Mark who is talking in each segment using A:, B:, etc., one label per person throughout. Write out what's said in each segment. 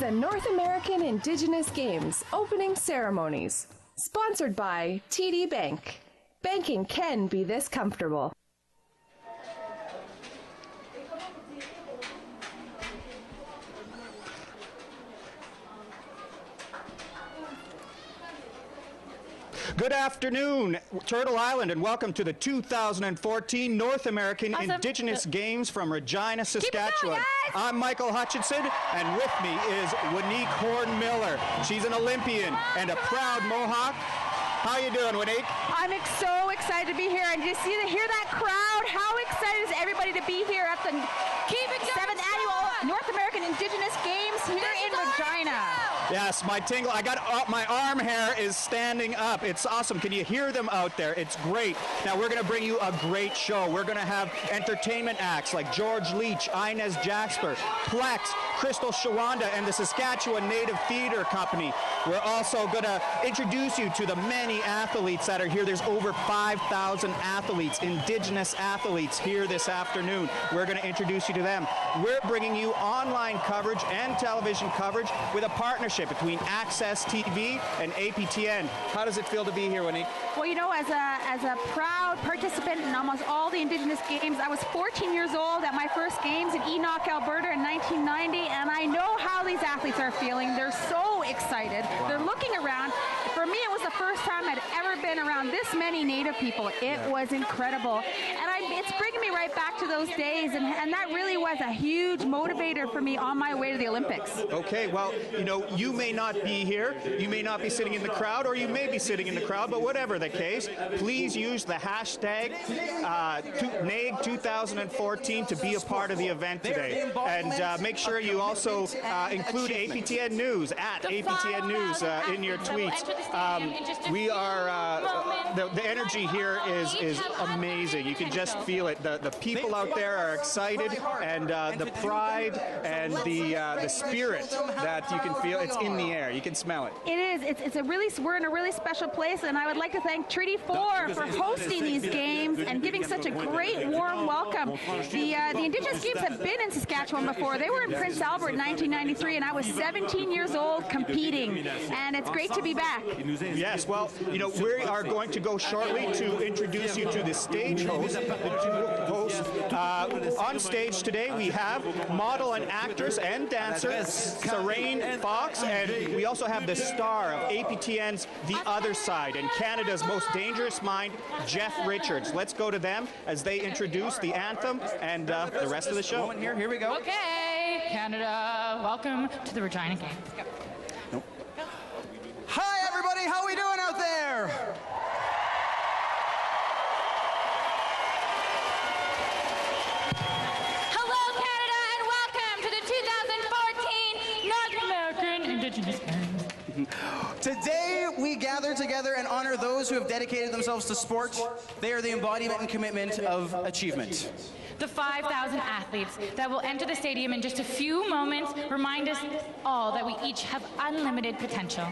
A: The North American Indigenous Games Opening Ceremonies. Sponsored by TD Bank. Banking can be this comfortable.
B: Good afternoon, Turtle Island, and welcome to the 2014 North American Indigenous Games from Regina, Saskatchewan. I'm Michael Hutchinson, and with me is Wanique Horn-Miller. She's an Olympian and a proud Mohawk. How you doing, Wanique?
C: I'm so excited to be here, and just hear that crowd. How excited is everybody to be here at the 7th Annual North American Indigenous Games here in Regina?
B: Yes, my arm hair is standing up. It's awesome. Can you hear them out there? It's great. Now we're going to bring you a great show. We're going to have entertainment acts like George Leach, Inez Jasper, Plex, Crystal Shawanda, and the Saskatchewan Native Theatre Company. We're also going to introduce you to the many athletes that are here. There's over 5,000 athletes, Indigenous athletes here this afternoon. We're going to introduce you to them. We're bringing you online coverage and television coverage with a partnership between Access TV and APTN. How does it feel to be here, Wanique?
C: Well, you know, as a proud participant in almost all the Indigenous Games, I was 14 years old at my first games in Enoch, Alberta in 1990, and I know how these athletes are feeling. They're so excited. Wow. They're looking around. For me, it was the first time I'd ever been around this many Native people. It was incredible. And it's bringing me right back to those days, and that really was a huge motivator for me on my way to the Olympics.
B: Okay, well, you know, you may not be here, you may not be sitting in the crowd, or you may be sitting in the crowd, but whatever the case, please use the hashtag NAIG 2014 to be a part of the event today. And make sure you also include APTN News, at APTN News in your tweets. We are, the energy here is amazing. You can just feel it. The people out there are excited, and the pride and the spirit that you can feel, it's in the air. You can smell it.
C: It is. We're in a really special place, and I would like to thank Treaty 4 for hosting these games and giving such a great warm welcome. The Indigenous Games have been in Saskatchewan before. They were in Prince Albert in 1993, and I was 17 years old competing, and it's great to be back.
B: Yes, well, you know, we are going to go shortly to introduce you to the stage host. On stage today, we have model and actress and dancer Serene Fox, and we also have the star of APTN's The Other Side and Canada's Most Dangerous Mind, Jeff Richards. Let's go to them as they introduce the anthem and the rest of the show.
D: Here we go.
E: Okay, Canada, welcome to the Regina Games.
D: Nope. Hi, everybody. How are we doing out there? Today, we gather together and honor those who have dedicated themselves to sport. They are the embodiment and commitment of achievement.
E: The 5,000 athletes that will enter the stadium in just a few moments remind us all that we each have unlimited potential.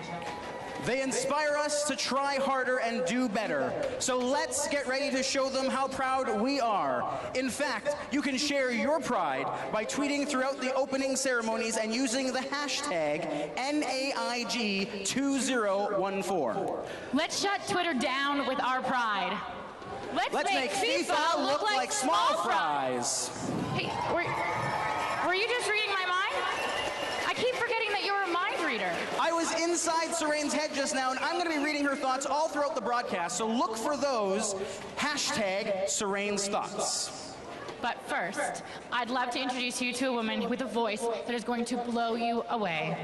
D: They inspire us to try harder and do better. So let's get ready to show them how proud we are. In fact, you can share your pride by tweeting throughout the opening ceremonies and using the hashtag NAIG2014.
E: Let's shut Twitter down with our pride.
D: Let's make FIFA look like small fries.
E: Hey, were you just reading my mind? I keep forgetting that you're a mind reader.
D: I was inside Serene's head just now, and I'm going to be reading her thoughts all throughout the broadcast, so look for those. Hashtag Serene's Thoughts.
E: But first, I'd love to introduce you to a woman with a voice that is going to blow you away.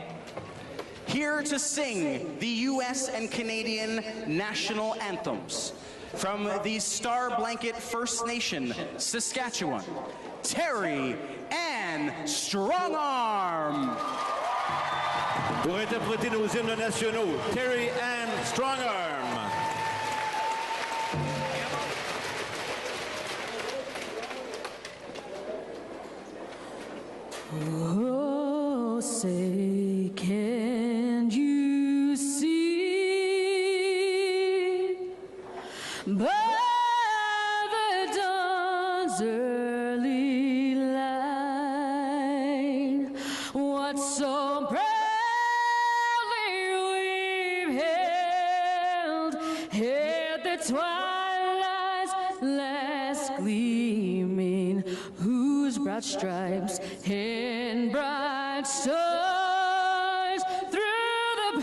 D: Here to sing the U.S. and Canadian national anthems. From the Star Blanket First Nation, Saskatchewan, Terry Ann Strongarm.
F: Pour interpréter nos hymnes nationaux, Terry Ann Strongarm.
G: Oh, say, can you see by the dawn's early light what so bright twilight's last gleaming, whose broad stripes and bright stars through the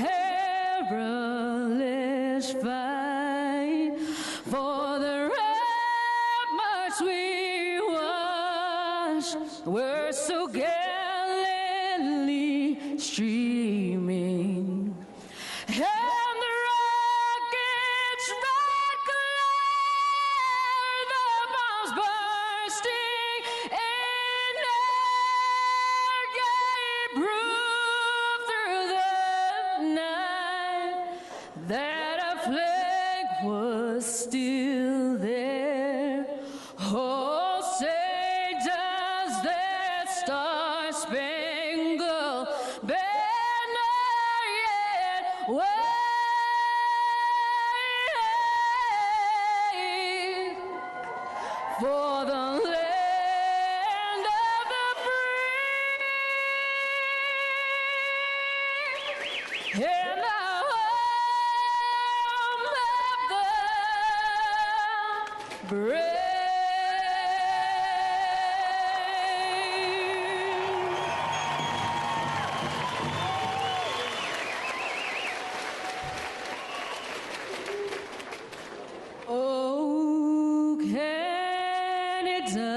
G: perilous fight for the ramparts we watched were so gallantly streaming. And the rockets red glare, the bombs bursting in air gave proof through the night that our flag was still there. Oh, say does that star-spangled banner yet wave for the land of the free and the home of the brave. Oh, Canada,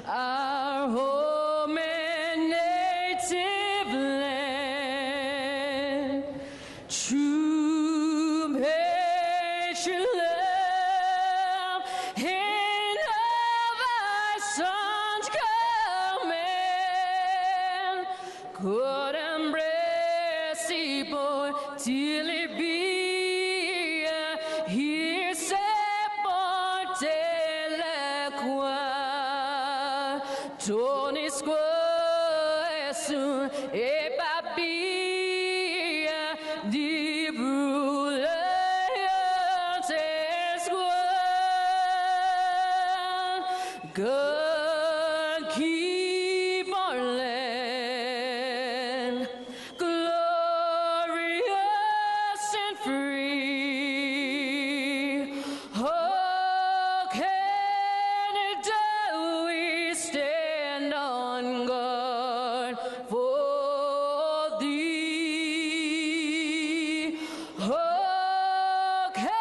G: our home and native land, true patient love in all thy sons' command, could embrace thee, boy, till it be here se porte la croix, ton escoisson et papilla di brûler escois. God keep our land glorious and free. Oh, Canada, we stand on guard for thee. Oh, Canada,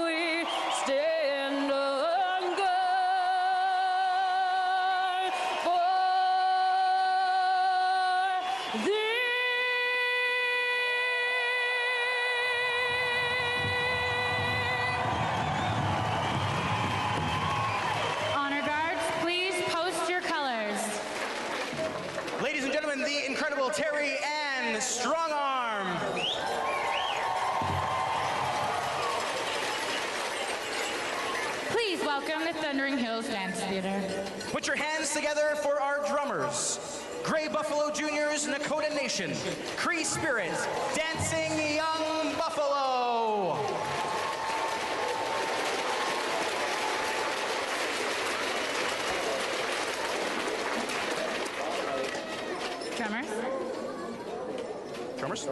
G: we stand on guard for thee.
E: Honor guards, please post your colors.
D: Ladies and gentlemen, the incredible Terry Ann Strongarm.
E: Please welcome the Thundering Hills Dance Theater.
D: Put your hands together for our drummers. Gray Buffalo Juniors, Nakota Nation. Cree Spirit, Dancing Young Buffalo.
E: Drummers.
D: Drummers.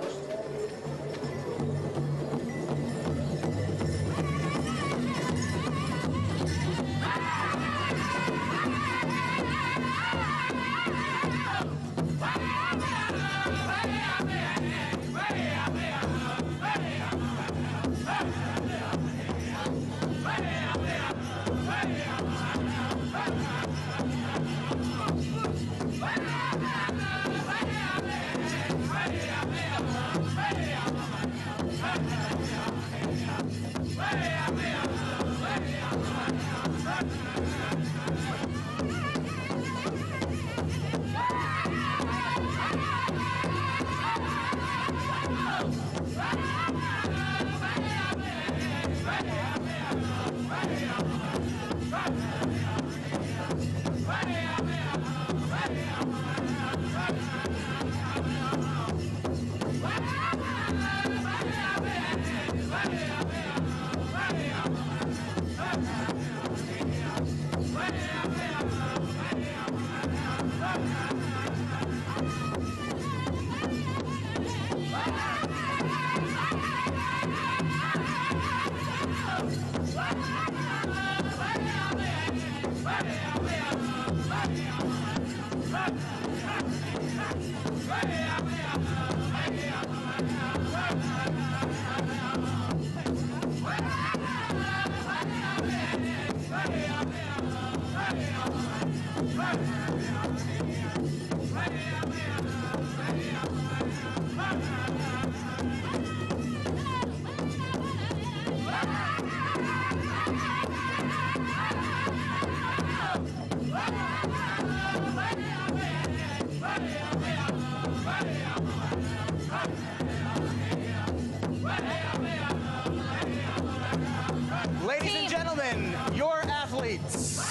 D: Ladies and gentlemen, your athletes.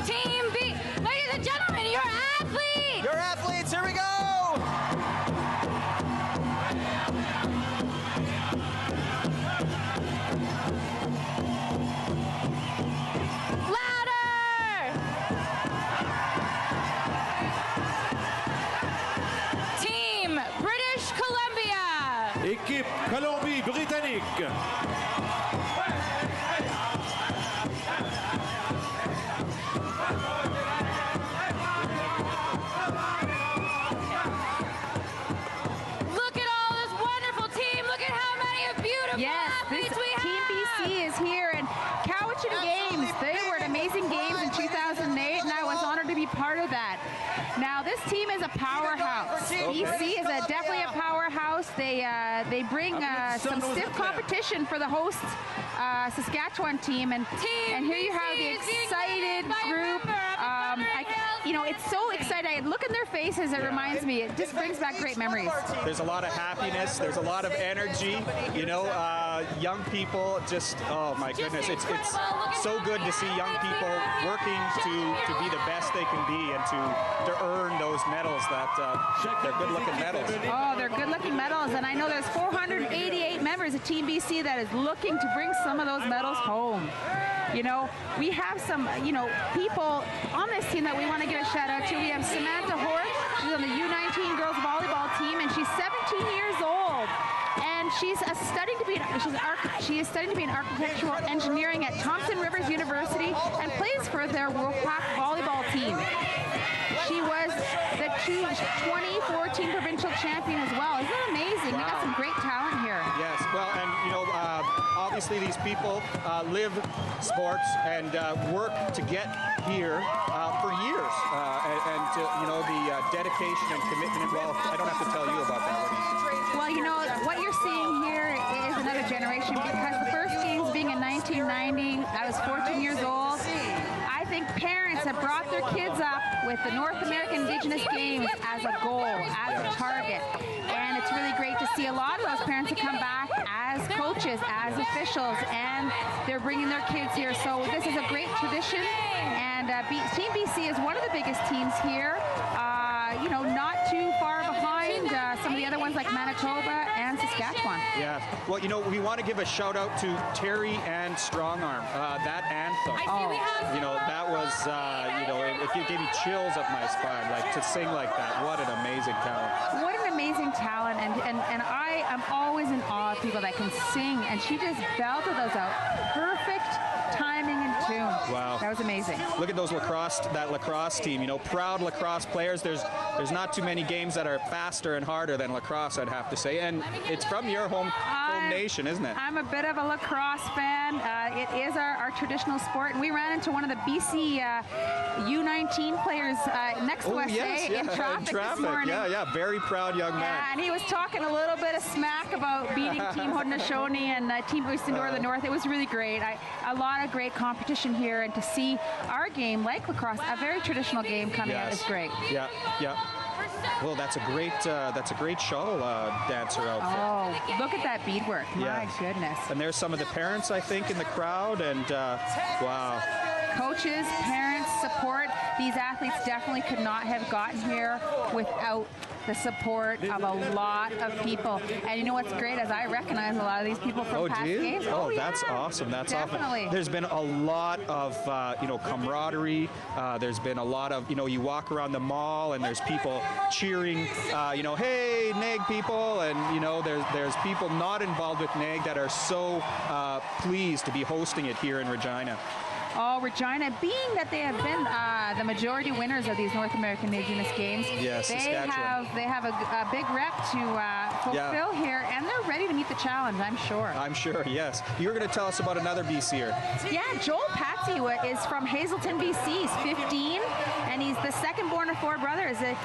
E: Team B. Ladies and gentlemen, your athletes.
D: Your athletes, here we go.
E: Louder. Team British Columbia.
F: Équipe Colombie-Britannique.
E: Look at all this wonderful team. Look at how many beautiful
C: Yes, this
E: athletes we
C: Team
E: have.
C: BC is here, and Cowichan Games, they were an amazing games in 2008, and I was honored to be part of that. Now, this team is a powerhouse. BC is definitely a powerhouse. They bring some stiff competition for the host Saskatchewan team, and here you have the excited group. It's so exciting. Look in their faces. It reminds me. It just brings back great memories.
B: There's a lot of happiness. There's a lot of energy. Young people just, oh my goodness. It's so good to see young people working to be the best they can be and to earn those medals that they're good-looking medals.
C: Oh, they're good-looking medals, and I know there's 488 members of Team BC that is looking to bring some of those medals home. We have some, people on this team that we want to give a shout out to. We have Samantha Hort. She's on the U19 girls volleyball team, and she's 17 years old. And she is studying to be an architectural engineering at Thompson Rivers University and plays for their world-class volleyball team. She was the 2014 provincial champion as well. Isn't that amazing? We got some great talent here.
B: Yes, well, and obviously these people live sports and work to get here for years, and the dedication and commitment involved. I don't have to tell you about that.
C: Well, what you're seeing here is another generation, because the first games being in 1990, I was 14 years old. I think parents have brought their kids up with the North American Indigenous Games as a goal, as a target. And it's really great to see a lot of those parents have come back as coaches, as officials, and they're bringing their kids here. So this is a great tradition, and Team BC is one of the biggest teams here. Not too far behind some of the other ones like Manitoba and Saskatchewan.
B: Yeah. Well, we want to give a shout out to Terry and Strongarm. That anthem. That was, if you gave me chills up my spine, like to sing like that. What an amazing talent.
C: What an amazing talent, and I am always in awe of people that can sing, and she just belted those out. Perfect timing and tune.
B: Wow.
C: That was amazing.
B: Look at those lacrosse team. Proud lacrosse players. There's not too many games that are faster and harder than lacrosse, I'd have to say. And it's from your home nation, isn't it?
C: I'm a bit of a lacrosse fan. It is our traditional sport, and we ran into one of the BC U19 players next to us in traffic this morning.
B: Yeah, very proud young man.
C: Yeah, and he was talking a little bit of smack about beating Team Haudenosaunee and Team Oostendorf the North. It was really great. A lot of great competition here, and to see our game, like lacrosse, a very traditional game coming out is great.
B: Yeah. Well, that's a great shuttle dancer outfit.
C: Oh, look at that beadwork! My goodness.
B: And there's some of the parents, I think, in the crowd, and wow.
C: Coaches, parents, support. These athletes definitely could not have gotten here without the support of a lot of people. And you know what's great, as I recognize a lot of these people from past games.
B: Oh, that's awesome. That's
C: definitely
B: awesome. There's been a lot of camaraderie. There's been a lot of you walk around the mall and there's people cheering. Hey, NAIG people, and there's people not involved with NAIG that are so pleased to be hosting it here in Regina.
C: Oh, Regina, being that they have been the majority winners of these North American Indigenous Games,
B: Yes,
C: they have a big rep to fulfill here, and they're ready to meet the challenge, I'm sure.
B: I'm sure, yes. You're going to tell us about another BCer.
C: Yeah, Joel Patsy is from Hazelton, BC. He's 15, and he's the second born of 4 brothers. A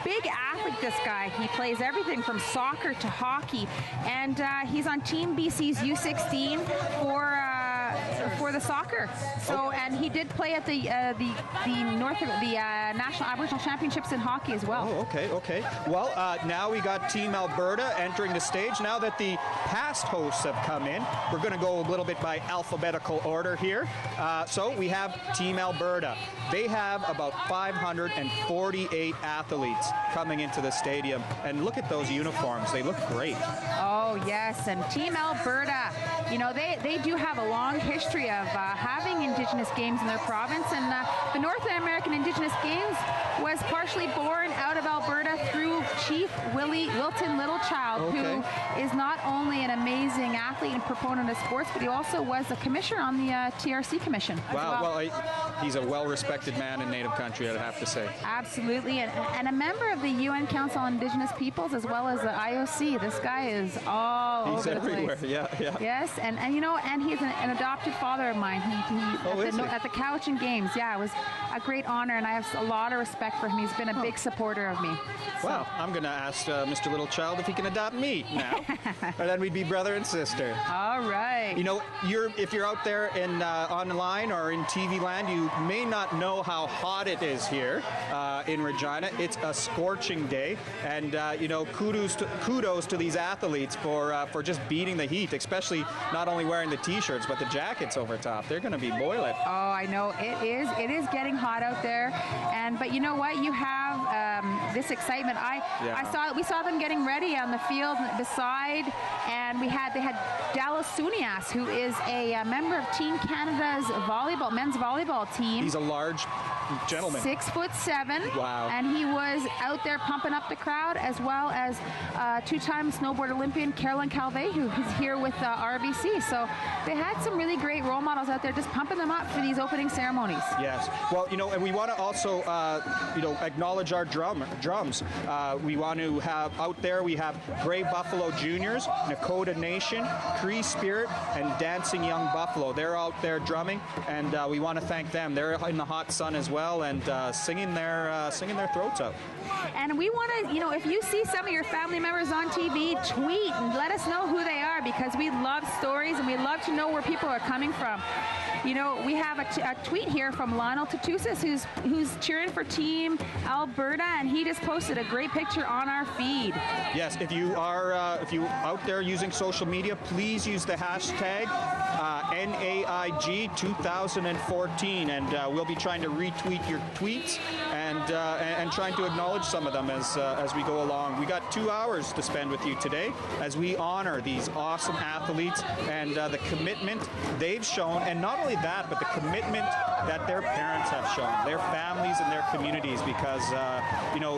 C: big athlete, this guy. He plays everything from soccer to hockey, and he's on Team BC's U16 for the soccer. So, and he did play at the National Aboriginal Championships in hockey as well.
B: Oh, okay. Well, now we got Team Alberta entering the stage. Now that the past hosts have come in, we're going to go a little bit by alphabetical order here. So we have Team Alberta. They have about 548 athletes coming into the stadium. And look at those uniforms. They look great.
C: Oh, yes. And Team Alberta, you know, they do have a long history of having Indigenous Games in their province. And the North American Indigenous Games was partially born out of Alberta through Chief Wilton Littlechild, who is not only an amazing athlete and proponent of sports, but he also was a commissioner on the TRC Commission.
B: Wow, well, he's a well-respected man in Native country, I'd have to say.
C: Absolutely, and a member of the UN Council on Indigenous Peoples as well as the IOC. This guy is all over the place.
B: He's everywhere, yeah.
C: Yes, and you know, and he's an adopted father of mine. At the Cowichan Games, yeah, it was a great honor, and I have a lot of respect for him. He's been a big supporter of me.
B: Well, I'm going to ask Mr. Littlechild if he can adopt me now, and then we'd be brother and sister.
C: All right.
B: You know, if you're out there in online or in TV land, you may not know how hot it is here in Regina. It's a scorching day, and you know, kudos to these athletes for just beating the heat, especially not only wearing the t-shirts but the jackets over top. They're going to be boiling.
C: Oh, I know it is getting hot out there, but you know what? You have this excitement. We saw them getting ready on the field beside, and they had Dallas Sunias, who is a member of Team Canada's men's volleyball team.
B: He's a large gentleman.
C: 6'7".
B: Wow.
C: And he was out there pumping up the crowd, as well as 2-time snowboard Olympian Carolyn Calvé, who is here with RBC. So they had some really great role models out there just pumping them up for these opening ceremonies.
B: Yes. Well, you know, and we want to also, you know, acknowledge our drums. We want to have out there, we have Grey Buffalo Juniors, Nakota Nation, Cree Spirit, and Dancing Young Buffalo. They're out there drumming, and we want to thank them. They're in the hot sun as well, and singing their throats out.
C: And we want to, you know, if you see some of your family members on TV, tweet and let us know who they are, because we love stories and we love to know where people are coming from. You know, we have a tweet here from Lionel Tatusis, who's cheering for Team Alberta, and he just posted a great picture on our feed.
B: Yes, if you are out there using social media, please use the hashtag NAIG 2014, and we'll be trying to retweet your tweets and trying to acknowledge some of them as we go along. We got 2 hours to spend with you today as we honor these awesome athletes and the commitment they've shown, and not only that, but the commitment that their parents have shown, their families and their communities, because you know,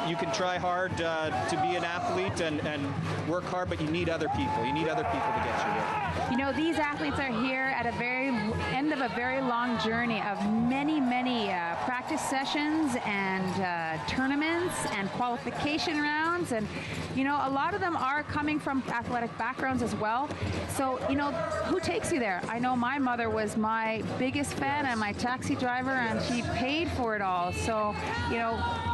B: you can try hard to be an athlete and work hard, but you need other people. You need other people to get you there.
C: You know, these athletes are here at a very end of a very long journey of many practice sessions and tournaments and qualification rounds, and you know, a lot of them are coming from athletic backgrounds as well. So, you know, who takes you there? I know my mother was my biggest fan and my taxi driver, and she paid for it all. So, you know,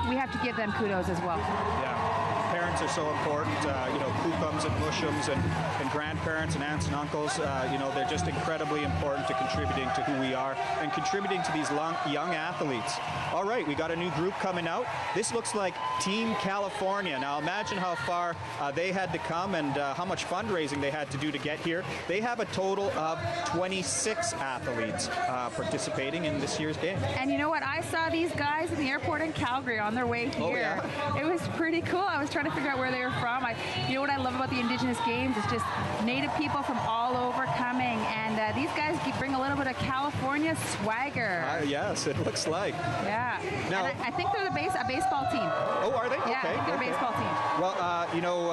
C: we have to give them kudos as well.
B: Yeah, parents are so important. You know, kookums and mushums and grandparents and aunts and uncles. You know, they're just incredibly important to contributing to who we are and contributing to these young athletes. All right, we got a new group coming out. This looks like Team California. Now imagine how far they had to come and how much fundraising they had to do to get here. They have a total of 26 athletes participating in this year's game.
C: And you know what? I saw these guys in the airport in Calgary on their way here.
B: Oh, yeah.
C: It was pretty cool. I was trying to figure out where they were from. You know what I love about the Indigenous Games? It's just Native people from all over coming, and these guys bring a little bit of California swagger.
B: Yes, it looks like.
C: Yeah.
B: Now,
C: and I think they're a baseball team.
B: Oh, are they?
C: Yeah,
B: Okay,
C: I think they're a baseball team.
B: Well, you know,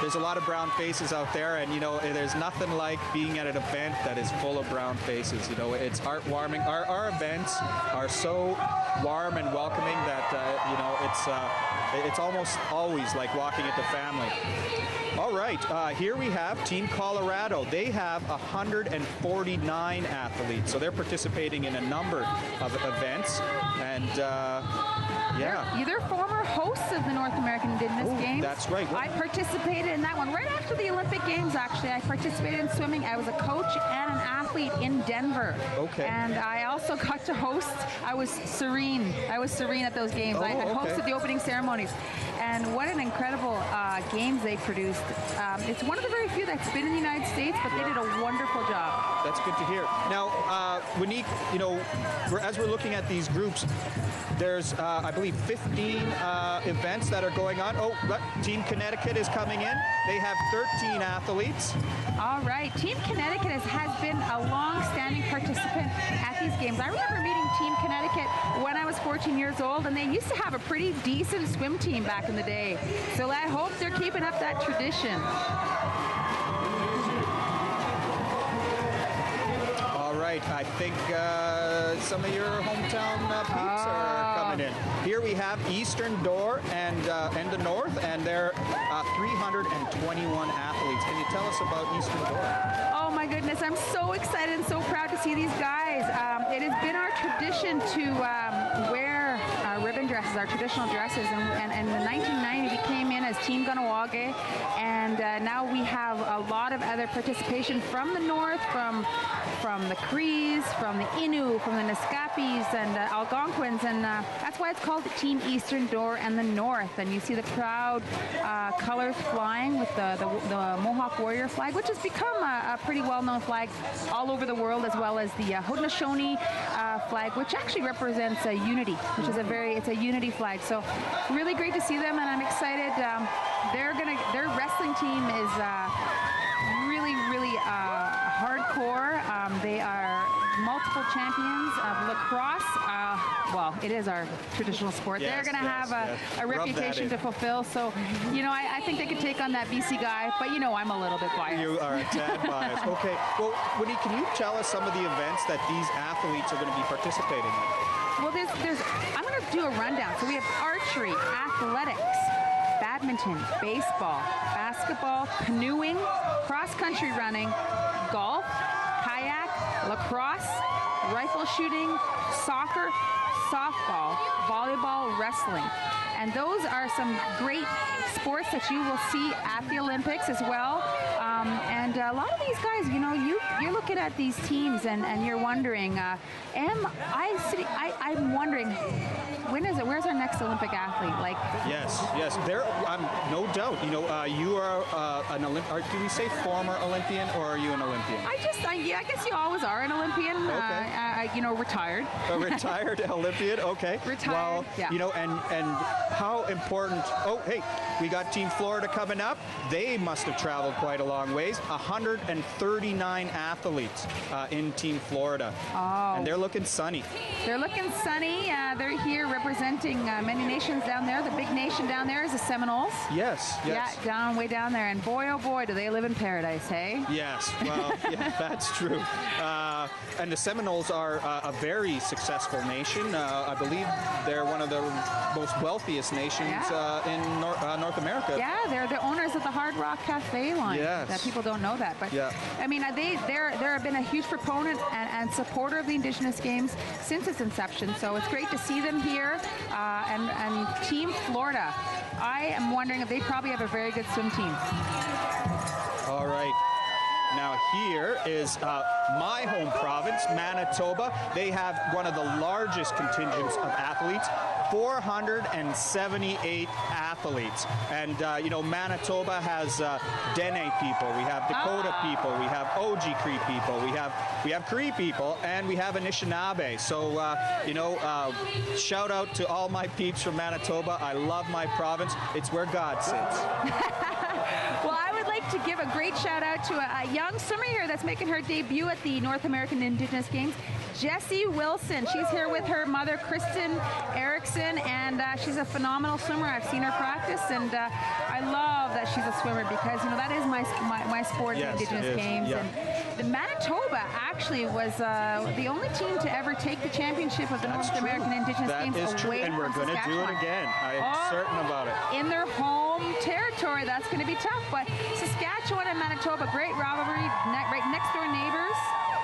B: there's a lot of brown faces out there, and there's nothing like being at an event that is full of brown faces. It's heartwarming. Our events are so warm and welcoming that it's almost always like walking into family. All right, here we have Team Colorado. They have 149 athletes, so they're participating in a number of events, and
C: They're former hosts of the North American Indigenous Games.
B: That's right.
C: I participated in that one right after the Olympic Games, actually. I participated in swimming. I was a coach and an athlete in Denver.
B: Okay.
C: And I also got to host. I was serene at those games. I had hosted the opening ceremonies. And what an incredible games they produced. It's one of the very few that's been in the United States, but they did a wonderful job.
B: That's good to hear. Now, Monique, as we're looking at these groups, there's, I believe, 15 events that are going on. Oh, Team Connecticut is coming in. They have 13 athletes.
C: All right. Team Connecticut has been a long-standing participant at these games. I remember meeting Team Connecticut when I was 14 years old, and they used to have a pretty decent swim team back in the day. So I hope they're keeping up that tradition.
B: I think some of your hometown peeps are coming in. Here we have Eastern Door and the North, and they're 321 athletes. Can you tell us about Eastern Door?
C: Oh my goodness, I'm so excited and so proud to see these guys. It has been our tradition to wear ribbon dresses, our traditional dresses, and in 1990 we came in as Team Ganawage, and now we have a lot of other participation from the North, from the Crees, from the Innu, from the Naskapis and Algonquins, and that's why it's called the Team Eastern Door and the North. And you see the proud colors flying with the Mohawk Warrior flag, which has become a pretty well-known flag all over the world, as well as the Haudenosaunee flag, which actually represents unity, which is it's a unity flag. So really great to see them, and I'm excited. Their wrestling team is really hardcore. They are multiple champions of lacrosse. Well, it is our traditional sport.
B: Yes,
C: they're going to have a reputation to fulfill. So, I think they could take on that BC guy, but I'm a little bit biased.
B: You are a tad biased. Okay. Well, Winnie, can you tell us some of the events that these athletes are going to be participating in?
C: Well, I'm going to do a rundown. So we have archery, athletics, badminton, baseball, basketball, canoeing, cross-country running, golf, kayak, lacrosse, rifle shooting, soccer, softball, volleyball, wrestling. And those are some great sports that you will see at the Olympics as well. And a lot of these guys, you're looking at these teams and you're wondering, I'm wondering, where's our next Olympic athlete?
B: Yes, there. No doubt. You are an Olympian. Do we say former Olympian, or are you an Olympian?
C: I guess you always are an Olympian.
B: Okay.
C: Retired.
B: A retired Olympian. Okay.
C: Retired.
B: Well,
C: yeah.
B: and how important. Oh, hey, we got Team Florida coming up. They must have traveled quite a long ways. 139 athletes in Team Florida. Oh. And they're looking sunny.
C: They're looking sunny. They're here representing many nations down there. The big nation down there is the Seminoles.
B: Yes.
C: Yeah, way down there. And boy, oh boy, do they live in paradise, hey?
B: Yes, well, yeah, that's true. And the Seminoles are a very successful nation. I believe they're one of the most wealthiest nations in North America.
C: Yeah, they're the owners of the Hard Rock Cafe line.
B: Yes.
C: That people don't know that. But, I mean, they've been a huge proponent and supporter of the Indigenous Games since its inception. So it's great to see them here. And Team Florida, I am wondering if they probably have a very good swim team.
B: All right. Now here is my home province, Manitoba. They have one of the largest contingents of athletes, 478 athletes. And, Manitoba has Dene people, we have Dakota people, we have Oji-Cree people, we have Cree people, and we have Anishinaabe. So, shout out to all my peeps from Manitoba. I love my province. It's where God sits.
C: Well, I would like to give a great shout out to a young swimmer here that's making her debut at the North American Indigenous Games, Jessie Wilson. She's here with her mother, Kristen Erickson, and she's a phenomenal swimmer. I've seen her practice, and I love that she's a swimmer because, you know, that is my sport,
B: Yes,
C: the Indigenous
B: it is.
C: Games.
B: Yeah.
C: And the Manitoba actually was the only team to ever take the championship of the
B: That's
C: North
B: true.
C: American Indigenous
B: That
C: Games
B: is true,
C: away
B: and we're
C: from
B: going to do it
C: Saskatchewan.
B: again. I am certain about it.
C: In their home territory, that's going to be tough. But Saskatchewan and Manitoba, great rivalry, right next door neighbors.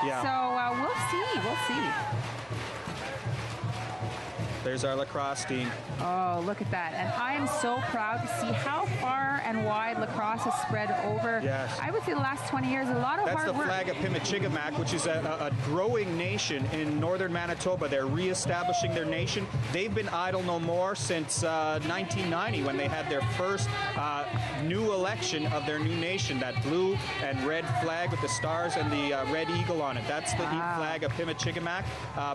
B: Yeah.
C: So we'll see. We'll see.
B: There's our lacrosse team.
C: Oh, look at that. And I am so proud to see how far and wide lacrosse has spread over,
B: Yes.
C: I would say, the last 20 years. A lot of
B: That's
C: hard
B: the
C: work.
B: flag of Pimicikamak, which is a growing nation in northern Manitoba. They're reestablishing their nation. They've been idle no more since 1990 when they had their first new election of their new nation, that blue and red flag with the stars and the red eagle on it. That's the flag of Pimicikamak.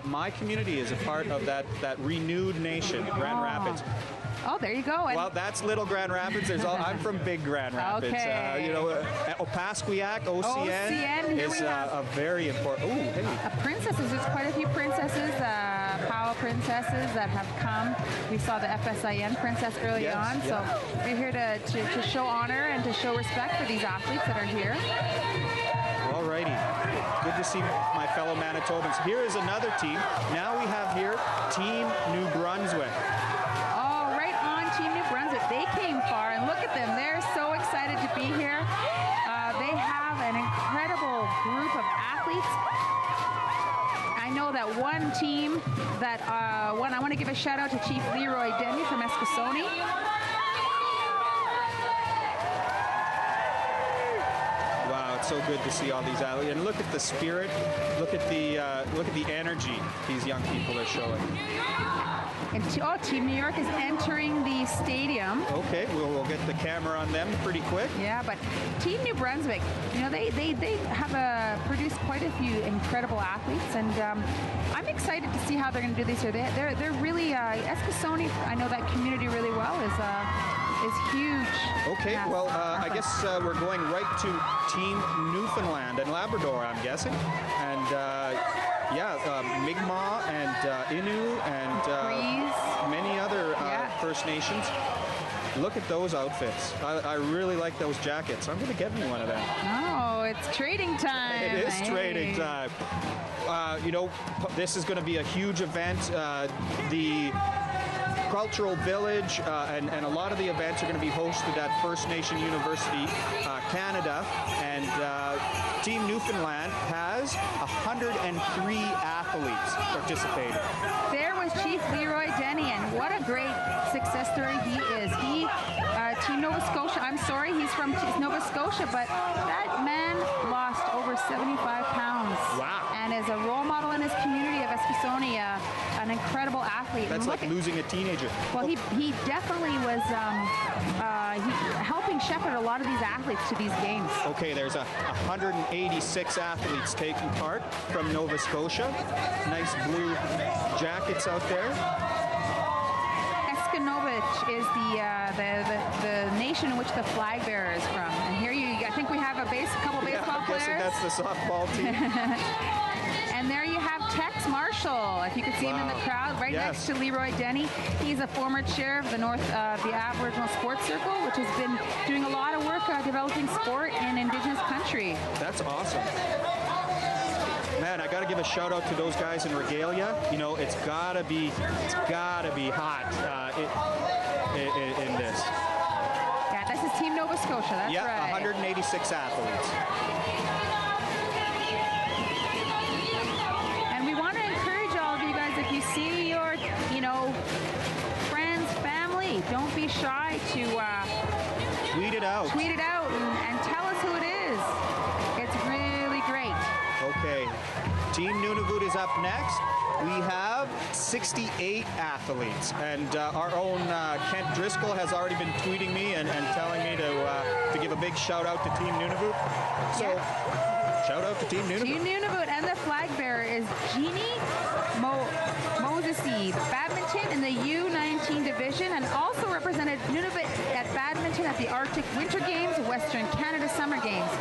B: My community is a part of that renewed nation, Grand Rapids.
C: Oh, there you go. And
B: Well, that's Little Grand Rapids. I'm from Big Grand Rapids.
C: Okay.
B: You know, Opaskwayak, OCN,
C: here
B: is
C: we have
B: a very important. Oh, hey.
C: princesses. There's quite a few princesses, Powell princesses that have come. We saw the FSIN princess early
B: Yes,
C: on.
B: yeah.
C: So we're here to show honor and to show respect for these athletes that are here.
B: Alrighty. Good to see my fellow Manitobans. Here is another team. Now we have here Team New Brunswick.
C: Oh, right on Team New Brunswick. They came far, and look at them. They're so excited to be here. They have an incredible group of athletes. I know that one team that I want to give a shout out to Chief Leroy Denny from Eskasoni.
B: Wow, it's so good to see all these athletes. And look at the spirit. Look at the energy these young people are showing.
C: And Team New York is entering the stadium.
B: Okay, we'll get the camera on them pretty quick.
C: Yeah, but Team New Brunswick, you know, they have produced quite a few incredible athletes, and I'm excited to see how they're going to do this here. They're really Eskasoni. I know that community really well. Is huge.
B: Okay, well, I guess we're going right to Team Newfoundland and Labrador, I'm guessing. And Mi'kmaq and Innu and many other First Nations. Look at those outfits. I really like those jackets. I'm going to get me one of them.
C: Oh, it's trading time.
B: It is trading time. You know, this is going to be a huge event. The Cultural Village and a lot of the events are going to be hosted at First Nation University, Canada, and Team Newfoundland has 103 athletes participating.
C: There was Chief Leroy Denny, and what a great success story he is. Team Nova Scotia, I'm sorry, he's from Nova Scotia, but that man lost over 75 pounds.
B: Wow.
C: And is a role model in his community of Eskasoni, an incredible athlete.
B: That's like losing a teenager.
C: Well, he definitely was helping shepherd a lot of these athletes to these games.
B: Okay, there's 186 athletes taking part from Nova Scotia. Nice blue jackets out there.
C: Eskanovich is the nation in which the flag bearer is from. And here I think we have a couple baseball
B: I'm guessing
C: players.
B: that's the softball team.
C: And there you have Tex Marshall, if you could see him in the crowd, right next to Leroy Denny. He's a former chair of the Aboriginal Sports Circle, which has been doing a lot of work developing sport in Indigenous country.
B: That's awesome. Man, I got to give a shout out to those guys in regalia. You know, it's gotta be hot in this.
C: Yeah, this is Team Nova Scotia. That's right.
B: 186 athletes.
C: And we want to encourage all of you guys, if you see your, friends, family, don't be shy to
B: tweet it out.
C: Tweet it out and tell us who it is. It's really great.
B: Okay, Team Nunavut is up next. We have 68 athletes, and our own Kent Driscoll has already been tweeting me and telling me to give a big shout out to Team Nunavut. So, shout out to Team Nunavut.
C: Team Nunavut, and the flag bearer is Jeannie Moses. the badminton in the U19 division and also represented Nunavut at badminton at the Arctic Winter Games, Western Canada Summer Games.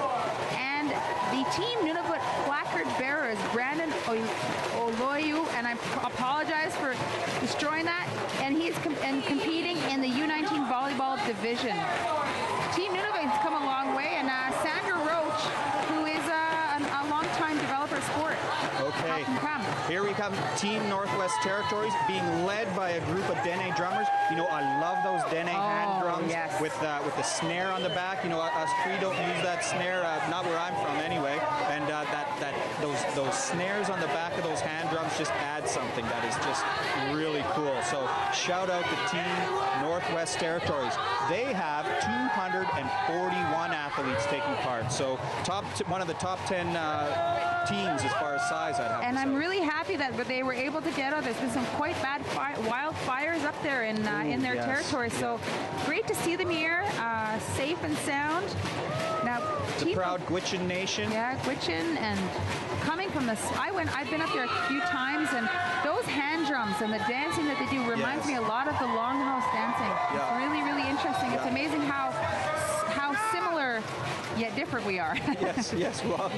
C: And the Team Nunavut placard bearer is Brandon Oloyu, and I apologize for destroying that, and he is competing in the U19 volleyball division. Team Nunavut has come a long way, and Sandra Roach, who is a long-time developer sport.
B: Okay, here we come, Team Northwest Territories, being led by a group of Dene drummers. You know, I love those Dene hand drums with the snare on the back. You know, us Cree don't use that snare, not where I'm from anyway. And those snares on the back of those hand drums just add something that is just really cool. So shout out to Team Northwest Territories. They have 241 athletes taking part. So one of the top 10 teams as far as size, I'd have
C: and
B: to
C: I'm
B: say.
C: really happy that they were able to get out. There's been some quite bad wildfires up there in their territory. So great to see them here, safe and sound. Now,
B: the proud Gwich'in Nation.
C: Yeah, Gwich'in, and coming from this, I've been up there a few times, and those hand drums and the dancing that they do reminds me a lot of the longhouse dancing. It's really, really interesting. It's amazing how similar yet different we are.
B: yes, well,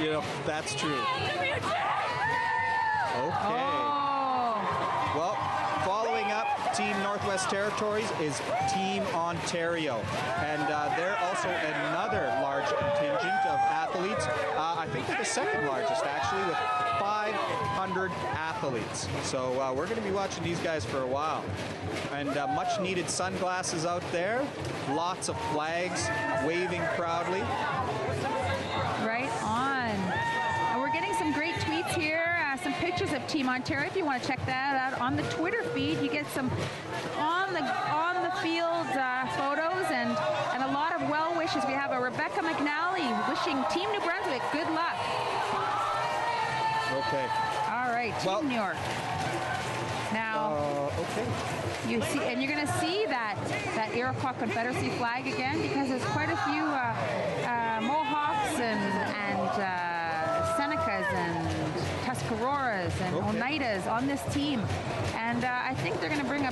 B: you know, that's true. Okay. Well, following up Team Northwest Territories is Team Ontario, and they're also another large contingent of athletes. I think they're the second largest, actually, with 500 athletes. So we're going to be watching these guys for a while. And much needed sunglasses out there, lots of flags waving proudly.
C: Right on. And we're getting some great tweets here, some pictures of Team Ontario. If you want to check that out on the Twitter feed, you get some on the field photos and a lot of well wishes. We have a Rebecca McNally wishing Team New Brunswick good luck.
B: Okay.
C: All right, Team New York. Now, you see, and you're going to see that Iroquois Confederacy flag again, because there's quite a few Mohawks and Senecas and Tuscaroras and Oneidas on this team, and I think they're going to bring a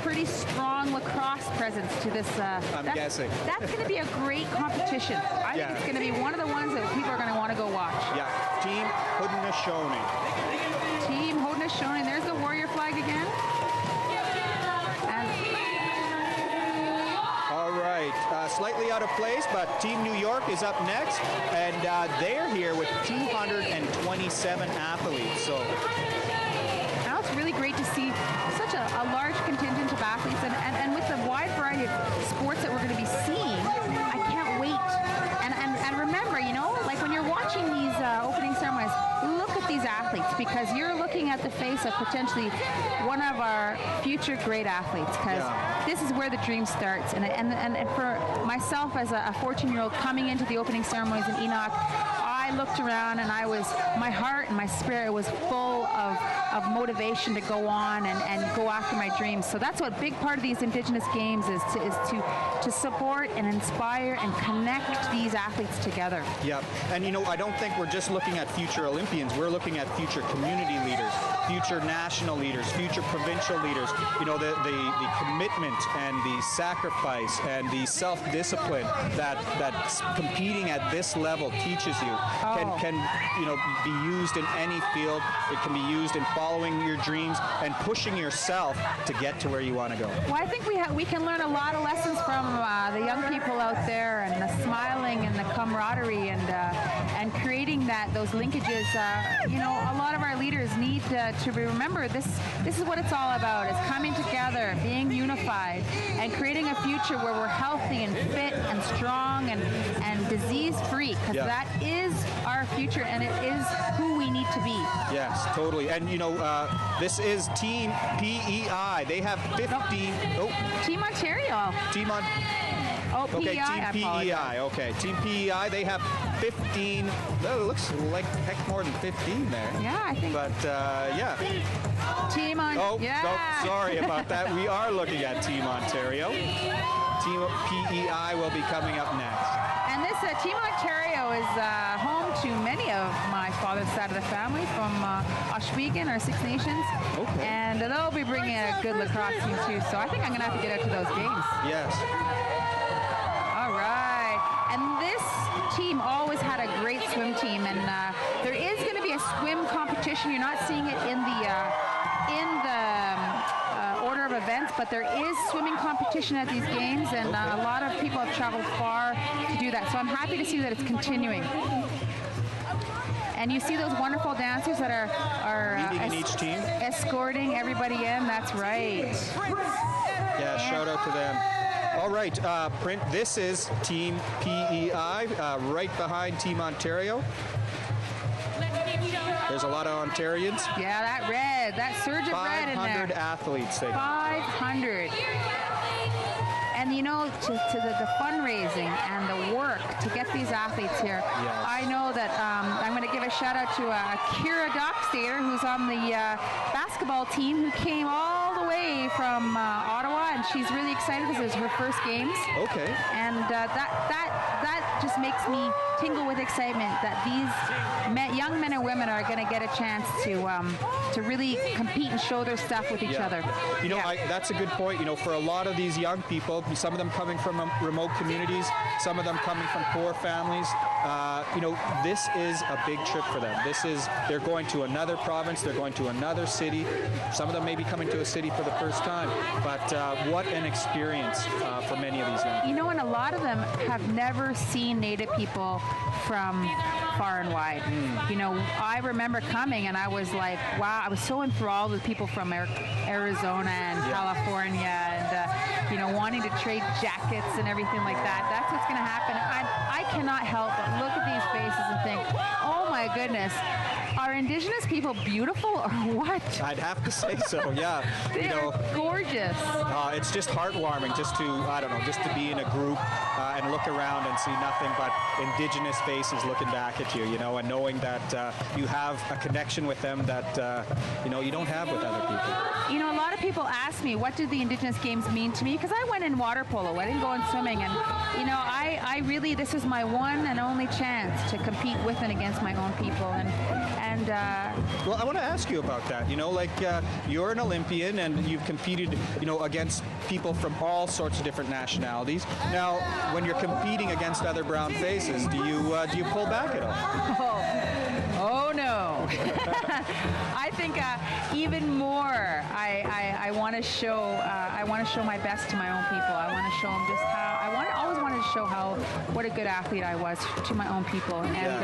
C: pretty strong lacrosse presence to this.
B: I'm guessing.
C: That's going to be a great competition. I think it's going to be one of the ones that people are going to want to go watch.
B: Yeah, Team Haudenosaunee.
C: Team Haudenosaunee. There's the Warrior flag again.
B: All right, slightly out of place, but Team New York is up next, and they're here with 227 athletes. So
C: now it's really great to see such a large contingent of athletes, and with the wide variety of sports that we're going to be seeing, I can't wait. And remember, you know, like when you're watching these opening ceremonies, look at these athletes, because you're looking at the face of potentially one of our future great athletes, because this is where the dream starts. And for myself as a 14-year-old coming into the opening ceremonies in Enoch, I looked around and my heart and my spirit was full of motivation to go on and go after my dreams. So that's what a big part of these Indigenous Games is to support and inspire and connect these athletes together.
B: Yeah, and you know, I don't think we're just looking at future Olympians. We're looking at future community leaders, future national leaders, future provincial leaders. You know, the commitment and the sacrifice and the self-discipline that competing at this level teaches you can you know, be used in any field. It can be used in following your dreams and pushing yourself to get to where you want to go.
C: Well, I think we can learn a lot of lessons from the young people out there, and the smiling and the camaraderie and creating those linkages. You know, a lot of our leaders need to remember this is what it's all about, is coming together, being unified, and creating a future where we're healthy and fit and strong and disease-free, because that is our future, and it is who we need to be.
B: Yes, totally. And you know, this is Team PEI. They have 15.
C: Team Ontario.
B: Okay,
C: PEI.
B: Team PEI. Okay, Team PEI. They have 15. That looks like heck more than 15 there.
C: Yeah, I think.
B: But yeah.
C: Team Ontario.
B: Sorry about that. We are looking at Team Ontario. Team PEI will be coming up next.
C: And this Team Ontario is home to many of my father's side of the family from Oshwegan, our Six Nations.
B: Okay.
C: And they'll be bringing a good lacrosse team too. So I think I'm going to have to get out to those games.
B: Yes.
C: All right. And this team always had a great swim team. And there is going to be a swim competition. You're not seeing it in the order of events, but there is swimming competition at these games, and a lot of people have traveled far to do that. So I'm happy to see that it's continuing. And you see those wonderful dancers that are
B: leading in each team,
C: escorting everybody in. That's right.
B: Yeah, shout out to them. All right, Print, this is Team PEI, right behind Team Ontario. There's a lot of Ontarians.
C: Yeah, that red, that surge of red in there.
B: 500 athletes.
C: 500. And you know, to the fundraising and the work to get these athletes here,
B: yes.
C: I know that I'm going to give a shout out to Kira Dockstader, who's on the basketball team, who came all the way from Ottawa, and she's really excited because it's her first games.
B: Okay.
C: And that just makes me tingle with excitement that these young men and women are going to get a chance to really compete and show their stuff with each other.
B: You know, that's a good point. You know, for a lot of these young people, some of them coming from remote communities, some of them coming from poor families, you know, this is a big trip for them. They're going to another province, they're going to another city. Some of them may be coming to a city for the first time, but what an experience for many of these young people.
C: You know, and a lot of them have never seen Native people from far and wide. You know, I remember coming and I was like, wow, I was so enthralled with people from Arizona and California, and you know, wanting to trade jackets and everything like that. That's what's going to happen. I cannot help but look at these faces and think, oh my goodness, are Indigenous people beautiful or what?
B: I'd have to say so, yeah.
C: They are gorgeous.
B: It's just heartwarming just to, I don't know, just to be in a group and look around and see nothing but Indigenous faces looking back at you, you know, and knowing that you have a connection with them that, you know, you don't have with other people.
C: You know, a lot of people ask me, what did the Indigenous Games mean to me? Because I went in water polo, I didn't go in swimming, and, you know, I really, this is my one and only chance to compete with and against my own people, and
B: well, I want to ask you about that. You know, like you're an Olympian and you've competed, you know, against people from all sorts of different nationalities. Now, when you're competing against other brown faces, do you pull back at all?
C: Oh no! I think even more. I want to show. I want to show my best to my own people. I want to show them just how. Always wanted to show what a good athlete I was to my own people, and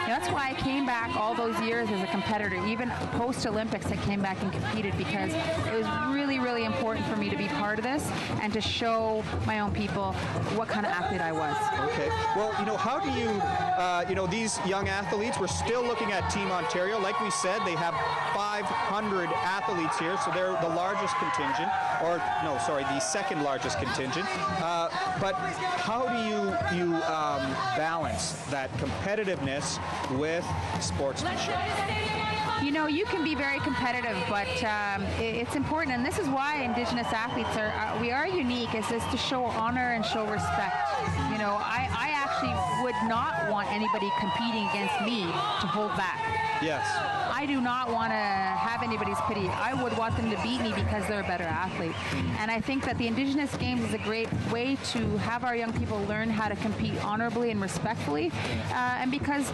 C: that's why I came back all those years as a competitor. Even post Olympics, I came back and competed because it was really, really important for me to be part of this and to show my own people what kind of athlete I was.
B: Okay. Well, you know, how do you, you know, these young athletes, we're still looking at Team Ontario. Like we said, they have 500 athletes here, so they're the largest contingent, or no, sorry, the second largest contingent. But how do you balance that competitiveness with sportsmanship?
C: You know, you can be very competitive, but it's important, and this is why Indigenous athletes we are unique, is to show honor and show respect. You know, I actually would not want anybody competing against me to hold back.
B: Yes.
C: I do not want to have anybody's pity. I would want them to beat me because they're a better athlete. And I think that the Indigenous Games is a great way to have our young people learn how to compete honorably and respectfully. And because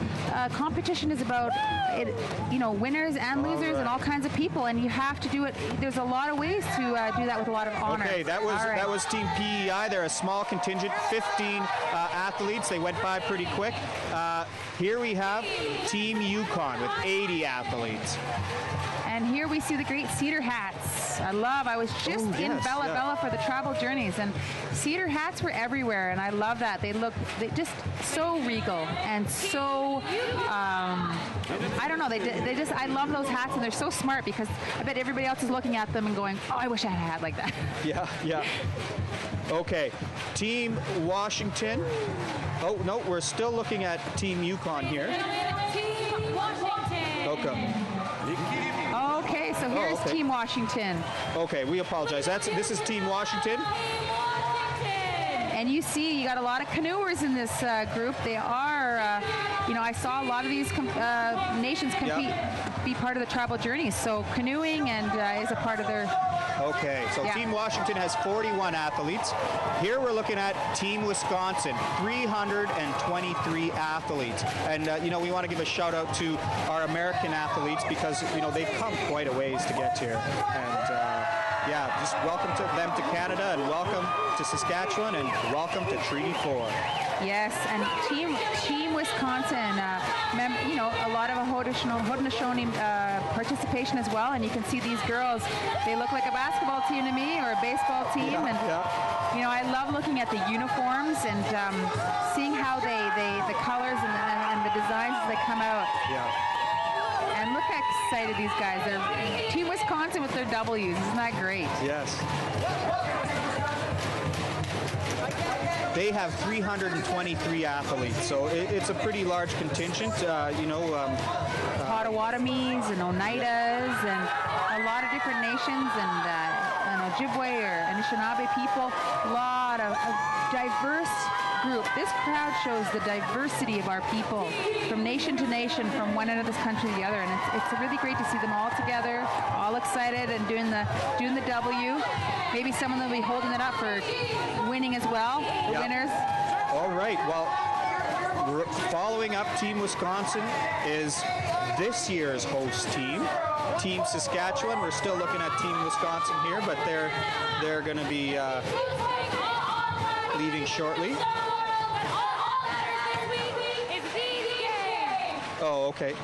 C: competition is about, you know, winners and losers and all kinds of people, and you have to do it. There's a lot of ways to do that with a lot of honor.
B: Okay, that was Team PEI. They're a small contingent, 15 athletes. They went by pretty quick. Here we have Team Yukon with 80 athletes.
C: And here we see the great cedar hats. I was just in Bella Bella for the travel journeys, and cedar hats were everywhere, and I love that. They just so regal and so, I don't know, they just, I love those hats, and they're so smart because I bet everybody else is looking at them and going, oh, I wish I had a hat like that.
B: Yeah, yeah. Okay, Team Washington. Oh, no, we're still looking at Team Yukon here.
E: Team Washington.
B: Okay.
C: Okay, so here's Team Washington.
B: Okay, we apologize. This is Team Washington.
C: And you see, you got a lot of canoers in this group. They are, you know, I saw a lot of these nations compete, be part of the tribal journeys. So canoeing and is a part of their.
B: Okay, so Team Washington has 41 athletes. Here we're looking at Team Wisconsin, 323 athletes. And, you know, we want to give a shout out to our American athletes because, you know, they've come quite a ways to get here. And, yeah, just welcome to them to Canada and welcome to Saskatchewan and welcome to Treaty 4.
C: Yes, and Team Wisconsin, you know, a lot of a Haudenosaunee participation as well, and you can see these girls, they look like a basketball team to me or a baseball team, you know, I love looking at the uniforms and seeing how the colors and the designs as they come out. And look how excited these guys are. Team Wisconsin with their W's, isn't that great?
B: Yes. They have 323 athletes, so it's a pretty large contingent. You know,
C: Potawatomis and Oneidas and a lot of different nations and Ojibwe or Anishinaabe people. A lot of diverse group. This crowd shows the diversity of our people from nation to nation, from one end of this country to the other, and it's really great to see them all together, all excited and doing the W. Maybe someone will be holding it up for winning as well, the winners.
B: All right, well, following up Team Wisconsin is this year's host team, Team Saskatchewan. We're still looking at Team Wisconsin here, but they're going to be leaving shortly. Oh, okay.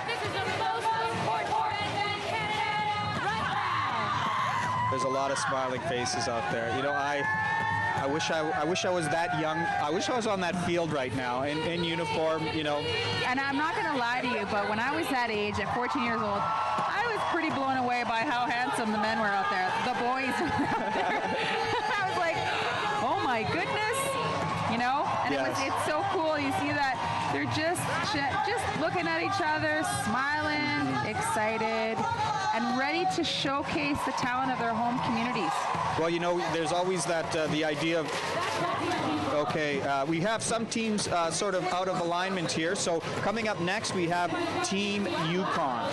E: This is the most important event Canada right now.
B: There's a lot of smiling faces out there. You know, I wish I was that young. I wish I was on that field right now in uniform, you know.
C: And I'm not going to lie to you, but when I was that age, at 14 years old, I was pretty blown away by how handsome the men were out there. The boys were out there. I was like, oh my goodness, you know. And it's so cool. You see that they're just looking at each other, smiling, excited, and ready to showcase the talent of their home communities.
B: Well, you know, there's always that the idea of, okay, we have some teams sort of out of alignment here. So coming up next, we have Team Yukon.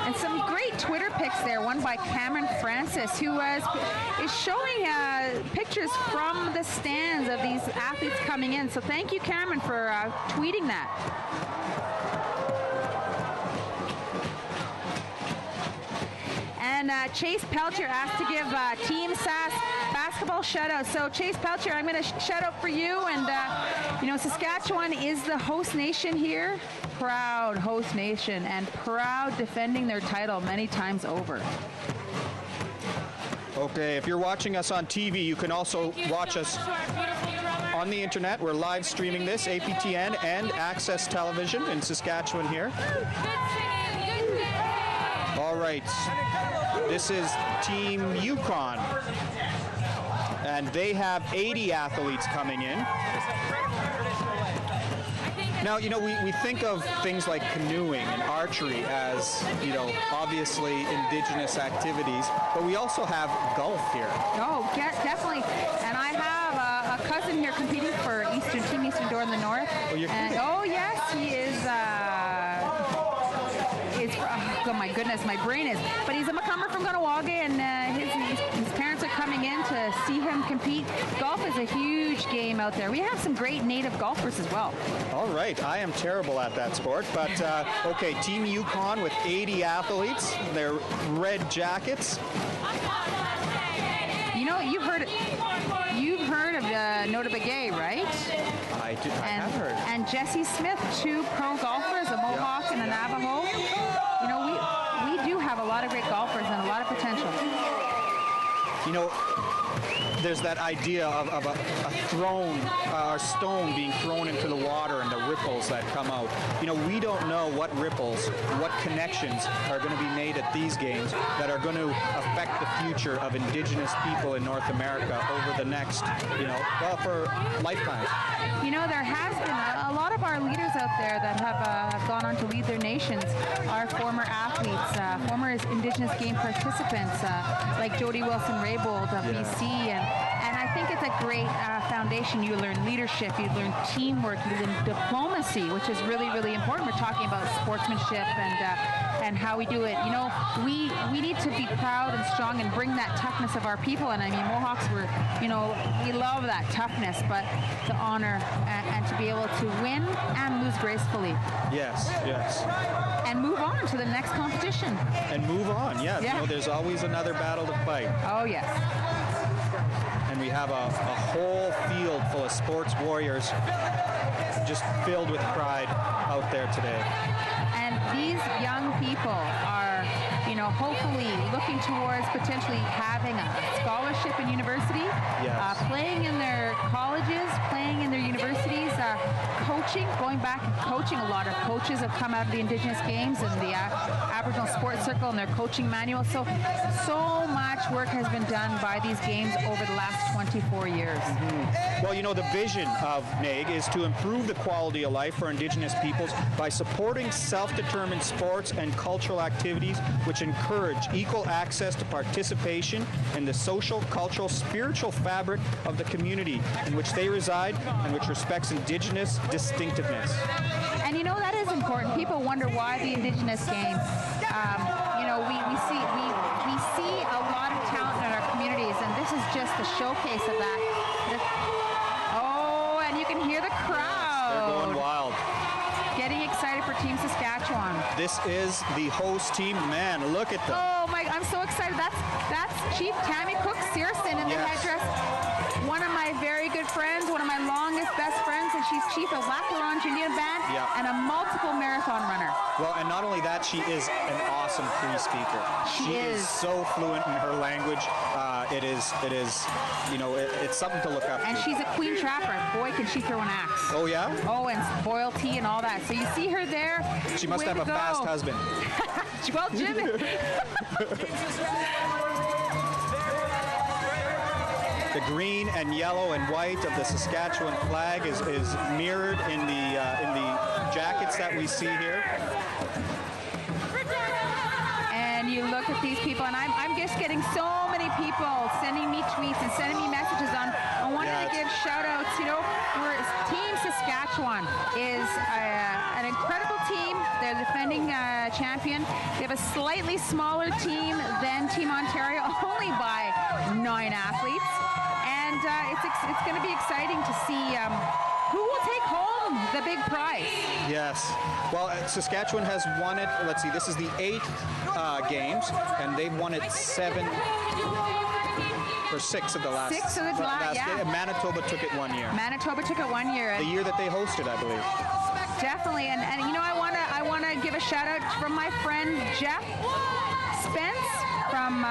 C: And some great Twitter pics there, one by Cameron Francis, who is showing pictures from the stands of these athletes coming in. So thank you, Cameron, for tweeting that. And Chase Pelcher asked to give Team SAS basketball shout out. So Chase Pelcher, I'm going to shout out for you. And, you know, Saskatchewan is the host nation here. Proud host nation and proud defending their title many times over.
B: Okay, if you're watching us on TV, you can also watch us on the internet. We're live streaming this, APTN and Access Television in Saskatchewan here. All right, this is Team Yukon, and they have 80 athletes coming in. Now, you know, we think of things like canoeing and archery as, you know, obviously Indigenous activities, but we also have golf here.
C: Oh, definitely. And I have a cousin here competing for Team Eastern Door in the North.
B: Oh, you're
C: kidding. Oh, yes, he is. Oh my goodness, my brain is. But he's a Macomber from Ganawage, and his parents are coming in to see him compete. Golf is a huge game out there. We have some great native golfers as well.
B: All right, I am terrible at that sport, but okay, Team Yukon with 80 athletes, their red jackets.
C: You know, you've heard of Nota Begay, right?
B: I have heard.
C: And Jesse Smith, two pro golfers, a Mohawk and a Navajo. You know, we do have a lot of great golfers and a lot of potential.
B: You know, there's that idea of a thrown, a stone being thrown into the water and the ripples that come out. You know, we don't know what ripples, what connections are going to be made at these games that are going to affect the future of Indigenous people in North America over the next, well, for lifetimes.
C: You know, there has been a lot of our leaders out there that have gone on to lead their nations are former athletes, former Indigenous game participants, like Jody Wilson-Raybould of BC, and I think it's a great foundation. You learn leadership, you learn teamwork, you learn diplomacy, which is really, really important. We're talking about sportsmanship and how we do it. You know, we need to be proud and strong and bring that toughness of our people. And I mean, Mohawks we love that toughness, but the honor and to be able to win and lose gracefully.
B: Yes, yes.
C: And move on to the next competition.
B: And move on, yeah. You know, there's always another battle to fight.
C: Oh, yes.
B: And we have a whole field full of sports warriors just filled with pride out there today.
C: And these young people are, hopefully looking towards potentially having a scholarship in university, playing in their colleges, playing in their universities, coaching, going back and coaching. A lot of coaches have come out of the Indigenous Games and the Aboriginal Sports Circle and their coaching manual. So much work has been done by these games over the last 24 years.
B: Mm-hmm. Well, the vision of NAIG is to improve the quality of life for Indigenous peoples by supporting self-determined sports and cultural activities which encourage equal access to participation in the social, cultural, spiritual fabric of the community in which they reside and which respects Indigenous distinctiveness.
C: And that is important. People wonder why the Indigenous Games. We see a lot of talent in our communities, and this is just a showcase of that. Oh, and you can hear the crowd.
B: They're going wild.
C: Getting excited for Team Saskatchewan.
B: This is the host team. Man, look at them.
C: Oh my, I'm so excited. That's Chief Tammy Cook Searson in the headdress. One of my very good friends, one of my longest best friends, and she's chief of Lac La Ronge Indian Band and a multiple marathon runner.
B: Well, and not only that, she is an awesome Cree speaker. She is so fluent in her language. It's something to look up to.
C: And she's a queen trapper. Boy, can she throw an axe.
B: Oh, yeah?
C: Oh, and boil tea and all that. So you see her there.
B: She must have a fast husband.
C: Well, Jim.
B: The green and yellow and white of the Saskatchewan flag is mirrored in the jackets that we see here.
C: And you look at these people, and I'm just getting so many people sending me tweets and sending me messages on. I wanted to give shout-outs. Team Saskatchewan is an incredible team. They're the defending champion. They have a slightly smaller team than Team Ontario, only by 9 athletes. And it's going to be exciting to see who will take home the big prize.
B: Yes. Well, Saskatchewan has won it. Let's see. This is the 8th games, and they've won it 7 or 6 of the last.
C: 6 of the last. Yeah.
B: Manitoba took it 1 year.
C: Manitoba took it 1 year.
B: The year that they hosted, I believe.
C: Definitely, and I wanna give a shout out from my friend Jeff Spence from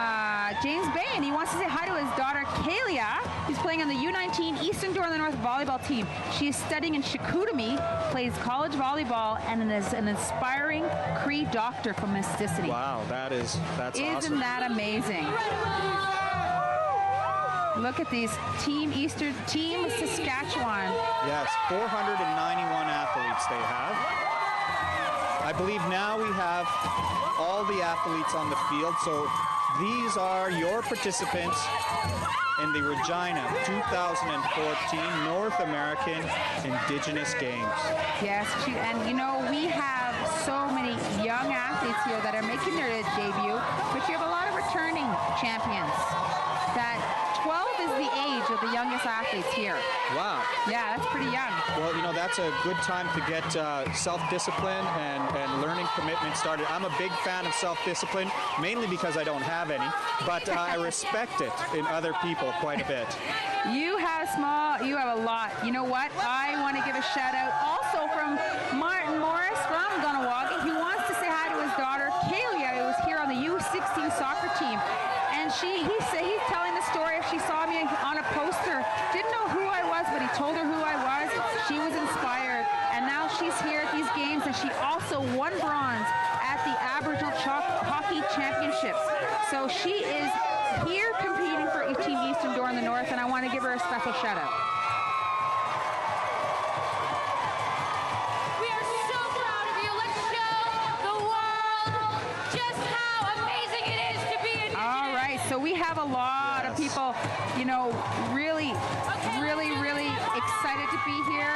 C: James Bay, and he wants to say hi to his daughter Kalia, who's playing on the U19 Eastern Door North volleyball team. She is studying in Chicoutimi, plays college volleyball, and is an inspiring Cree doctor from Mysticity.
B: Wow, that's awesome.
C: Isn't that amazing? Look at these Team Saskatchewan.
B: Yes, 491 athletes they have. I believe now we have all the athletes on the field. So these are your participants in the Regina 2014 North American Indigenous Games.
C: Yes, and we have so many young athletes here that are making their debut, but you have a lot of returning champions. That 12 is the age of the youngest athletes here.
B: Wow.
C: Yeah, that's pretty young.
B: Well, that's a good time to get self-discipline and learning commitment started. I'm a big fan of self-discipline, mainly because I don't have any, but I respect it in other people quite a bit.
C: You have a lot. You know what? I want to give a shout out also from Martin Morris from Gunawaga. He wants to say hi to his daughter, Kalia, who was here on the U16 soccer team. And he's telling the story if she saw me on a poster. Didn't know who I was, but he told her who I was. She was inspired, and now she's here at these games, and she also won bronze at the Aboriginal Hockey Championships. So she is here competing for Team Eastern Door in the North, and I want to give her a special shout out.
E: We are so proud of you. Let's show the world just how amazing it is to be Indigenous.
C: All right, so we have a lot of people, you know, really excited to be here.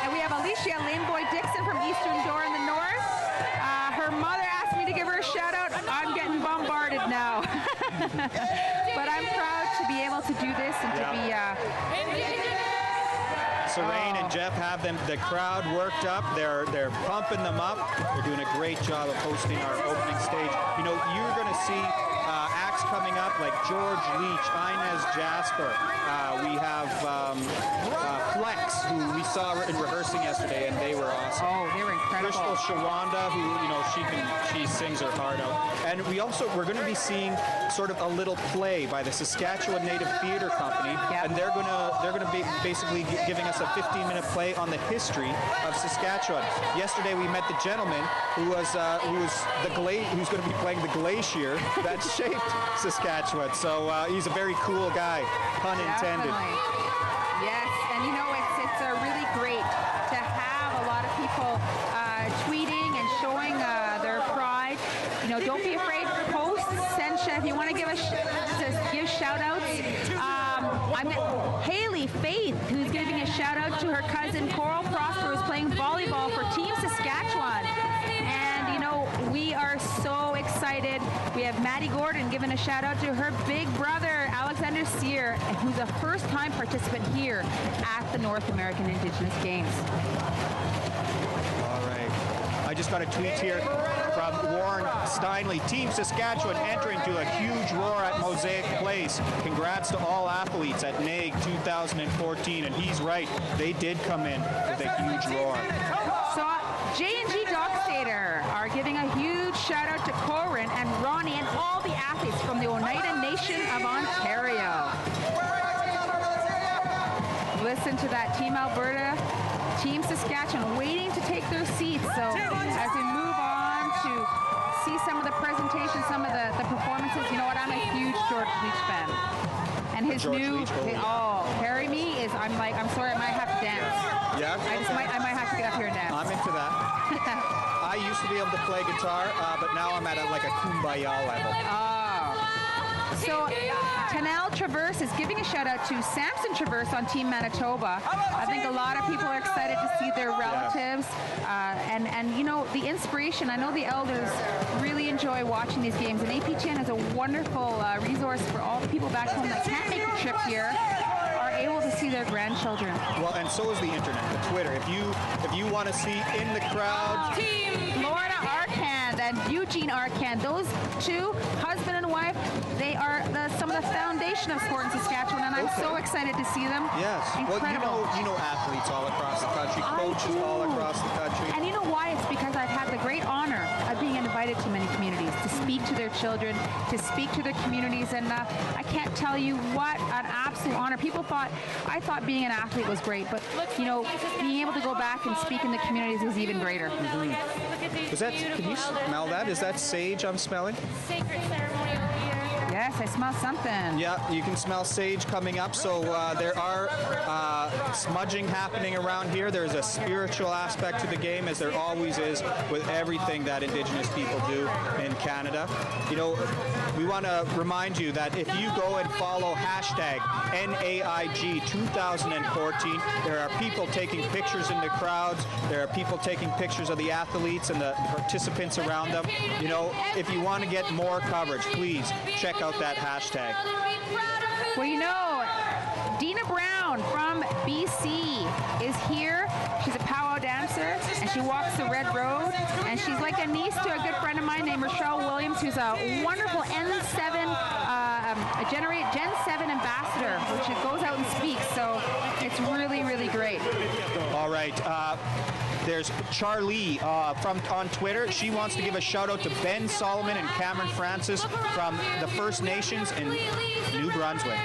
C: And we have Alicia Lamboy-Dixon from Eastern Door in the North. Her mother asked me to give her a shout out. I'm getting bombarded now. But I'm proud to be able to do this and to be...
B: Serene and Jeff have the crowd worked up. They're pumping them up. They're doing a great job of hosting our opening stage. You know, you're going to see acts coming up like George Leach, Inez Jasper. We have Flex, who we saw in rehearsing yesterday, and they were awesome.
C: Oh, they were incredible.
B: Crystal Shawanda, who, you know, she sings her heart out. And we're going to be seeing sort of a little play by the Saskatchewan Native Theatre Company, and they're going to be basically giving us a 15-minute play on the history of Saskatchewan. Yesterday we met the gentleman who's going to be playing the glacier that shaped Saskatchewan. So he's a very cool guy, pun intended.
C: Definitely. Yes, and you know, it's really great to have a lot of people tweeting and showing their pride. You know, don't be afraid. Post, send, if you want to give shout outs. I'm Haley Faith, who's giving a shout out to her cousin Coral Prosper, who's playing volleyball for Team Saskatchewan. And you know, we are so excited. We have Maddie Gordon giving a shout out to her big brother Alexander Sear, who's a first-time participant here at the North American Indigenous Games.
B: All right. I just got a tweet here from Warren Steinley. Team Saskatchewan entering to a huge roar at Mosaic Place. Congrats to all athletes at NAIG 2014. And he's right. They did come in with a huge roar.
C: So J&G Dockstader are giving a huge shout out to Corin and Ronnie and all the athletes from the Oneida Nation of Ontario. Listen to that. Team Alberta, Team Saskatchewan waiting to take their seats. So as we move on to see some of the presentations, some of the performances, you know what, I'm a huge George Leach fan. And his Carry Me is, I'm sorry, I might have to dance.
B: Yeah?
C: I might have to get up here and dance.
B: I'm into that. I used to be able to play guitar, but now I'm at a kumbaya level.
C: So Tanel Traverse is giving a shout out to Samson Traverse on Team Manitoba. I think a lot of people are excited to see their relatives. And you know, the inspiration, I know the elders really enjoy watching these games, and APTN is a wonderful resource for all the people back home that can't make the trip here, are able to see their grandchildren.
B: Well, and so is the internet, the Twitter. If you want to see in the crowd,
C: Team Florida Arcand and Eugene Arcand, those two, husband and wife, they are some of the foundation of sport in Saskatchewan, and I'm so excited to see them.
B: Yes.
C: Incredible.
B: Well, you know athletes all across the country, coaches all across the country.
C: And you know why? It's because I've had the great honor of being invited to many communities to speak to their children, to speak to their communities, and I can't tell you what an absolute honor. I thought being an athlete was great, but you know, being able to go back and speak in the communities is even greater.
B: Mm-hmm. Can you smell that? Is that sage I'm smelling?
E: Sacred ceremony over here.
C: Yes, I smell something.
B: Yeah, you can smell sage coming up. So there are smudging happening around here. There's a spiritual aspect to the game, as there always is with everything that Indigenous people do in Canada. You know, we want to remind you that if you go and follow hashtag NAIG 2014, there are people taking pictures in the crowds. There are people taking pictures of the athletes and the participants around them. You know, if you want to get more coverage, please check out that hashtag.
C: Well, you know, Dina Brown from BC is here. She's a powwow dancer, and she walks the Red Road, and she's like a niece to a good friend of mine named Rochelle Williams, who's a wonderful N7, Gen 7 ambassador, which goes out and speaks, so it's really, really great.
B: All right. There's Charlie on Twitter. She wants to give a shout out to Ben Solomon and Cameron Francis from the First Nations in New Brunswick.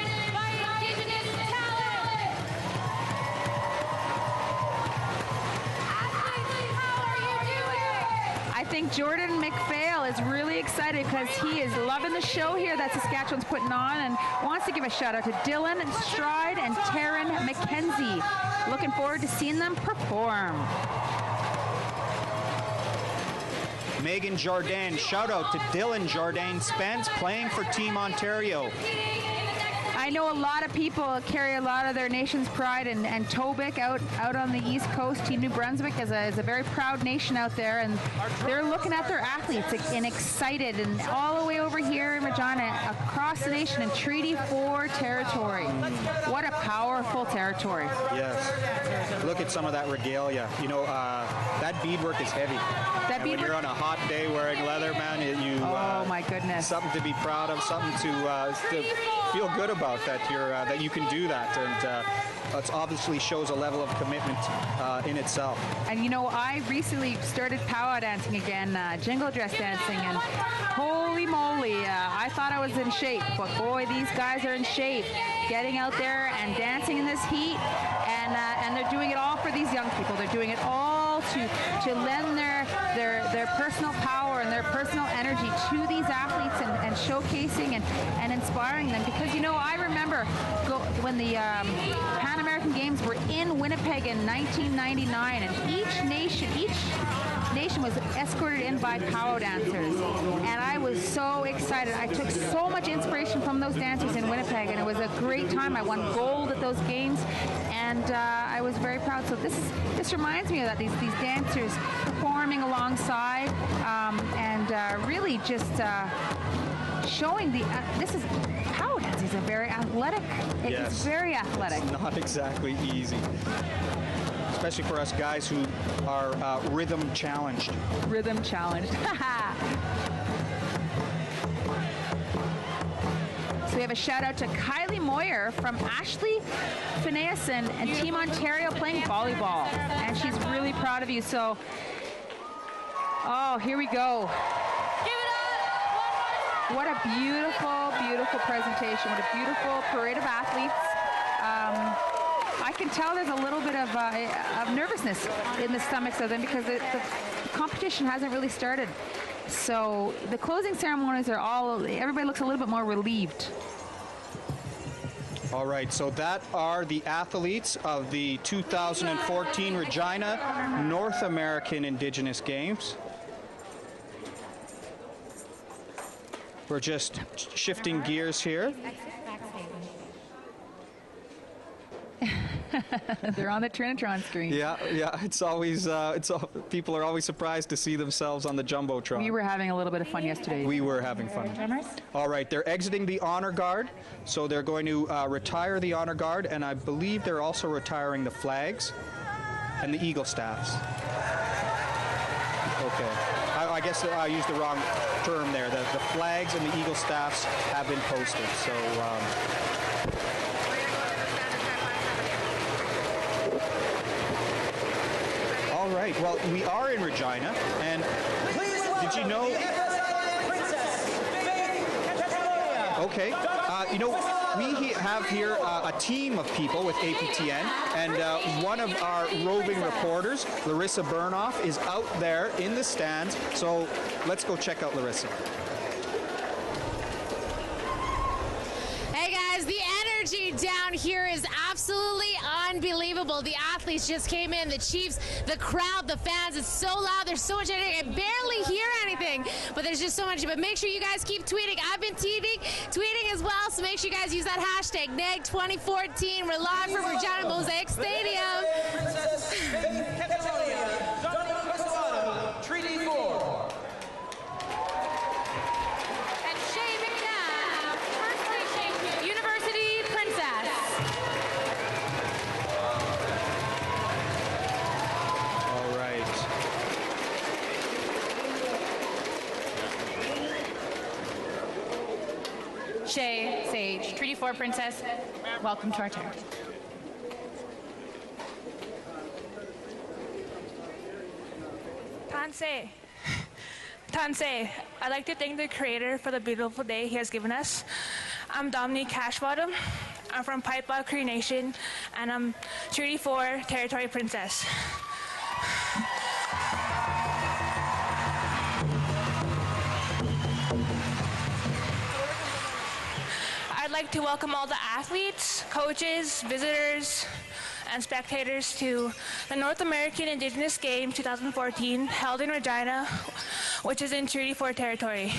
C: I think Jordan McPhail is really excited because he is loving the show here that Saskatchewan's putting on and wants to give a shout out to Dylan Stride and Taryn McKenzie. Looking forward to seeing them perform.
B: Megan Jourdain, shout out to Dylan Jourdain Spence playing for Team Ontario.
C: I know a lot of people carry a lot of their nation's pride, and Tobic out on the East Coast, Team New Brunswick is a very proud nation out there, and they're looking at their athletes and excited, and all the way over here in Regina, across the nation in Treaty 4 territory. What a powerful territory.
B: Yes. Look at some of that regalia. You know, that beadwork is heavy.
C: That
B: and when you're on a hot day wearing leather, man,
C: oh my goodness.
B: Something to be proud of, something to feel good about that you can do that, and it obviously shows a level of commitment in itself.
C: And you know, I recently started powwow dancing again, jingle dress dancing, and holy moly, I thought I was in shape, but boy, these guys are in shape, getting out there and dancing in this heat, and they're doing it all for these young people. They're doing it all to lend their personal power and their personal energy to these athletes and showcasing and inspiring them. Because, you know, I remember when the Pan American Games were in Winnipeg in 1999, and each nation was escorted in by powwow dancers, and I was so excited. I took so much inspiration from those dancers in Winnipeg, and it was a great time. I won gold at those games, and I was very proud. So this reminds me of that, these dancers performing alongside, and really just showing this is powwow dance is a very athletic. It's very athletic.
B: It's not exactly easy, especially for us guys who are rhythm challenged.
C: Rhythm challenged. So we have a shout out to Kylie Moyer from Ashley Finneason and Team Ontario playing volleyball, and she's really proud of you. So, oh, here we go. What a beautiful, beautiful presentation. What a beautiful parade of athletes. I can tell there's a little bit of nervousness in the stomachs of them because the competition hasn't really started. So the closing ceremonies everybody looks a little bit more relieved.
B: All right, so that are the athletes of the 2014 Regina North American Indigenous Games. We're just shifting gears here.
C: They're on the Trinitron screen.
B: Yeah, it's always, people are always surprised to see themselves on the Jumbotron.
C: We were having a little bit of fun yesterday.
B: We were having fun. All right, they're exiting the honor guard, so they're going to retire the honor guard, and I believe they're also retiring the flags and the eagle staffs. Okay. I guess I used the wrong term there. The flags and the eagle staffs have been posted. So, all right. Well, we are in Regina, and did you know? Okay. You know, we have here a team of people with APTN, and one of our roving reporters, Larissa Burnoff, is out there in the stands. So let's go check out Larissa.
H: Hey guys, the energy down here is absolutely unbelievable. The athletes just came in, the Chiefs, the crowd, the fans. It's so loud. There's so much energy. I barely hear anything, but there's just so much. But make sure you guys keep tweeting. I've been tweeting as well, so make sure you guys use that hashtag NAIG 2014. We're live from Regina Mosaic Stadium.
D: Treaty 4.
E: Shay, Sage, Treaty 4 Princess, welcome to our territory.
I: Tanse. Tanse. I'd like to thank the Creator for the beautiful day He has given us. I'm Dominique Cashbottom. I'm from Pipebog Cree Nation, and I'm Treaty 4 Territory Princess. I'd like to welcome all the athletes, coaches, visitors, and spectators to the North American Indigenous Games 2014 held in Regina, which is in Treaty 4 territory.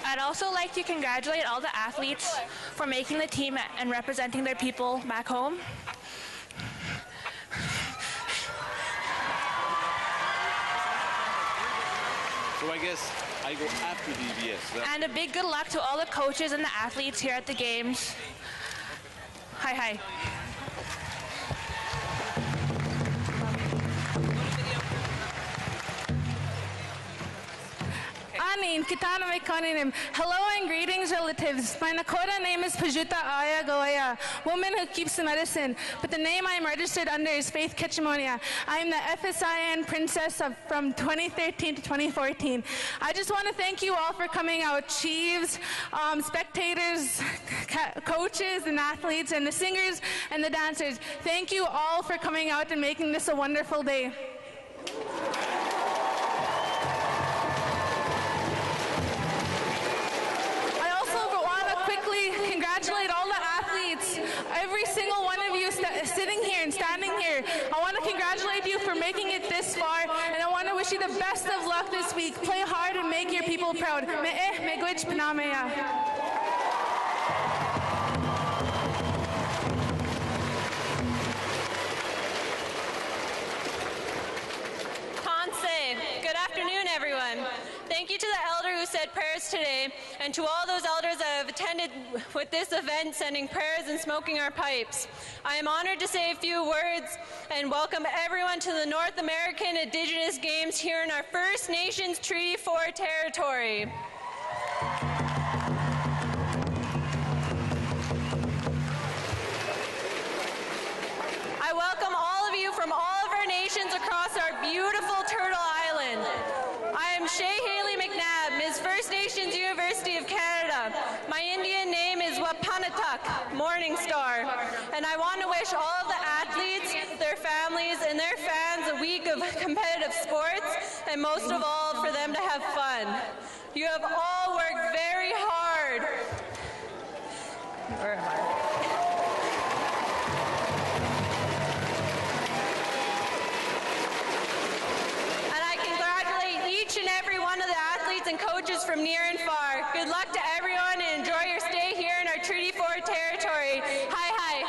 I: I'd also like to congratulate all the athletes for making the team and representing their people back home.
F: So I guess I go after DBS.
I: And a big good luck to all the coaches and the athletes here at the games. Hi, hi.
J: Anin, kitana me kaninim. Hello and greetings, relatives. My Nakota name is Pajuta Aya Goya, woman who keeps the medicine, but the name I am registered under is Faith Ketchimonia. I am the FSIN Princess from 2013 to 2014. I just want to thank you all for coming out, chiefs, spectators, coaches and athletes, and the singers and the dancers. Thank you all for coming out and making this a wonderful day. Congratulate all the athletes, every single one of you sitting here and standing here. I want to congratulate you for making it this far, and I want to wish you the best of luck this week. Play hard and make your people proud. Megwich Panameya.
K: Good afternoon, everyone. Thank you to the elder who said prayers today, and to all those elders that have attended with this event, sending prayers and smoking our pipes. I am honored to say a few words and welcome everyone to the North American Indigenous Games here in our First Nations Treaty 4 territory. I welcome all of you from all of our nations across our beautiful Turtle Island. I am Shay Haley McNabb, Ms. First Nations University of Canada. My Indian name is Wapanatuk, Morning Star, and I want to wish all of the athletes, their families, and their fans a week of competitive sports, and most of all, for them to have fun. You have all worked very hard. Very hard. Each and every one of the athletes and coaches from near and far. Good luck to everyone and enjoy your stay here in our Treaty 4 territory. Hi, hi.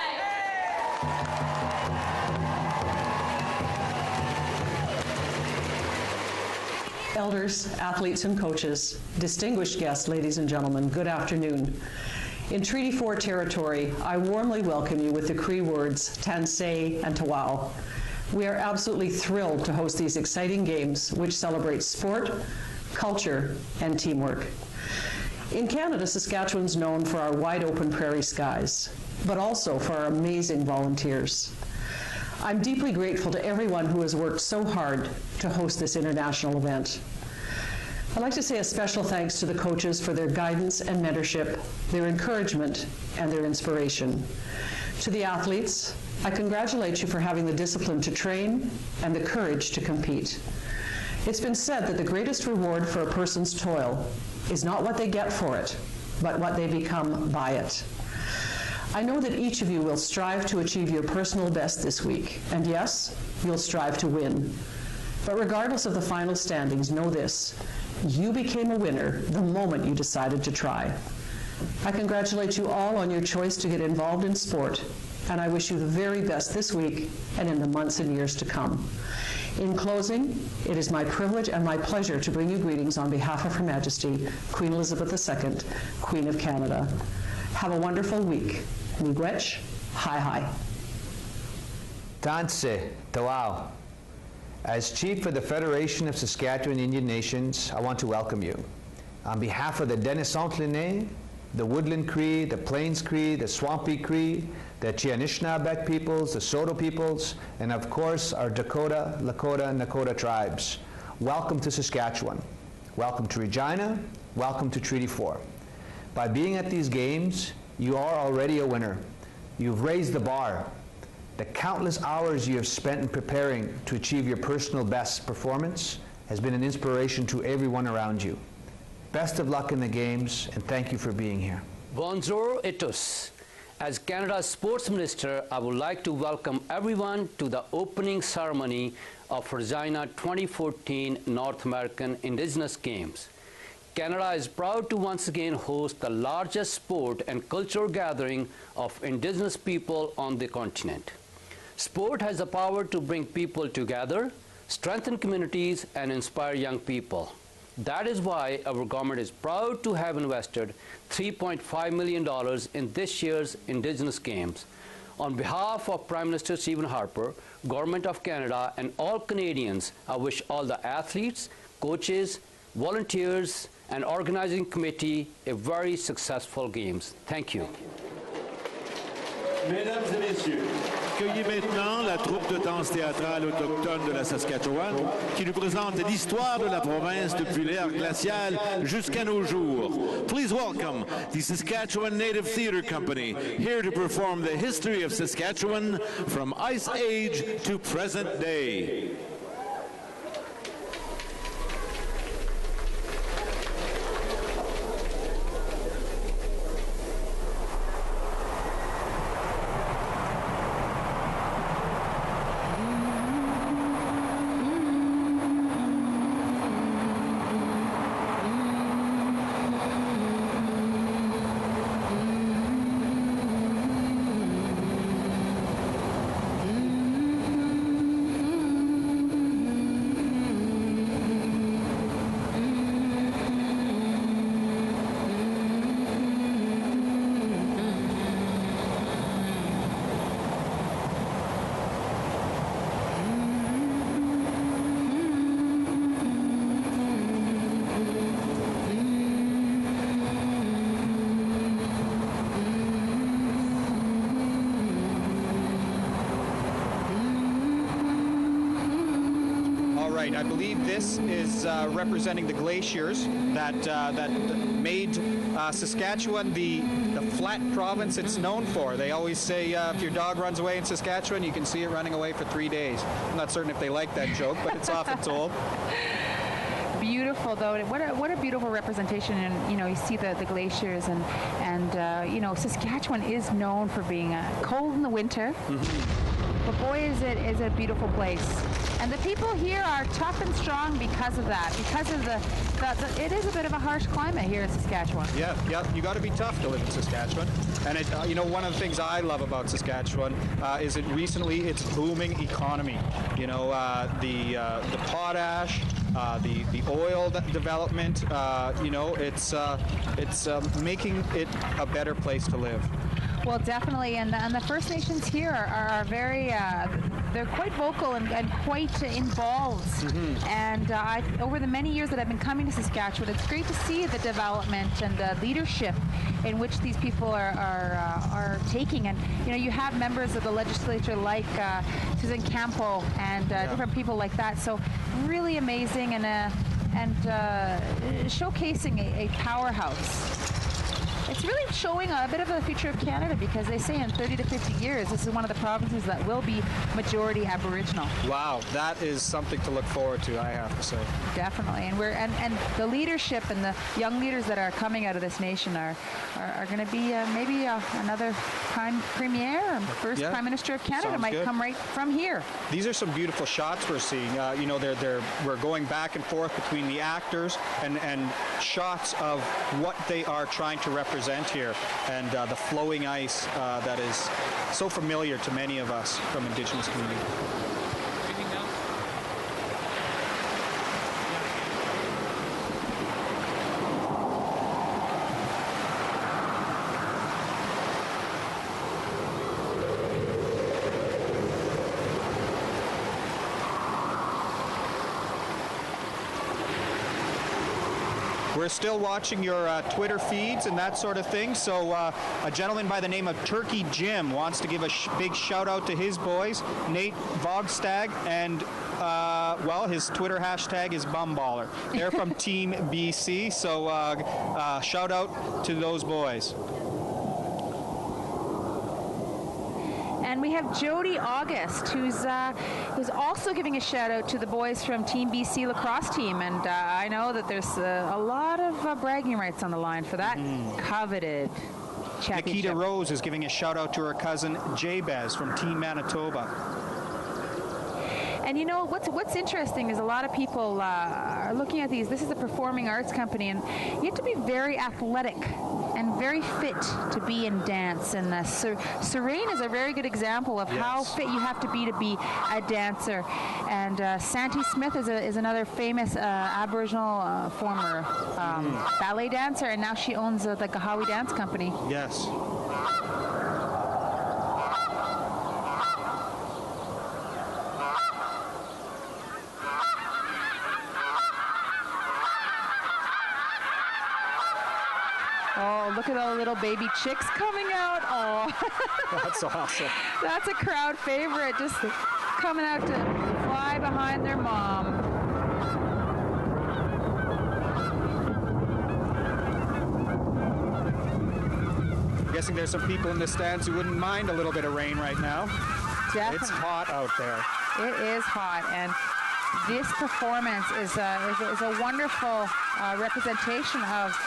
L: Elders, athletes and coaches, distinguished guests, ladies and gentlemen, good afternoon. In Treaty 4 territory, I warmly welcome you with the Cree words, Tansei and Tawao. We are absolutely thrilled to host these exciting games which celebrate sport, culture, and teamwork. In Canada, Saskatchewan's known for our wide-open prairie skies, but also for our amazing volunteers. I'm deeply grateful to everyone who has worked so hard to host this international event. I'd like to say a special thanks to the coaches for their guidance and mentorship, their encouragement, and their inspiration. To the athletes, I congratulate you for having the discipline to train and the courage to compete. It's been said that the greatest reward for a person's toil is not what they get for it, but what they become by it. I know that each of you will strive to achieve your personal best this week, and yes, you'll strive to win. But regardless of the final standings, know this: you became a winner the moment you decided to try. I congratulate you all on your choice to get involved in sport, and I wish you the very best this week and in the months and years to come. In closing, it is my privilege and my pleasure to bring you greetings on behalf of Her Majesty, Queen Elizabeth II, Queen of Canada. Have a wonderful week. Miigwech, hi hi.
M: Tanse, Tawao. As Chief of the Federation of Saskatchewan Indian Nations, I want to welcome you. On behalf of the Denisant-Linné, the Woodland Cree, the Plains Cree, the Swampy Cree, the Chi-Anishinaabeg peoples, the Saulteaux peoples, and of course our Dakota, Lakota, and Nakota tribes, welcome to Saskatchewan. Welcome to Regina. Welcome to Treaty 4. By being at these games, you are already a winner. You've raised the bar. The countless hours you have spent in preparing to achieve your personal best performance has been an inspiration to everyone around you. Best of luck in the games, and thank you for being here.
N: Bonjour et tous. As Canada's Sports Minister, I would like to welcome everyone to the opening ceremony of Regina 2014 North American Indigenous Games. Canada is proud to once again host the largest sport and cultural gathering of Indigenous people on the continent. Sport has the power to bring people together, strengthen communities, and inspire young people. That is why our government is proud to have invested $3.5 million in this year's Indigenous Games. On behalf of Prime Minister Stephen Harper, Government of Canada, and all Canadians, I wish all the athletes, coaches, volunteers, and organizing committee a very successful Games. Thank you.
O: Mesdames et messieurs, accueillez maintenant la troupe de danse théâtrale autochtone de la Saskatchewan qui nous présente l'histoire de la province depuis l'ère glaciale jusqu'à nos jours. Please welcome the Saskatchewan Native Theatre Company, here to perform the history of Saskatchewan from Ice Age to present day.
B: I believe this is representing the glaciers that made Saskatchewan the flat province it's known for. They always say if your dog runs away in Saskatchewan, you can see it running away for 3 days. I'm not certain if they like that joke, but it's often told.
C: Beautiful, though. What a beautiful representation. And you see the glaciers, and Saskatchewan is known for being cold in the winter. But boy, is it a beautiful place. And the people here are tough and strong because of that. Because of it is a bit of a harsh climate here in Saskatchewan.
B: Yeah. You got to be tough to live in Saskatchewan. And one of the things I love about Saskatchewan is its booming economy. The potash, the oil development. It's making it a better place to live.
C: Well, definitely, and the First Nations here are very, they're quite vocal and quite involved. And over the many years that I've been coming to Saskatchewan, it's great to see the development and the leadership in which these people are taking. And you have members of the legislature like Susan Campo and different people like that. So really amazing and showcasing a powerhouse. It's really showing a bit of the future of Canada, because they say in 30 to 50 years, this is one of the provinces that will be majority Aboriginal.
B: Wow, that is something to look forward to, I have to say.
C: Definitely, and the leadership and the young leaders that are coming out of this nation are going to be maybe another premier and first Prime Minister of Canada. Sounds might good. Come right from here.
B: These are some beautiful shots we're seeing. We're going back and forth between the actors and shots of what they are trying to represent here, and the flowing ice that is so familiar to many of us from Indigenous community. We're still watching your Twitter feeds and that sort of thing. So a gentleman by the name of Turkey Jim wants to give a big shout out to his boys, Nate Vogstag and well, his Twitter hashtag is Bumballer. They're from Team BC, so shout out to those boys.
C: And we have Jody August, who's also giving a shout out to the boys from Team BC lacrosse team. And I know that there's a lot of bragging rights on the line for that coveted championship.
B: Nikita Rose is giving a shout out to her cousin Jabez from Team Manitoba.
C: And you know, what's interesting is a lot of people are looking at these. This is a performing arts company, and you have to be very athletic and very fit to be in dance. And Serene is a very good example of how fit you have to be a dancer. And Santi Smith is another famous Aboriginal former ballet dancer, and now she owns the Gahawi Dance Company.
B: Yes.
C: Oh, look at all the little baby chicks coming out. Oh,
B: that's awesome.
C: That's a crowd favorite, just coming out to fly behind their mom.
B: I'm guessing there's some people in the stands who wouldn't mind a little bit of rain right now.
C: Definitely.
B: It's hot out there.
C: It is hot, and this performance is a wonderful representation of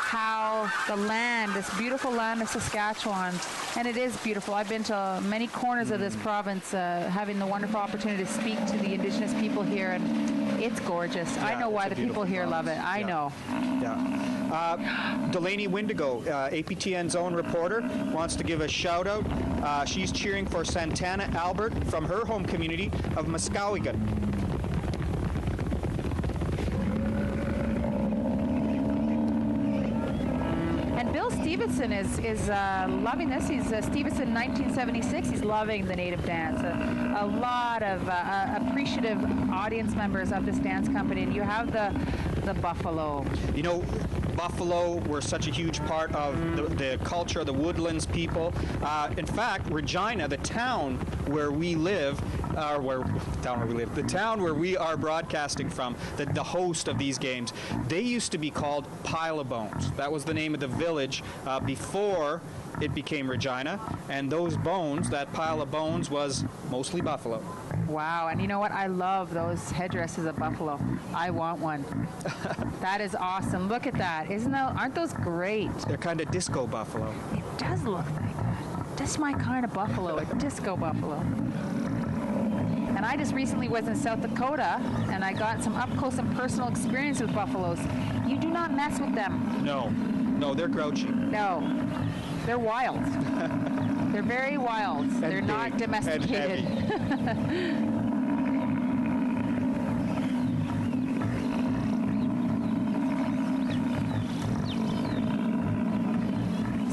C: how the land, this beautiful land of Saskatchewan, and it is beautiful. I've been to many corners of this province, having the wonderful opportunity to speak to the Indigenous people here, and it's gorgeous. Yeah, I know why the people here love it. I know.
B: Yeah. Delaney Windigo, APTN's own reporter, wants to give a shout out. She's cheering for Santana Albert from her home community of Muskowhegan.
C: Stevenson is loving this. He's Stevenson 1976. He's loving the native dance. A lot of appreciative audience members of this dance company. And you have the buffalo.
B: You know, buffalo were such a huge part of the culture of the Woodlands people. In fact, Regina, the town where we live, the town where we are broadcasting from, the host of these games, they used to be called Pile of Bones. That was the name of the village before it became Regina, and those bones, that pile of bones, was mostly buffalo.
C: Wow, and you know what? I love those headdresses of buffalo. I want one. That is awesome. Look at that. Aren't those great?
B: They're kind of disco buffalo.
C: It does look like that. Just my kind of buffalo, a disco buffalo. And I just recently was in South Dakota, and I got some up-close and personal experience with buffaloes. You do not mess with them.
B: No, they're grouchy.
C: No, they're wild. They're very wild. And they're not domesticated.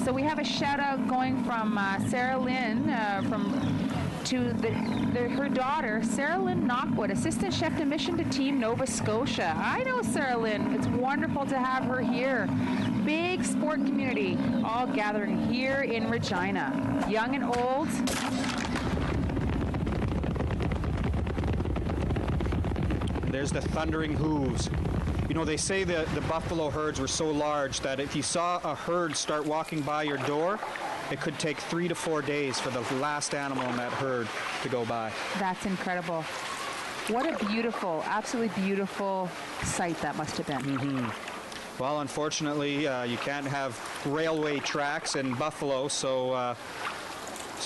C: So we have a shout out going from Sarah Lynn to her daughter, Sarah Lynn Knockwood, assistant chef de mission to Team Nova Scotia. I know Sarah Lynn. It's wonderful to have her here. Big sport community all gathering here in Regina, young and old.
B: There's the thundering hooves. You know, they say that the buffalo herds were so large that if you saw a herd start walking by your door, it could take 3 to 4 days for the last animal in that herd to go by.
C: That's incredible. What a beautiful, absolutely beautiful sight that must have been.
B: Mm-hmm. Well, unfortunately, you can't have railway tracks in Buffalo, so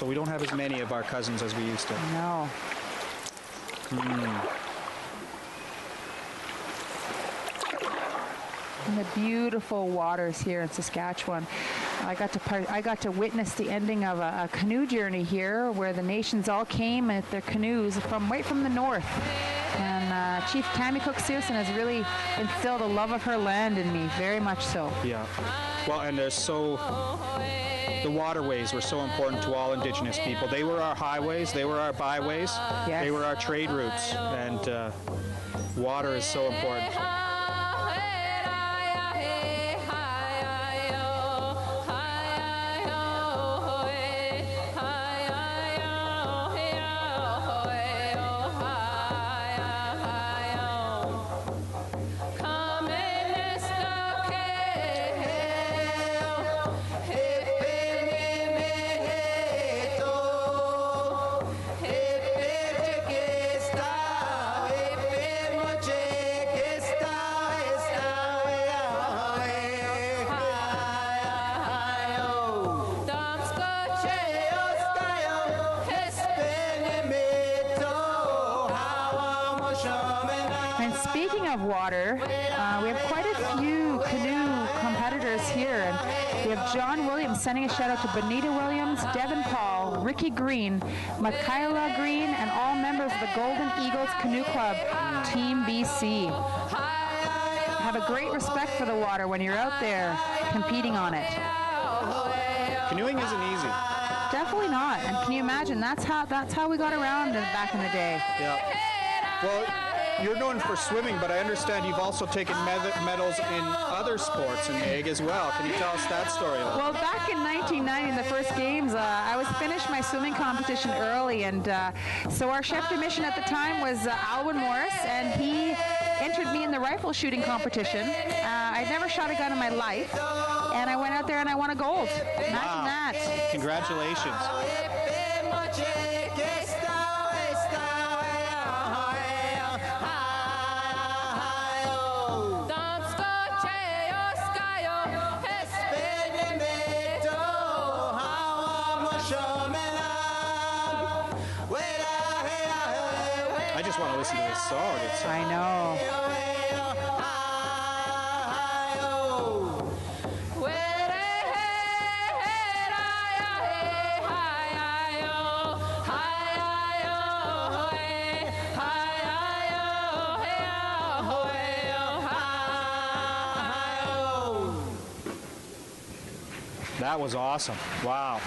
B: we don't have as many of our cousins as we used to.
C: No. And the beautiful waters here in Saskatchewan. I got to witness the ending of a canoe journey here, where the nations all came at their canoes right from the north. And Chief Tammy Cook-Searson has really instilled a love of her land in me, very much so.
B: Yeah. Well, and the waterways were so important to all Indigenous people. They were our highways, they were our byways,
C: yes.
B: They were our trade routes, and water is so important.
C: speaking of water, we have quite a few canoe competitors here. And we have John Williams sending a shout out to Bonita Williams, Devin Paul, Ricky Green, Michaela Green, and all members of the Golden Eagles Canoe Club, Team BC. Have a great respect for the water when you're out there competing on it.
B: Canoeing isn't easy.
C: Definitely not. And can you imagine? That's how we got around back in the day.
B: Yeah. Well, you're known for swimming, but I understand you've also taken medals in other sports in NAIG as well. Can you tell us that story?
C: Well, back in 1990, in the first games, I was finished my swimming competition early, and so our chef de mission at the time was Alwyn Morris, and he entered me in the rifle shooting competition. I'd never shot a gun in my life, and I went out there and I won a gold. Imagine that.
B: Congratulations. I just want to listen to this song.
C: I know.
B: That was awesome. Wow.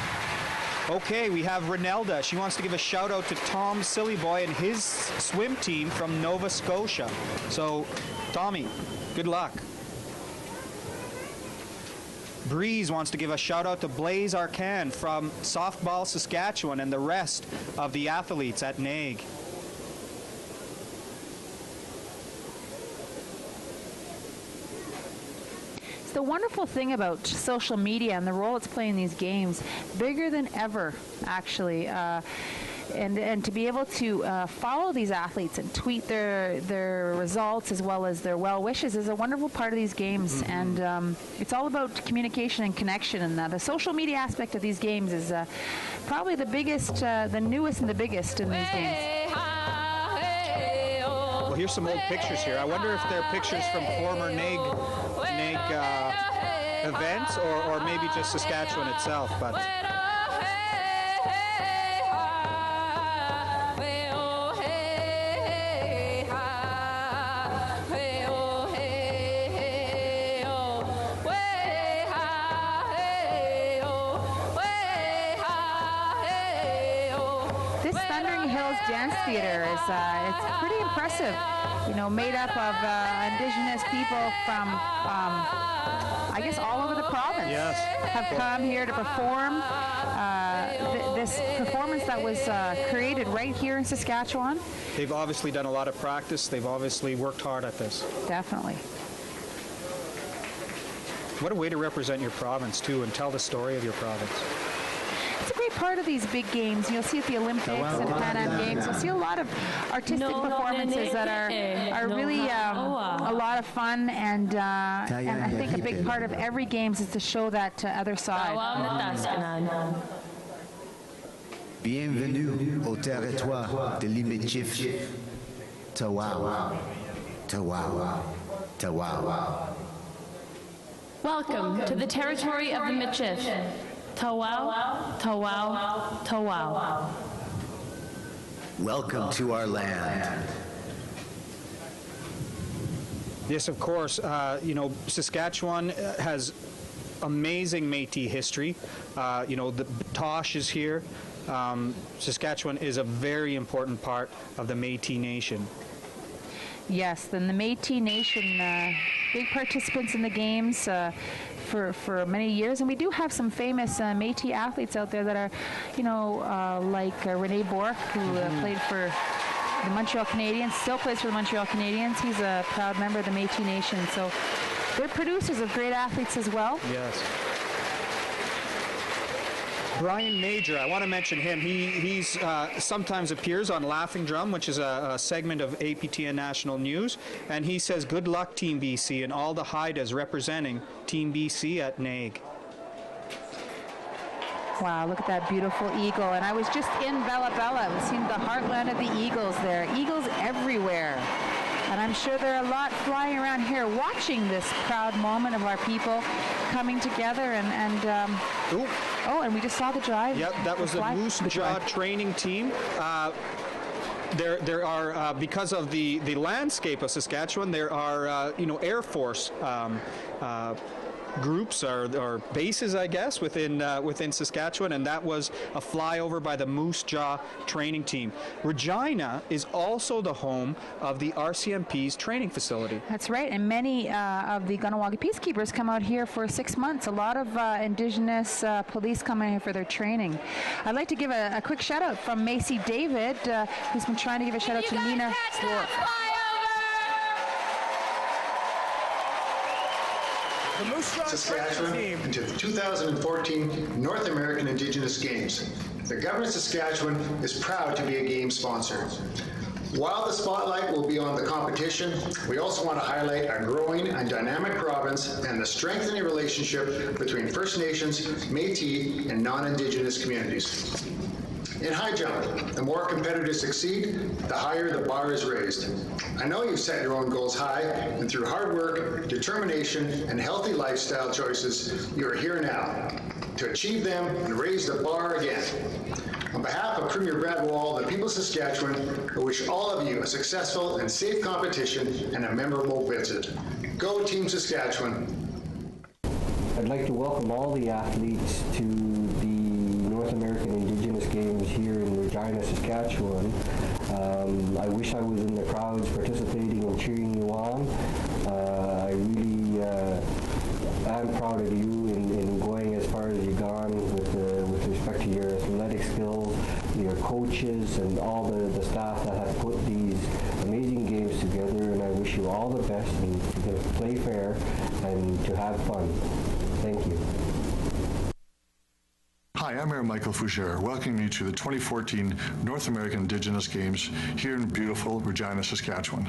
B: Okay, we have Renelda. She wants to give a shout out to Tom Sillyboy and his swim team from Nova Scotia. So, Tommy, good luck. Breeze wants to give a shout out to Blaise Arcan from Softball Saskatchewan and the rest of the athletes at NAIG.
C: The wonderful thing about social media and the role it's playing in these games, bigger than ever, actually. And to be able to follow these athletes and tweet their results as well as their well wishes is a wonderful part of these games. Mm-hmm. And it's all about communication and connection. And the social media aspect of these games is probably the biggest, the newest and the biggest in these games.
B: Well, here's some old pictures here. I wonder if they're pictures from former NAIG events or maybe just Saskatchewan itself. But
C: this Thundering Hills Dance Theater is it's pretty impressive. You know, made up of Indigenous people from, I guess, all over the province.
B: Yes.
C: Have come here to perform this performance that was created right here in Saskatchewan.
B: They've obviously done a lot of practice. They've obviously worked hard at this.
C: Definitely.
B: What a way to represent your province, too, and tell the story of your province.
C: It's a great part of these big games. You'll see at the Olympics and Pan Am Games, you'll see a lot of artistic performances that are really a lot of fun, and I think a big part of every games is to show that other side.
P: Bienvenue au territoire de l'Imichif. Tawau. Tawau. Tawau.
G: Welcome to the territory of the Michif. Tawau, Tawau, Tawau.
P: Welcome to our land.
B: Yes, of course. You know, Saskatchewan has amazing Métis history. You know, the Tosh is here. Saskatchewan is a very important part of the Métis Nation.
C: Yes, then the Métis Nation, big participants in the games for many years, and we do have some famous Métis athletes out there that are, you know, like René Bourque, who played for the Montreal Canadiens, still plays for the Montreal Canadiens. He's a proud member of the Métis Nation, so they're producers of great athletes as well.
B: Yes. Brian Major, I want to mention him. He's sometimes appears on Laughing Drum, which is a segment of APTN National News, and he says, "Good luck, Team BC," and all the Haidas representing Team BC at NAIG.
C: Wow, look at that beautiful eagle. And I was just in Bella Bella. We've seen the heartland of the eagles there. Eagles everywhere. And I'm sure there are a lot flying around here watching this proud moment of our people coming together and and we just saw the drive.
B: Yep, that was the Moose Jaw training team. There are because of the landscape of Saskatchewan, there are Air Force groups or bases, I guess, within Saskatchewan, and that was a flyover by the Moose Jaw training team. Regina is also the home of the RCMP's training facility.
C: That's right, and many of the Kahnawake peacekeepers come out here for 6 months. A lot of Indigenous police come in here for their training. I'd like to give a quick shout out from Macy David, who's been trying to give a shout out to Nina.
Q: The Moose Jaw Saskatchewan into the 2014 North American Indigenous Games. The Government of Saskatchewan is proud to be a game sponsor. While the spotlight will be on the competition, we also want to highlight a growing and dynamic province and the strengthening relationship between First Nations, Métis, and non-Indigenous communities. In high jump, the more competitors succeed, the higher the bar is raised. I know you've set your own goals high, and through hard work, determination, and healthy lifestyle choices, you are here now to achieve them and raise the bar again. On behalf of Premier Brad Wall and the people of Saskatchewan, I wish all of you a successful and safe competition and a memorable visit. Go Team Saskatchewan!
R: I'd like to welcome all the athletes to the North American Indigenous Games here in Regina, Saskatchewan. I wish I was in the crowds participating and cheering you on. I really am proud of you in going as far as you've gone with respect to your athletic skills, your coaches, and all the staff that have put these amazing games together. And I wish you all the best and to play fair and to have fun. Thank you.
S: Hi, I'm Mayor Michael Fougere, welcoming you to the 2014 North American Indigenous Games here in beautiful Regina, Saskatchewan.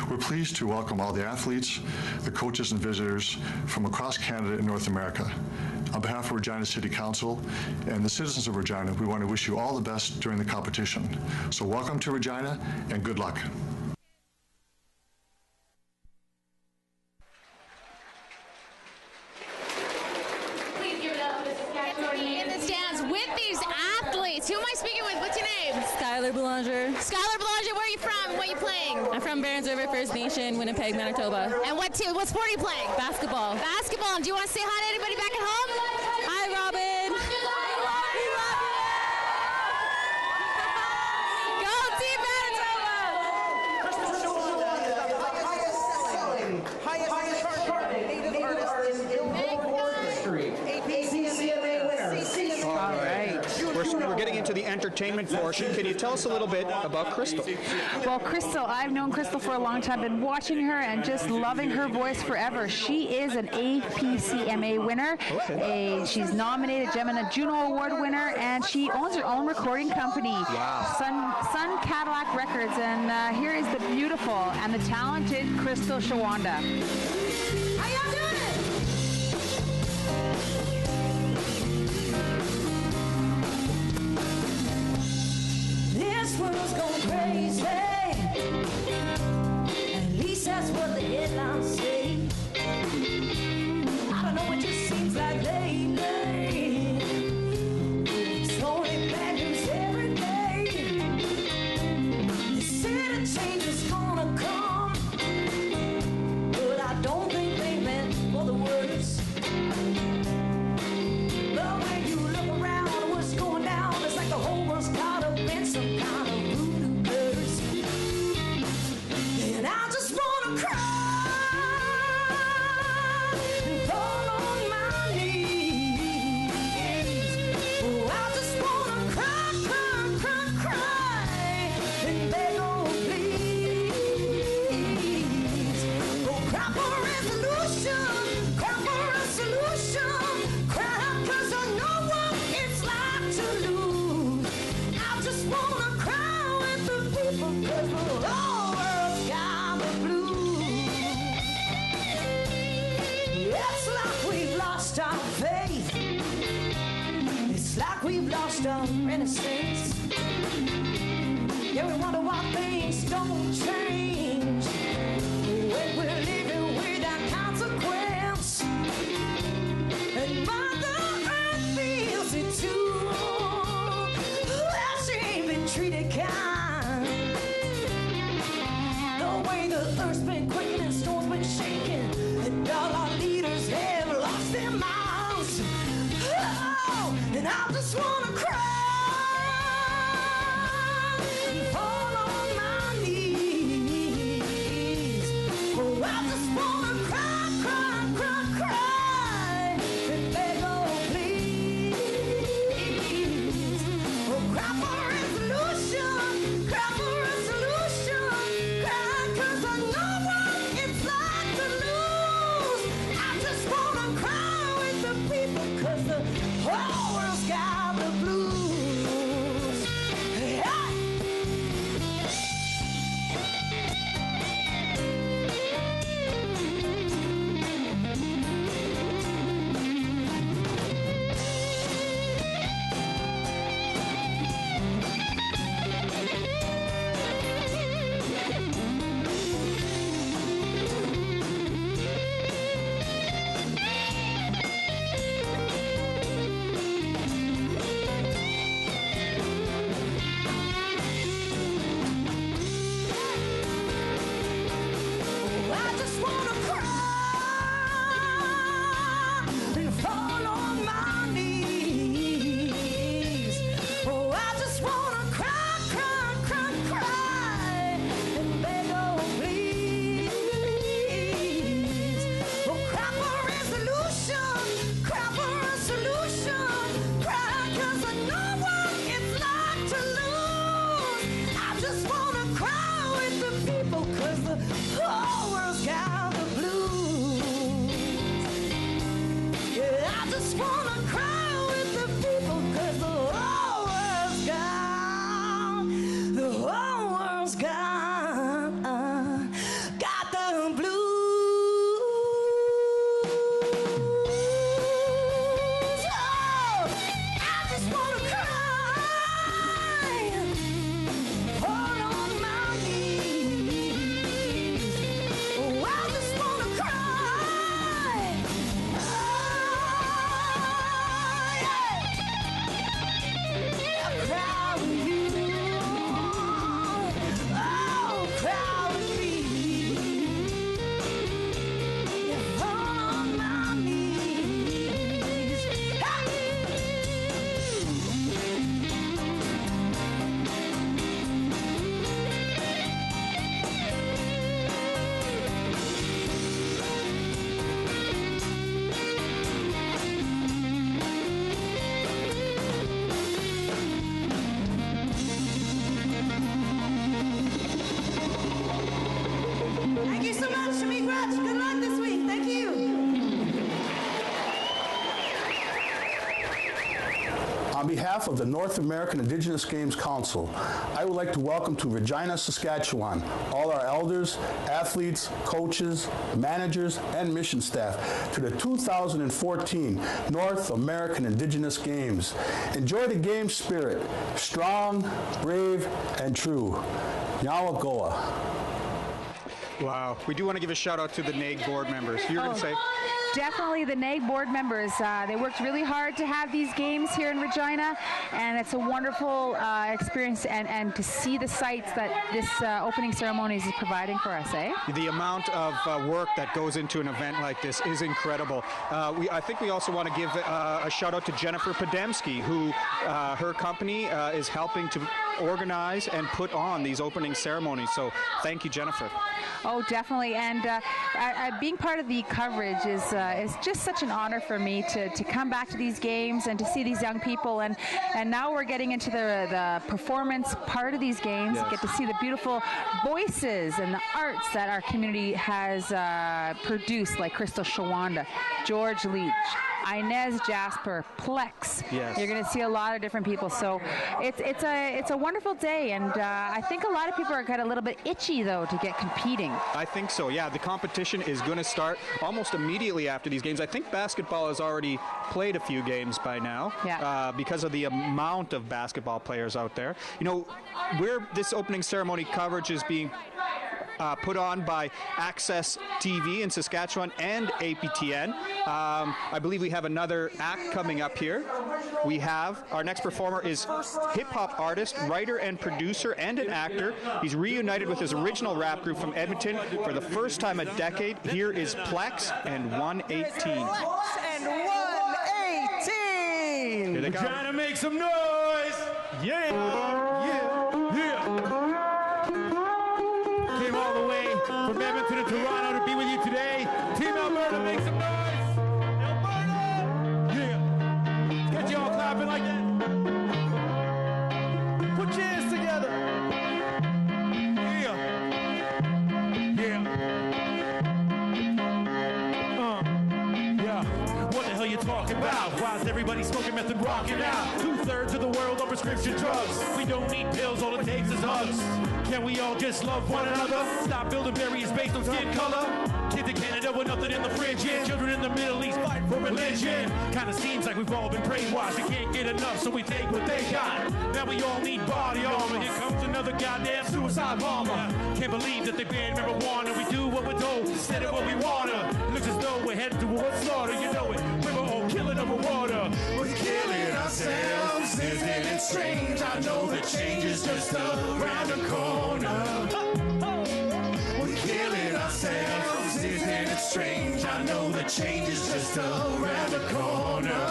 S: We're pleased to welcome all the athletes, the coaches and visitors from across Canada and North America. On behalf of Regina City Council and the citizens of Regina, we want to wish you all the best during the competition. So welcome to Regina and good luck.
H: Who am I speaking with? What's your name?
T: Skylar Boulanger.
H: Skylar Boulanger, where are you from? What are you playing?
T: I'm from Barons River First Nation, Winnipeg, Manitoba.
H: And what sport are you playing?
T: Basketball.
H: Basketball. And do you want to say hi to anybody back at home?
T: Hi, Robin.
H: Go Team Manitoba!
D: Highest charting native artist in global history. APCCMA winner.
B: All right. We're getting into the entertainment portion. Can you tell us a little bit about Crystal?
C: Well, Crystal, I've known Crystal for a long time, been watching her and just loving her voice forever. She is an APCMA winner. She's nominated Gemini Juno Award winner, and she owns her own recording company, Sun Cadillac Records. And here is the beautiful and the talented Crystal Shawanda.
U: How y'all doing? This world's gone crazy. At least that's what the headlines say. I don't know, it just seems like lately it's only bad news every day. They said a change is gonna come, but I don't think they meant for the worst. But when you look around, what's going down? It's like the whole world's caught up in some kind of voodoo curse. And I just wanna cry and fall on my knees. Oh, I just wanna cry, cry, cry, cry and beg, oh please. Oh, cry for resolution, cry for resolution, cry 'cause I know what it's like to lose. I just wanna cry with the people 'cause the whole world's got the blues. It's like we've lost our faith. It's like we've lost our innocence. Yeah, we wonder why things don't change. and I just wanna cry and fall on my knees. Oh, I just wanna cry, cry, cry, cry and beg, oh please. Oh, cry for resolution, cry for resolution, cry 'cause I know what it's like to lose. I just wanna cry with the people 'cause the whole world's got the blues. Hey! I just wanna cry and fall on my knees. Oh, I just wanna cry, cry, cry, cry and beg, oh please. Oh, cry for resolution, cry for resolution, cry 'cause I know what it's like to lose. I just wanna cry with the people 'cause the whole world's got the blues. Yeah, I just wanna cry with the people 'cause the whole world's got the blues. Oh, I just wanna cry, fall on my knees. Oh, I just wanna cry. Oh, yeah. Cry with you. Oh, cry with me. Yeah, fall on my knees. Thank you so much, Shamik Raj. Good luck this week. Thank you.
A: On behalf of the North American Indigenous Games Council, I would like to welcome to Regina, Saskatchewan, all our elders, athletes, coaches, managers, and mission staff to the 2014 North American Indigenous Games. Enjoy the game spirit, strong, brave, and true. Yawagoa.
B: Wow. We do want to give a shout out to the NAIG board members. You're going to say?
C: Definitely the NAIG board members. They worked really hard to have these games here in Regina, and it's a wonderful experience and to see the sights that this opening ceremonies is providing for us, eh?
B: The amount of work that goes into an event like this is incredible. I think we also want to give a shout out to Jennifer Podemski, who her company is helping to organize and put on these opening ceremonies. So thank you, Jennifer.
C: Oh, definitely. And being part of the coverage is just such an honor for me to come back to these games and to see these young people. And now we're getting into the performance part of these games.
B: Yes.
C: Get to see the beautiful voices and the arts that our community has produced, like Crystal Shawanda, George Leach, Inez Jasper, Plex.
B: Yes.
C: You're going to see a lot of different people. So it's a wonderful day, and I think a lot of people are kind of a little bit itchy, though, to get competing.
B: I think so, yeah. The competition is going to start almost immediately after these games. I think basketball has already played a few games by now, because of the amount of basketball players out there. You know, this opening ceremony coverage is being put on by Access TV in Saskatchewan and APTN. I believe we have another act coming up here. We have, our next performer is hip-hop artist, writer, and producer, and an actor. He's reunited with his original rap group from Edmonton for the first time in a decade. Here is Plex and 118.
U: And 118.
B: they come.
E: Regina, make some noise! Yeah! Yeah! Yeah! Came all the way from Edmonton to Toronto to be with you today. Team Alberta, make some noise! Alberta! Yeah! Let's get you all clapping like that. Put your hands together. Yeah! Yeah! What the hell you talking about? Why is everybody smoking meth and rocking out? 2/3 of the world on prescription drugs. We don't need pills, all it takes is hugs. Can we all just love one another? Stop building barriers based on skin color. Kids in Canada with nothing in the fridge, yeah. Children in the Middle East fight for religion. Kinda seems like we've all been brainwashed. We can't get enough, so we take what they got. Now we all need body armor. Here comes another goddamn suicide bomber. Can't believe that they banned marijuana. We do what we're told instead of what we wanna. Looks as though we're headed towards slaughter. You know it, we were all killing over water.
U: We're killing ourselves, isn't it strange? I know the change is just around the corner. We're killing ourselves, isn't it strange? I know the change is just around the corner.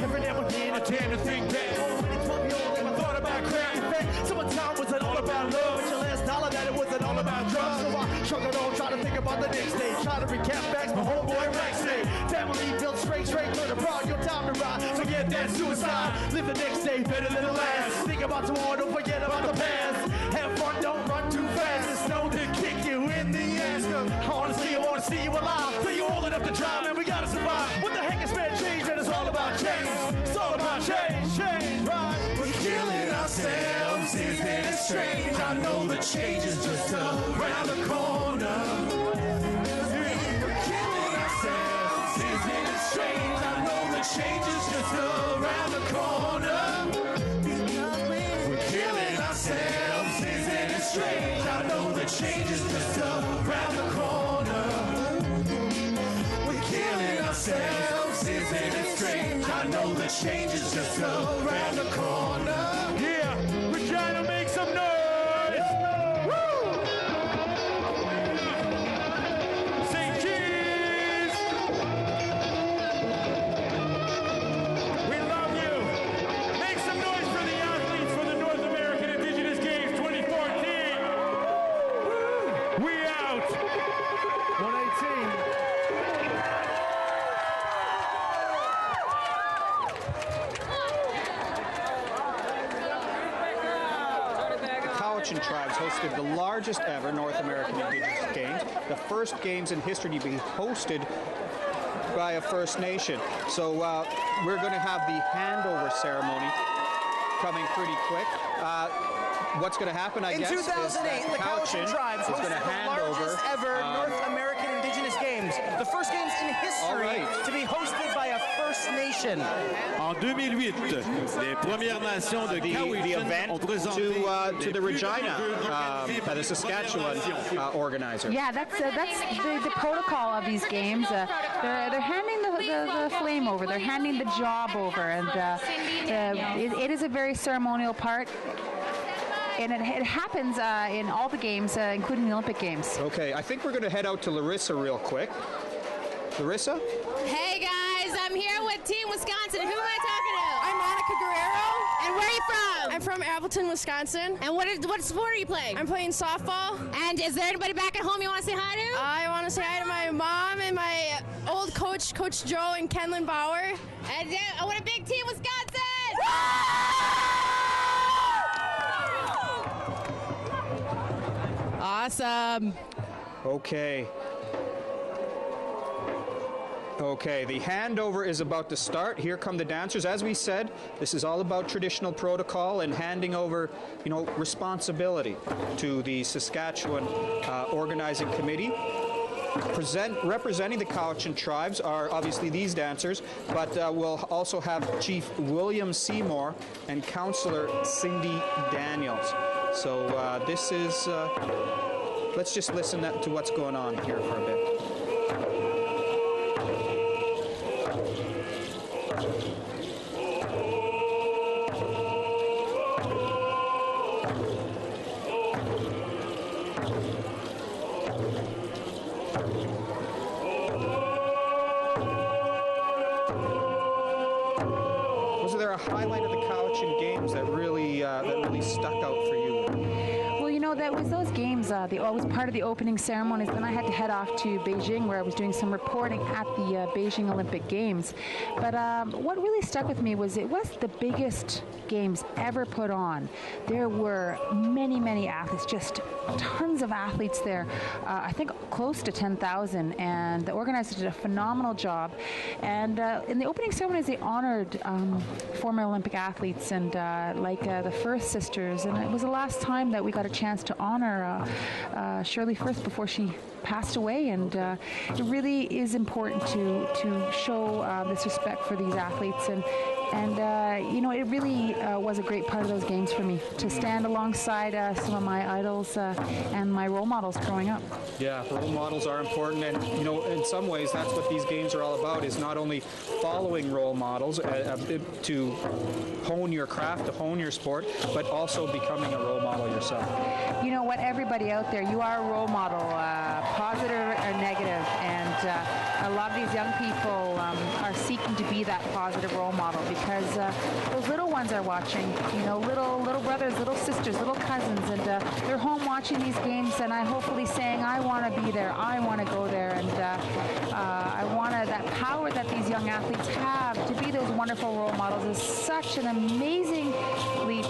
E: Every now and then I tend to think back. When it's 12 years old and I thought about crack. In fact, summertime wasn't all about love. It's your last dollar that it wasn't all about drugs. So I struggled on trying to think about the next day. Try to recap back my homeboy Rex day. Family built straight, learn abroad, your time to ride. Forget that suicide. Live the next day better than the last. Think about tomorrow, don't forget about the past. Have fun, don't run too fast. It's known to kick you in the ass. Honestly, I wanna see you alive. Till you're old enough to drive, man, we gotta survive. What the heck is man change, man? It's all about change. It's all about change, right?
U: We're killing ourselves, isn't it strange? I know the change is just around the corner. We're killing ourselves, isn't it strange? I know the change is just around the corner. We're killing ourselves, isn't it strange? I know the change is just around the corner. We're killing ourselves, isn't it strange? I know the change is just around the corner.
E: Yeah, Regina, make some noise! Say cheese! We love you! Make some noise for the athletes for the North American Indigenous Games 2014! We out! 118.
B: Cowichan tribes hosted the largest ever North American Indigenous Games, the first games in history to be hosted by a First Nation. So we're going to have the handover ceremony coming pretty quick. What's going to happen, I guess,
D: in 2008,
B: is
D: the Cowichan tribes
B: is
D: hosted
B: going to
D: the
B: hand
D: largest
B: over
D: ever North American Indigenous Games, the first games in history to be hosted by a First Nation.
O: En 2008, les Premières Nations de Cowichan ont présenté
B: to the Regina, the Saskatchewan organizer.
C: Yeah, that's the protocol of these games. They're handing the flame over. They're handing the job over, and it is a very ceremonial part. And it happens in all the games, including the Olympic Games.
B: Okay, I think we're going to head out to Larissa real quick. Larissa?
H: Hey guys, I'm here with Team Wisconsin. Who am I talking to? I'm Monica Guerrero. And where are you from?
V: I'm from Appleton, Wisconsin.
H: And what sport are you playing?
V: I'm playing softball.
H: And is there anybody back at home you want to say hi to?
V: I want to say hi to my mom and my old coach, Coach Joe and Kenlyn Bauer.
H: And what a big team, Wisconsin! Awesome.
B: Okay. Okay, the handover is about to start. Here come the dancers. As we said, this is all about traditional protocol and handing over, responsibility to the Saskatchewan organizing committee. Representing the Cowichan tribes are obviously these dancers, but we'll also have Chief William Seymour and Councillor Cindy Daniels. So this is, let's just listen to what's going on here for a bit. there a highlight of the Cowichan Games that really stuck out for you?
C: Well, you know, that was those games. I was part of the opening ceremonies. Then I had to head off to Beijing, where I was doing some reporting at the Beijing Olympic Games. But what really stuck with me was it was the biggest games ever put on. There were many, many athletes, just tons of athletes there. I think close to 10,000, and the organizers did a phenomenal job. And in the opening ceremonies, they honored former Olympic athletes and like the Firth sisters. And it was the last time that we got a chance to honor Shirley Firth before she passed away. And it really is important to show this respect for these athletes. And you know, it really was a great part of those games for me to stand alongside some of my idols and my role models growing up.
B: Yeah, role models are important, and you know, in some ways, that's what these games are all about: is not only following role models to hone your craft, to hone your sport, but also becoming a role model yourself.
C: You know what? Everybody out there, you are a role model, positive or negative, and a lot of these young people are seeking to be that positive role model, because those little ones are watching, you know, little brothers, little sisters, little cousins, and they're home watching these games, and I hopefully saying, I want to be there, I want to go there, and I want that power that these young athletes have to be those wonderful role models is such an amazingly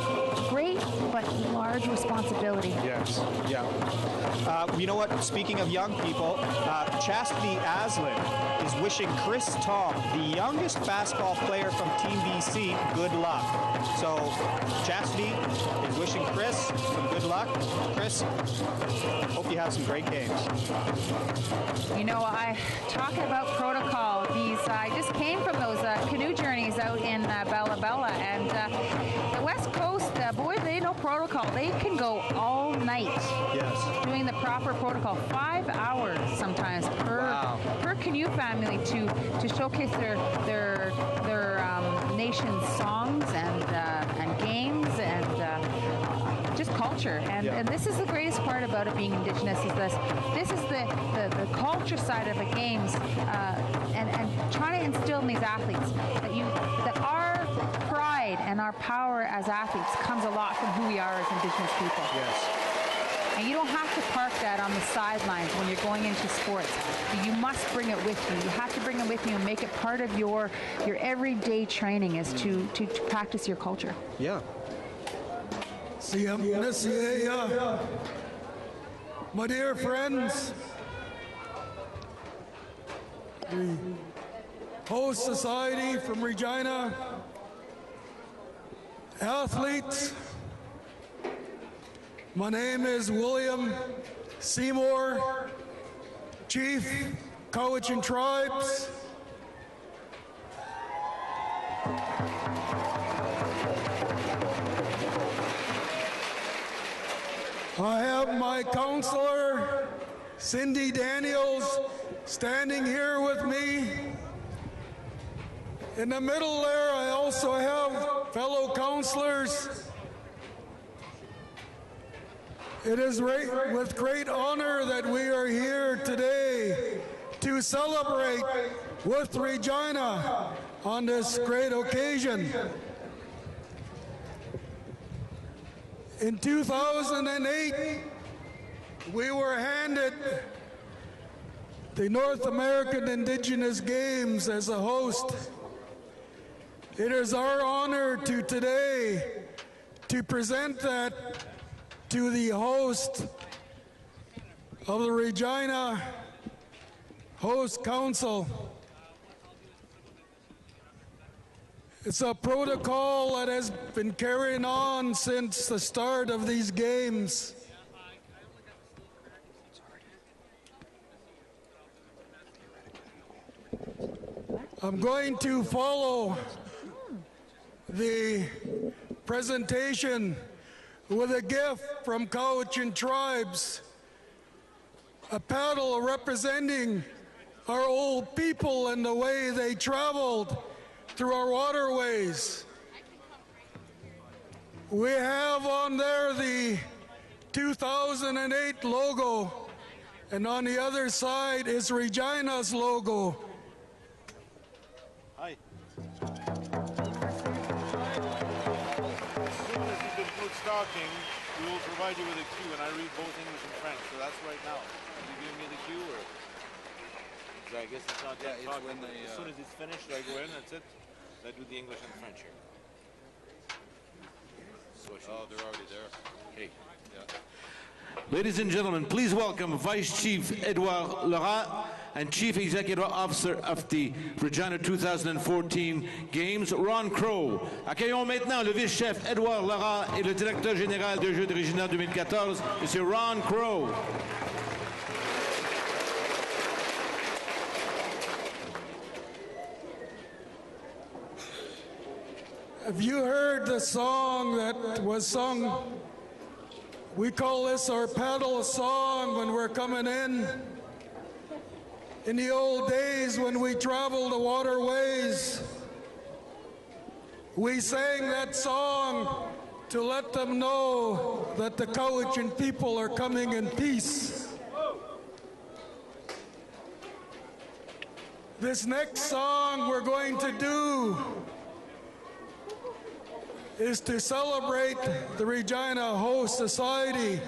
C: great but large responsibility.
B: Yes, yeah. You know what? Speaking of young people, Chastity Aslan is wishing Chris Tong, the youngest basketball player from Team BC, good luck. So Chastity is wishing Chris some good luck. Chris, hope you have some great games.
C: You know, talking about protocol, I just came from those canoe journeys out in Bella Bella, and the West Coast, boys, they know protocol. They can go all night doing the proper protocol, 5 hours sometimes per canoe family to showcase their nation's songs and games and just culture. And this is the greatest part about it being Indigenous, is this is the culture side of the games, and trying to instill in these athletes that our pride and our power as athletes comes a lot from who we are as Indigenous people.
B: Yes.
C: And you don't have to park that on the sidelines when you're going into sports. You must bring it with you. You have to bring it with you and make it part of your everyday training, is to practice your culture.
B: Yeah.
F: My dear friends, the host society from Regina, athletes, my name is William Seymour, Chief, Cowichan Tribes. I have my counselor, Cindy Daniels, standing here with me. In the middle there, I also have fellow counselors. It is with great honor that we are here today to celebrate with Regina on this great occasion. In 2008, we were handed the North American Indigenous Games as a host. It is our honor today to present that to the host of the Regina Host Council. It's a protocol that has been carrying on since the start of these games. I'm going to follow the presentation with a gift from Cowichan Tribes, a paddle representing our old people and the way they traveled through our waterways. We have on there the 2008 logo, and on the other side is Regina's logo.
O: Hi. talking, we will provide you with a cue, and I read both English and French, so that's right now. Are you giving me the cue, or? I guess it's not that talking. As soon as it's finished, I go in, that's it. I do the English and French here. Oh, they're already there. Okay. Yeah. Ladies and gentlemen, please welcome Vice Chief Edouard Laurent and Chief Executive Officer of the Regina 2014 Games, Ron Crow. Accueillons maintenant le vice-chef Edouard Laurent et le directeur général des Jeux de Regina 2014, M. Ron Crow.
F: Have you heard the song that was sung? We call this our paddle song when we're coming in. In the old days when we traveled the waterways, we sang that song to let them know that the Cowichan people are coming in peace. This next song we're going to do is to celebrate the Regina Host Society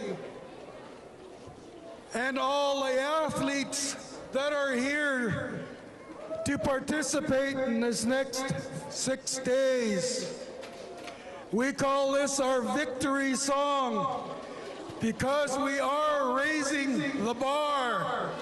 F: and all the athletes that are here to participate in this next 6 days. We call this our victory song because we are raising the bar.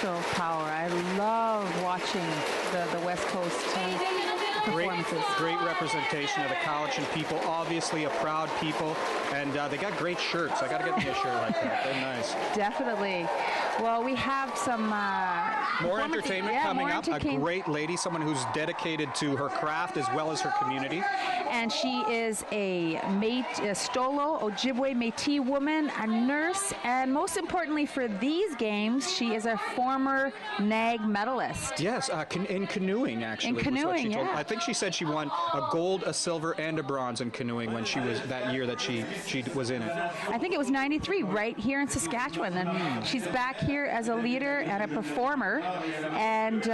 C: show of power. I love watching the West Coast performances.
B: Great representation of the Cowichan people. Obviously a proud people, and they got great shirts. I got to get me a shirt like that. They're nice.
C: Definitely. Well, we have some
B: more entertainment coming up. A great lady, someone who's dedicated to her craft as well as her community.
C: And she is a Stolo Ojibwe Métis woman, a nurse, and most importantly for these games, she is a former NAIG medalist.
B: Yes, in canoeing, actually.
C: In canoeing, yeah.
B: I think she said she won a gold, a silver, and a bronze in canoeing when she was that year that she was in it.
C: I think it was 93, right here in Saskatchewan. And she's back here as a leader and a performer. And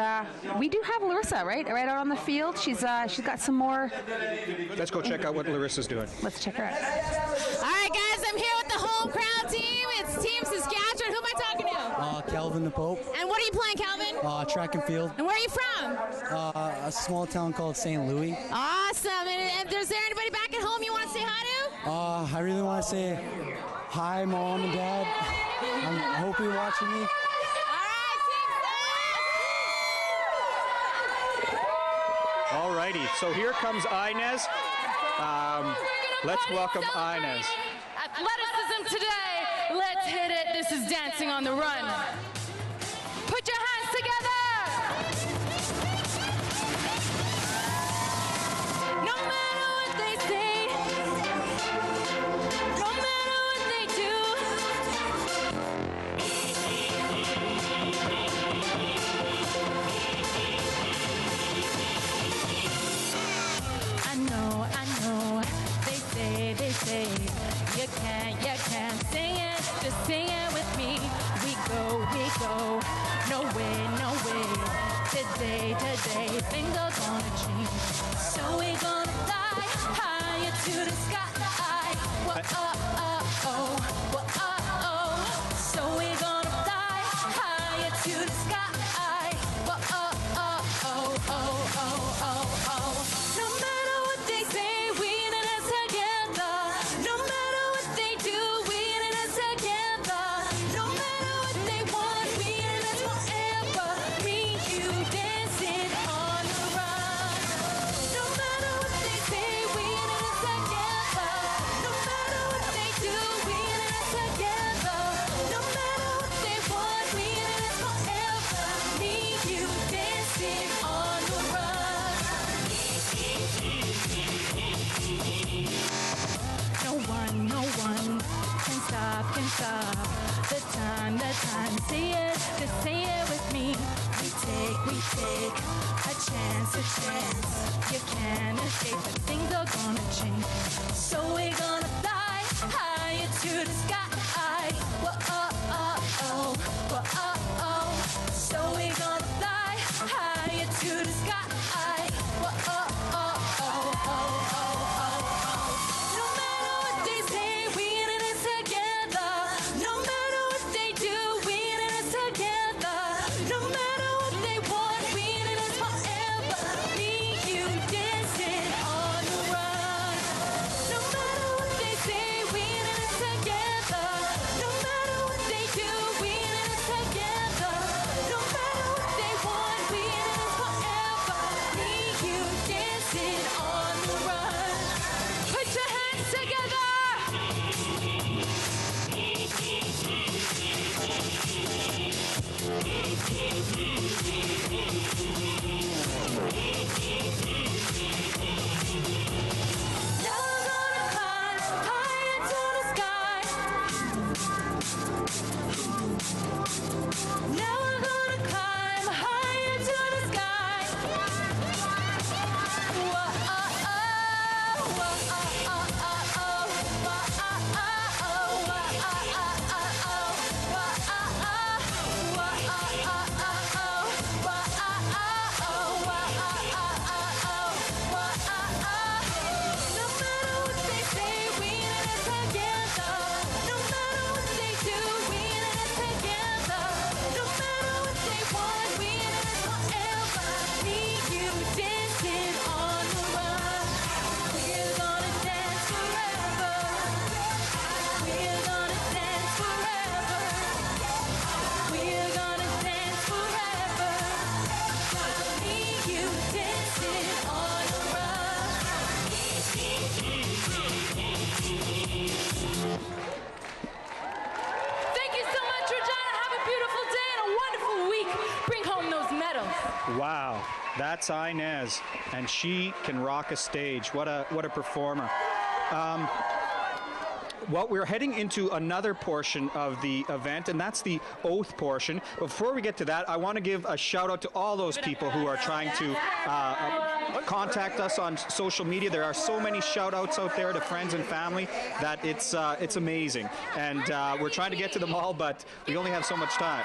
C: we do have Larissa, right out on the field. She's got some more.
B: Let's go check out what Larissa's doing.
C: Let's check her out.
H: All right, guys, I'm here with the home crowd team. It's Team Saskatchewan. Who am I talking to?
I: Calvin the Pope.
H: And what are you playing, Calvin?
I: Track and field.
H: And where are you from?
I: A small town called St. Louis.
H: Awesome. And is there anybody back at home you want to say hi to?
I: I really want to say hi, Mom and Dad. I hope you're watching me.
B: All righty, so here comes Inez. Let's welcome Inez.
J: Athleticism today. Let's hit it. This is dancing on the run. Put your hands together. No matter what they say, no matter what they do, I know, they say, you can't sing it, just sing it with me. We go, no way, today, things are gonna change. So we gonna fly higher to the sky. So we gonna fly higher to the sky. No matter what they say, we in it together. No matter what they do, we in it together. No matter what they want, we in it forever. Me, you dancing on the run. No matter what they say, we in it together. No matter what they do, we in it together. No matter what they want, we in it forever. Me, you dancing on the run. No one can stop the time, say it, just say it with me. We take a chance, you can't escape, but things are gonna change. So we're gonna fly higher to the sky. So we're gonna fly higher to the sky. No matter what they say, we in it together. No matter what they do, we in it together. No matter what they want, we in it forever. Me, you dancing on the run. No matter what they say, we in it together.
B: That's Inez, and she can rock a stage. What a performer. Well, we're heading into another portion of the event, and that's the oath portion. Before we get to that, I want to give a shout out to all those people who are trying to contact us on social media. There are so many shout outs out there to friends and family that it's amazing. And we're trying to get to them all, but we only have so much time.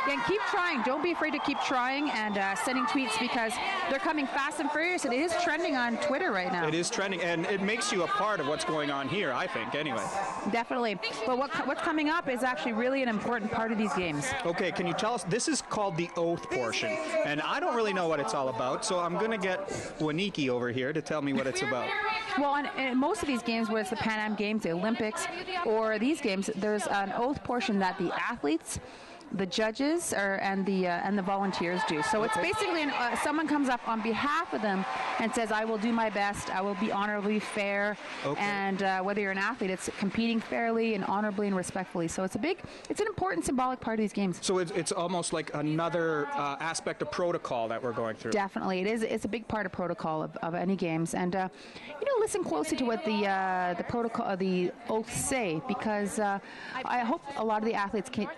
C: Yeah, and keep trying. Don't be afraid to keep trying and sending tweets, because they're coming fast and furious, and it is trending on Twitter right now.
B: It is trending, and it makes you a part of what's going on here, I think, anyway.
C: Definitely. But what's coming up is actually really an important part of these games.
B: Okay, can you tell us, this is called the oath portion, and I don't really know what it's all about, so I'm going to get Waniki over here to tell me what it's about.
C: Well, in most of these games, whether it's the Pan Am Games, the Olympics, or these games, there's an oath portion that the athletes, the judges, and the volunteers do. So it's basically someone comes up on behalf of them and says, "I will do my best. I will be honorably fair."
B: Okay.
C: And whether you're an athlete, it's competing fairly and honorably and respectfully. So it's an important symbolic part of these games.
B: So it's almost like another aspect of protocol that we're going through.
C: Definitely, it is. It's a big part of protocol of any games, and listen closely to what the protocol, the oaths say, because I hope a lot of the athletes can.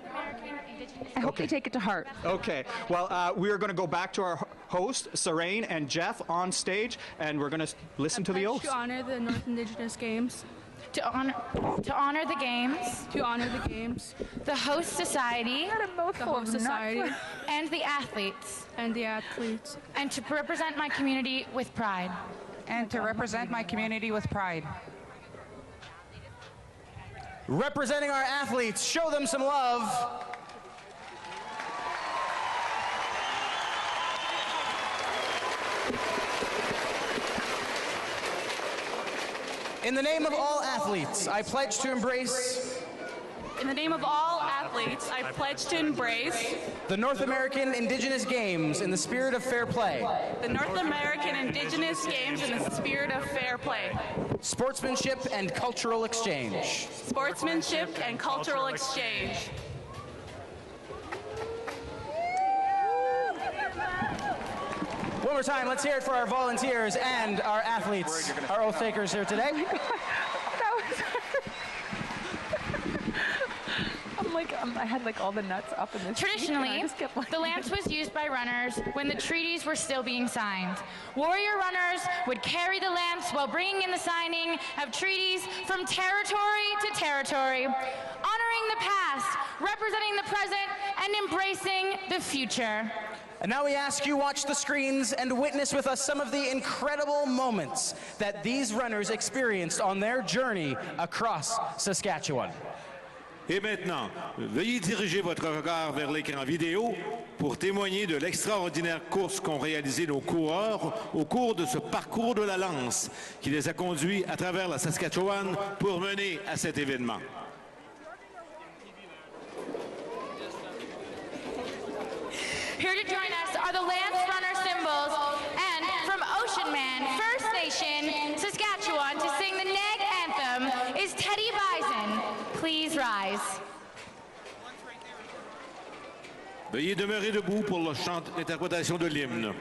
C: I hope they take it to heart.
B: Okay. Well, we are going to go back to our host, Serene and Jeff, on stage, and we're going to listen to the oath.
K: To honor the North Indigenous Games.
L: To honor the games.
K: To honor the games.
L: The host society.
K: The host society.
L: And the athletes.
K: And the athletes.
L: And to represent my community with pride.
W: And to represent my community with pride.
D: Representing our athletes, show them some love. In the name of all athletes, I pledge to embrace.
K: In the name of all athletes, I pledge to embrace
D: The North American Indigenous Games in the spirit of fair play.
K: the North American Indigenous Games in the spirit of fair play.
D: Sportsmanship and cultural exchange.
K: Sportsmanship and cultural exchange.
D: One more time, let's hear it for our volunteers and our athletes, our oath takers here today.
C: I had all the nuts up in this.
L: Traditionally, the lance was used by runners when the treaties were still being signed. Warrior runners would carry the lance while bringing in the signing of treaties from territory to territory, honoring the past, representing the present, and embracing the future.
D: And now we ask you watch the screens and witness with us some of the incredible moments that these runners experienced on their journey across Saskatchewan.
O: Et maintenant, veuillez diriger votre regard vers l'écran vidéo pour témoigner de l'extraordinaire course qu'ont réalisé nos coureurs au cours de ce parcours de la lance qui les a conduits à travers la Saskatchewan pour mener à cet événement.
L: Here to join us are the Lance Runner symbols, and from Ocean Man, First Nation, Saskatchewan, to sing the NAIG anthem is Teddy Bison. Please rise.
O: Veuillez demeurer debout pour l'interprétation de l'hymne.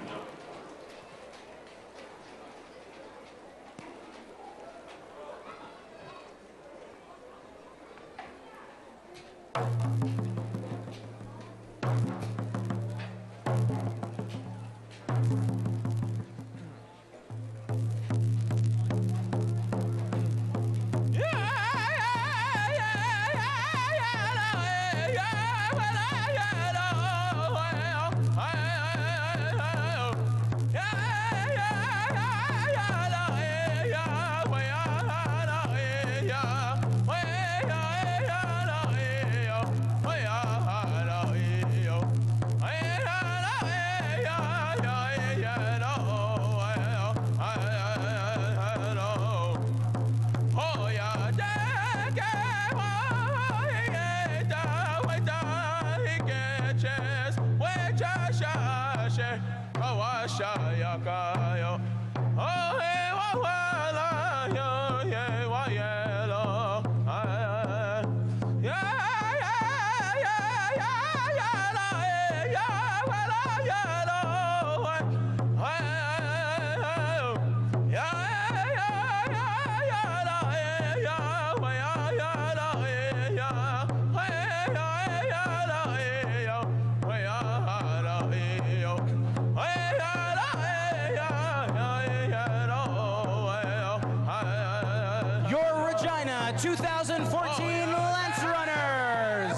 D: 2014 Lance Runners.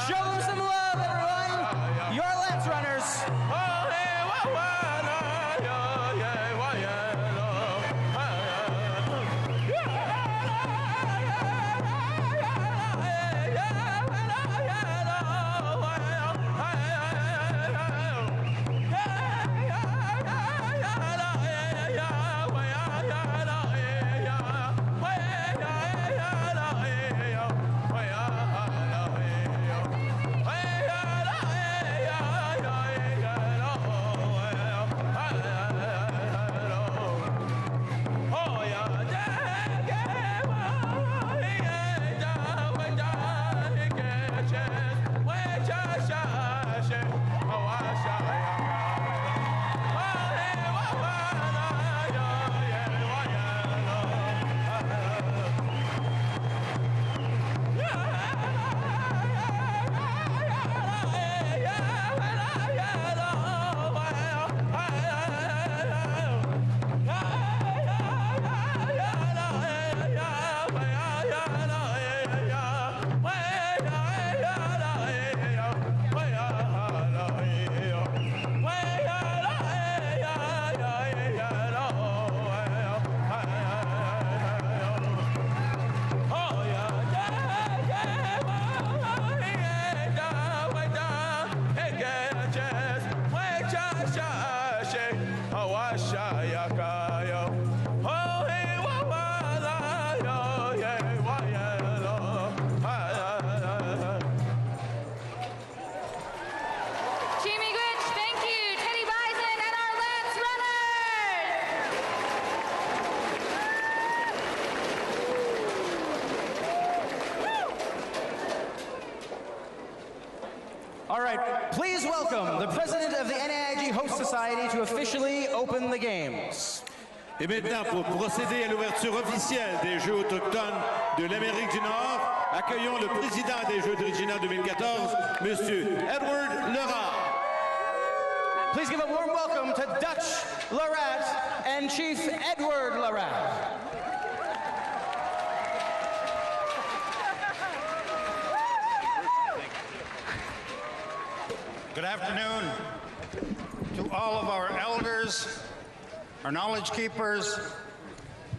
D: Show them some love, everyone. Your Lance Runners. All right, please welcome the president of the NAIG Host Society to officially open the games.
O: Et maintenant, pour procéder à l'ouverture officielle des Jeux autochtones de l'Amérique du Nord, accueillons le président des Jeux d'Origina 2014, M. Edward Lerat.
D: Please give a warm welcome to Dutch Lerat and Chief Edward Lerat.
G: Good afternoon to all of our elders, our knowledge keepers,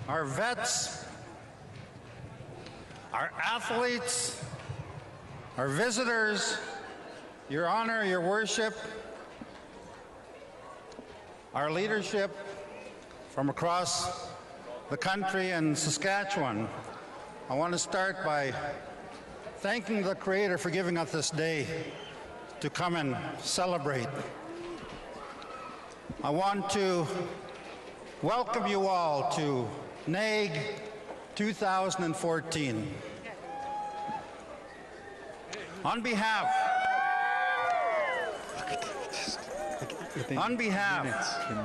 G: our vets, our athletes, our visitors, Your Honor, Your Worship, our leadership from across the country and Saskatchewan. I want to start by thanking the Creator for giving us this day to come and celebrate. I want to welcome you all to NAIG 2014. On behalf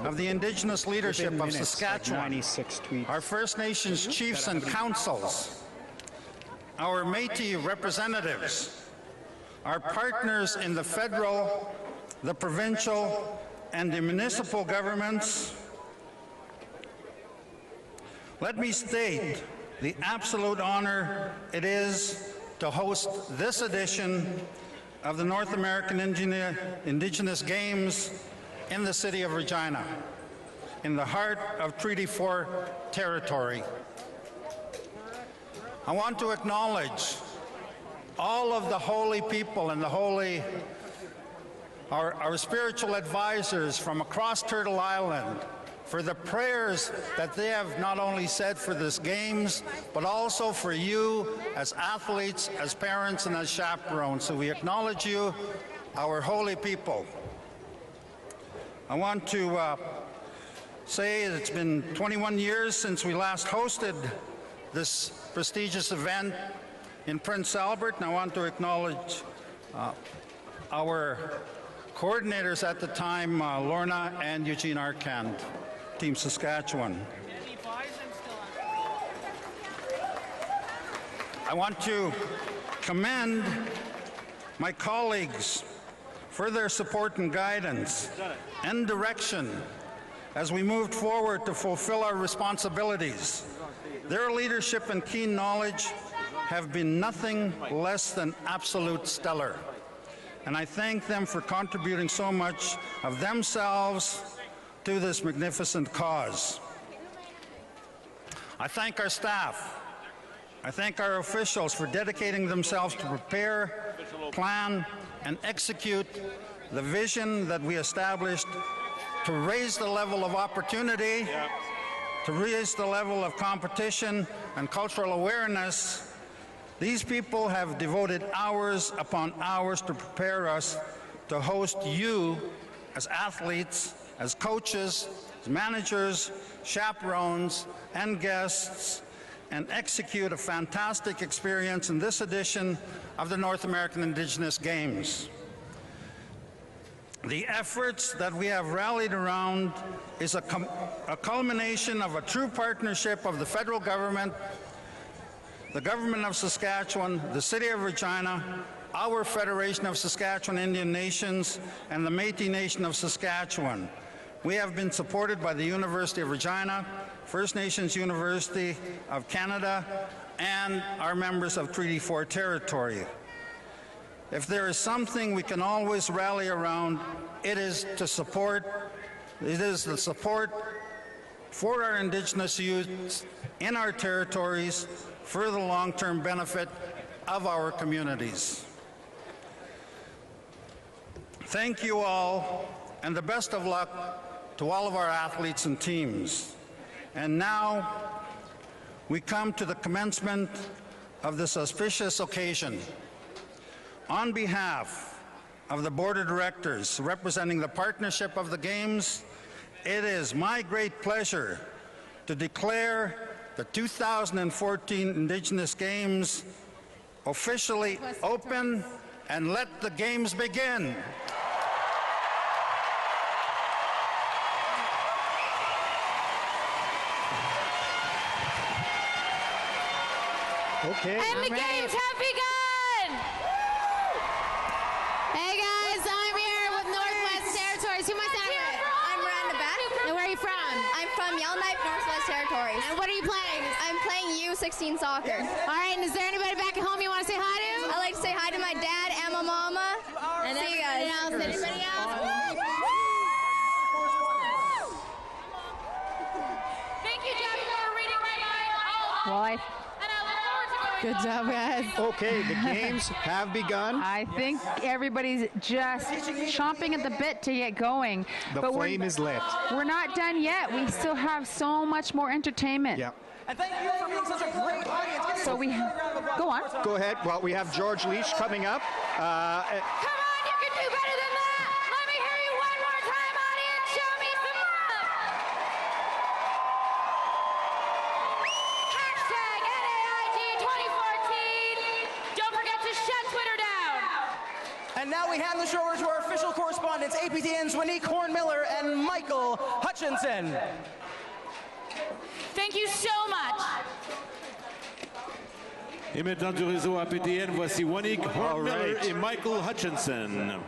G: of the Indigenous leadership of Saskatchewan, our First Nations chiefs and councils, our Métis representatives, our partners in the federal, the provincial, and the municipal governments, let me state the absolute honor it is to host this edition of the North American Indigenous Games in the city of Regina, in the heart of Treaty 4 territory. I want to acknowledge all of the holy people and our spiritual advisors from across Turtle Island for the prayers that they have not only said for this games, but also for you as athletes, as parents, and as chaperones. So we acknowledge you, our holy people. I want to say it's been 21 years since we last hosted this prestigious event in Prince Albert, and I want to acknowledge our coordinators at the time, Lorna and Eugene Arcand, Team Saskatchewan. I want to commend my colleagues for their support and guidance and direction as we moved forward to fulfill our responsibilities. Their leadership and keen knowledge have been nothing less than absolute stellar. And I thank them for contributing so much of themselves to this magnificent cause. I thank our staff. I thank our officials for dedicating themselves to prepare, plan, and execute the vision that we established to raise the level of opportunity, to raise the level of competition and cultural awareness. These people have devoted hours upon hours to prepare us to host you as athletes, as coaches, as managers, chaperones, and guests, and execute a fantastic experience in this edition of the North American Indigenous Games. The efforts that we have rallied around is a culmination of a true partnership of the federal government, the government of Saskatchewan, the City of Regina, our Federation of Saskatchewan Indian Nations, and the Métis Nation of Saskatchewan. We have been supported by the University of Regina, First Nations University of Canada, and our members of Treaty 4 territory. If there is something we can always rally around, it is the support for our Indigenous youth in our territories for the long-term benefit of our communities. Thank you all, and the best of luck to all of our athletes and teams. And now we come to the commencement of this auspicious occasion. On behalf of the Board of Directors representing the partnership of the Games, it is my great pleasure to declare the 2014 Indigenous Games officially open and let the Games begin.
B: Okay.
H: And the Games have begun! Hey guys, I'm here with Northwest Territories. Who am I standing with?
M: I'm Miranda Beck.
H: And where are you from?
M: I'm from Yellowknife, Northwest Territories.
H: And what are you playing?
M: I'm playing U16 soccer.
H: All right, and is there anybody back at home you want to say hi to?
M: I'd like to say hi to my dad and my mama.
H: And
M: see you
H: everybody
M: guys.
H: else? Anybody else? Thank you, Jeff, for reading my mind.
C: Well,
N: Good job, guys.
B: Okay, the games have begun.
C: I think everybody's just chomping at the bit to get going.
B: The flame is lit.
C: We're not done yet. We still have so much more entertainment.
B: Yep.
D: And thank you for being such a great audience.
C: So we go on.
B: Go ahead. Well, we have George Leach coming up.
H: Come on, you can do better than that. Let me hear you one more time, audience. Show me some love. Hashtag NAIG 2014. Don't forget to shut Twitter down.
D: And now we hand the show over to our official correspondents, APTN's Winique Horn-Miller and Michael Hutchinson.
H: Thank you so much.
O: Et maintenant du réseau APTN, voici Winique Horn-Miller et Michael Hutchinson.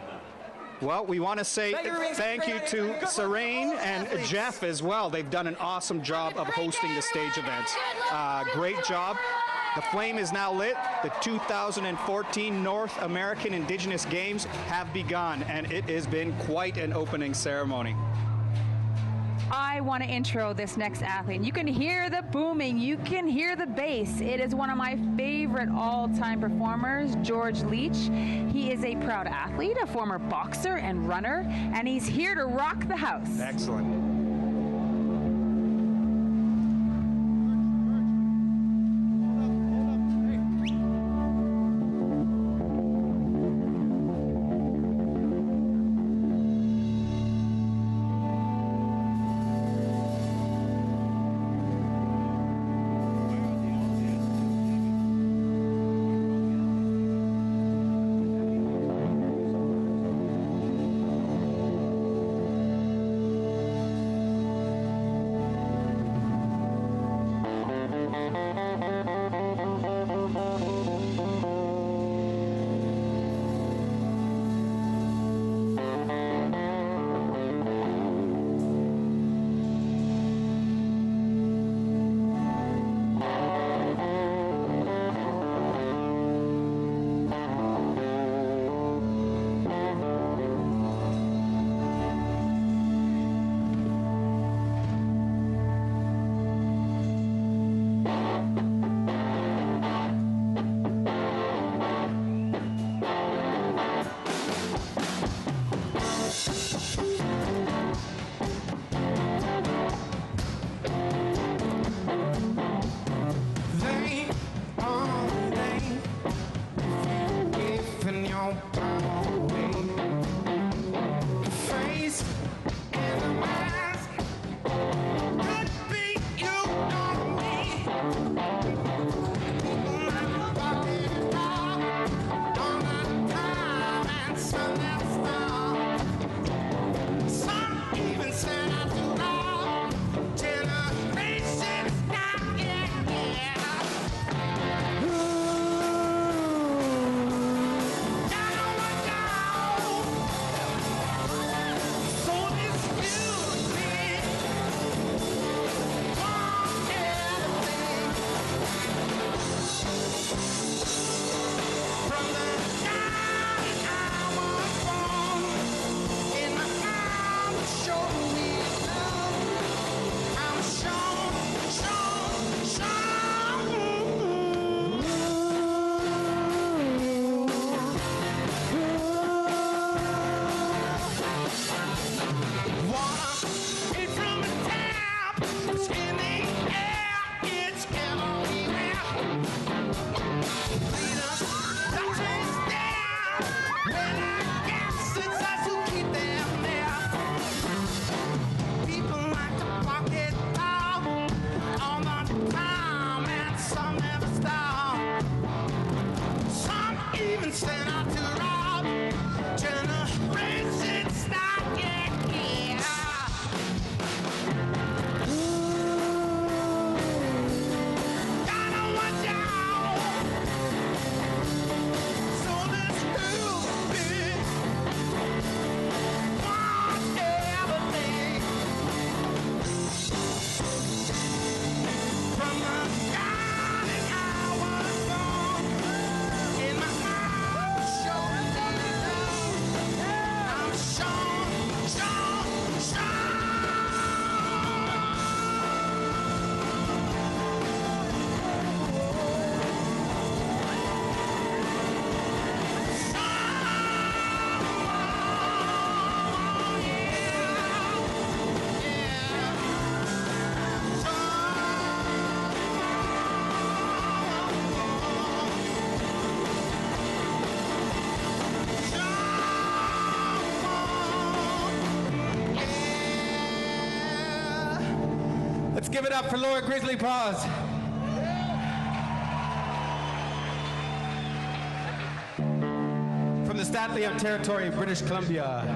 B: Well, we want to say thank you to Serene and Jeff as well. They've done an awesome job of hosting the stage events. Great job. The flame is now lit. The 2014 North American Indigenous Games have begun, and it has been quite an opening ceremony.
C: I want to intro this next athlete. You can hear the booming. You can hear the bass. It is one of my favorite all-time performers, George Leach. He is a proud athlete, a former boxer and runner, and he's here to rock the house.
B: Excellent.
P: give it up for Lower Grizzly Paws. From the Statlia Territory of British Columbia.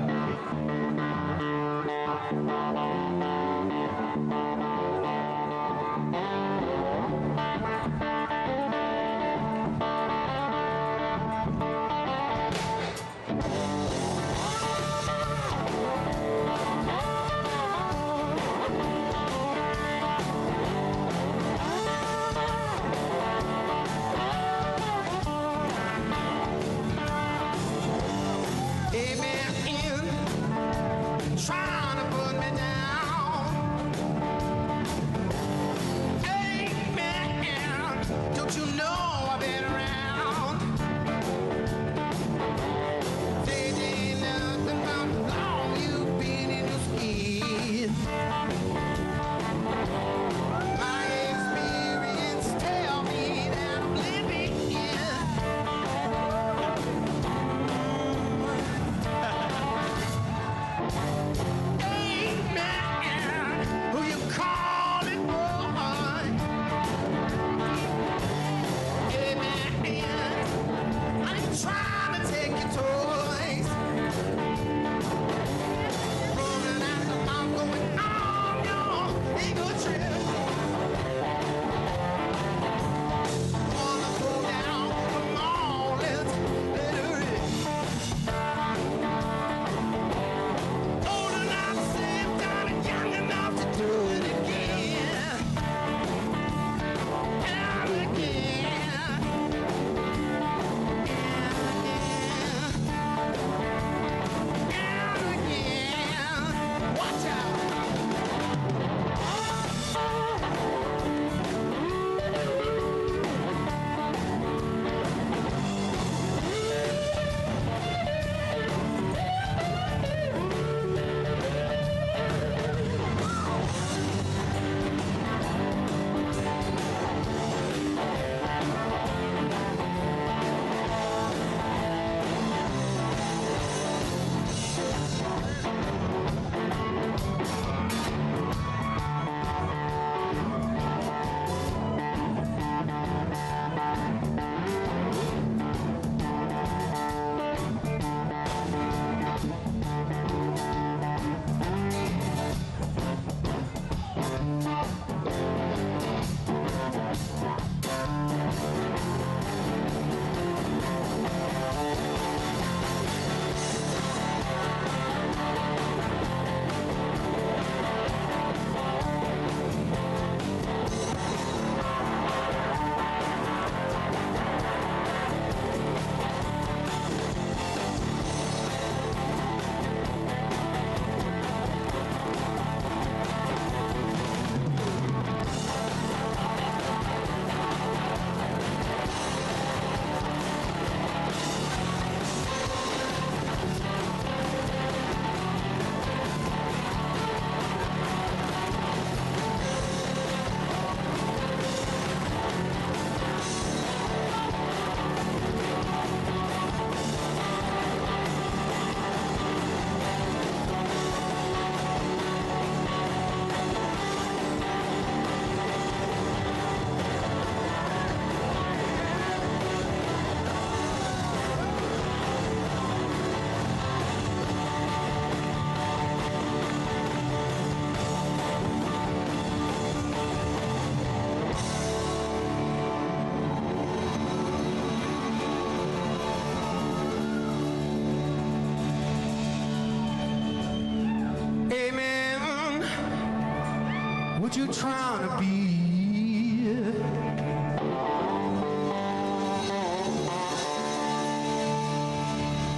U: What you trying to be?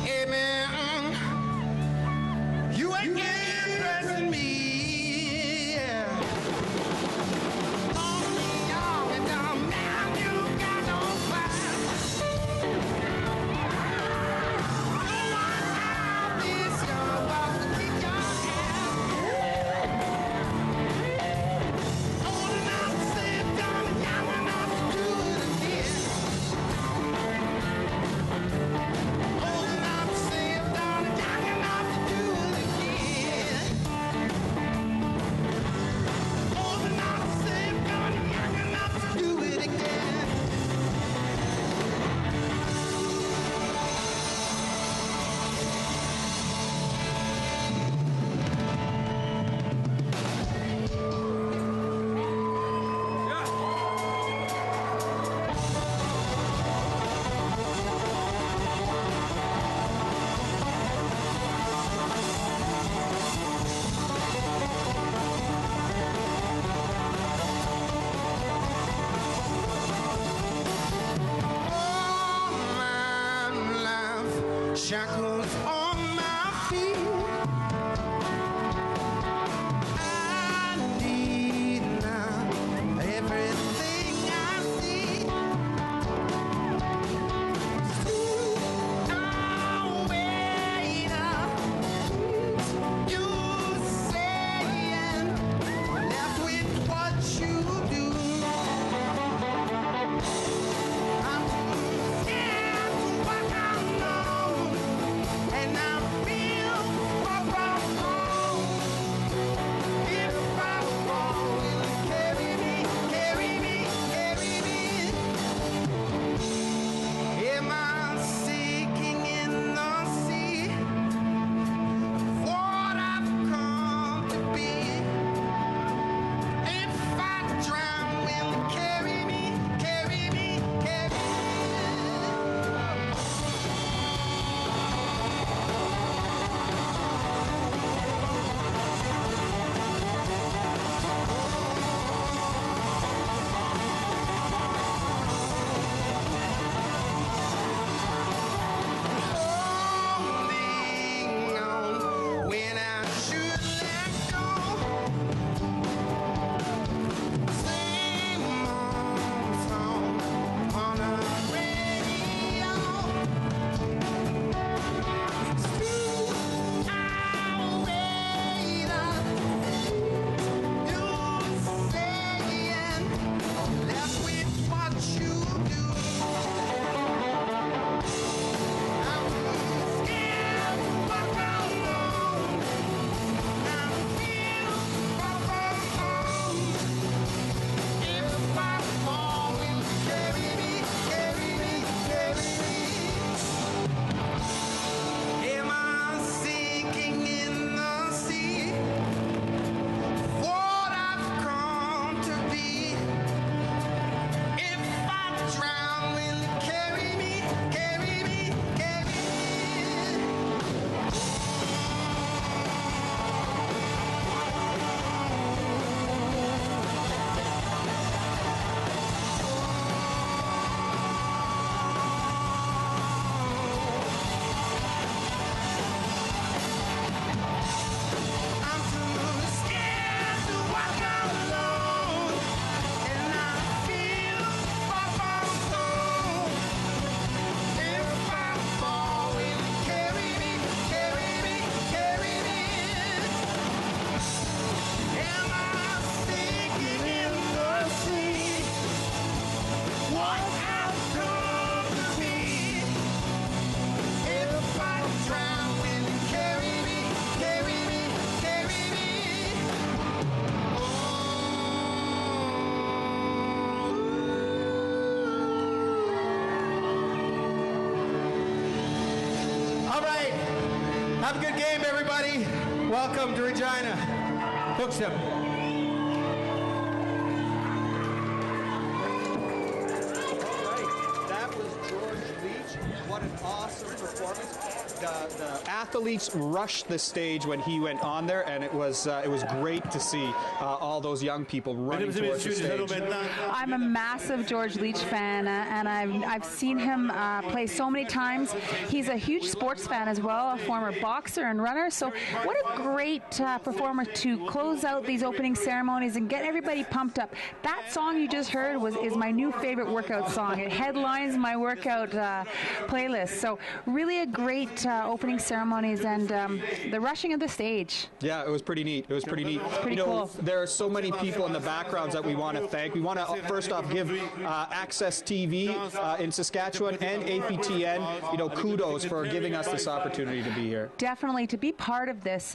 U: Hey man, you ain't impressing me. Only young and dumb now, you got no fire. No one out this young about to kick your ass. Holding out
P: Have a good game, everybody. Welcome to Regina. Hooks him.
B: That was George Leach. What an awesome performance. The athletes rushed the stage when he went on there, and it was great to see all those young people running towards the stage.
C: I'm a massive George Leach fan, and I've seen him play so many times. He's a huge sports fan as well, a former boxer and runner. So what a great performer to close out these opening ceremonies and get everybody pumped up. That song you just heard is my new favorite workout song. It headlines my workout playlist. So really a great opening ceremonies and the rushing of the stage.
B: Yeah, it was pretty neat. It was pretty neat.
C: Pretty cool.
B: There are so many people in the backgrounds that we want to thank. We want to first off give Access TV in Saskatchewan and APTN, kudos for giving us this opportunity to be here.
C: Definitely to be part of this,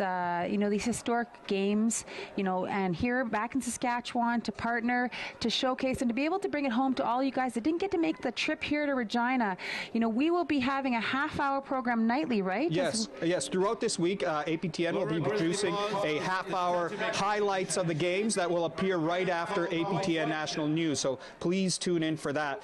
C: these historic games, and here back in Saskatchewan to partner, to showcase, and to be able to bring it home to all you guys that didn't get to make the trip here to Regina. We will be having a half-hour program nightly, right?
B: Yes. Throughout this week, APTN will be producing a half-hour highlights of the games that will appear right after APTN National News. So please tune in for that.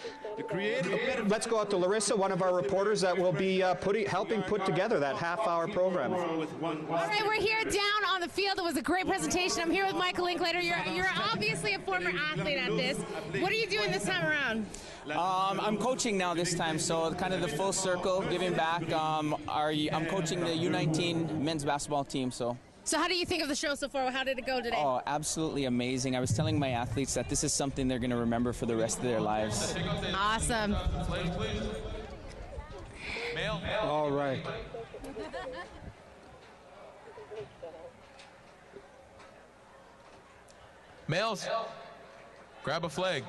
B: Let's go out to Larissa, one of our reporters that will be helping put together that half-hour program.
H: All right, we're here down on the field. It was a great presentation. I'm here with Michael Linklater. You're obviously a former athlete at this. What are you doing this time around?
Q: I'm coaching now this time, so kind of the full circle, giving back. I'm coaching the U19 men's basketball team, so.
H: So how do you think of the show so far? How did it go today?
Q: Oh, absolutely amazing. I was telling my athletes that this is something they're going to remember for the rest of their lives.
H: Awesome.
B: All right.
R: Males, grab a flag.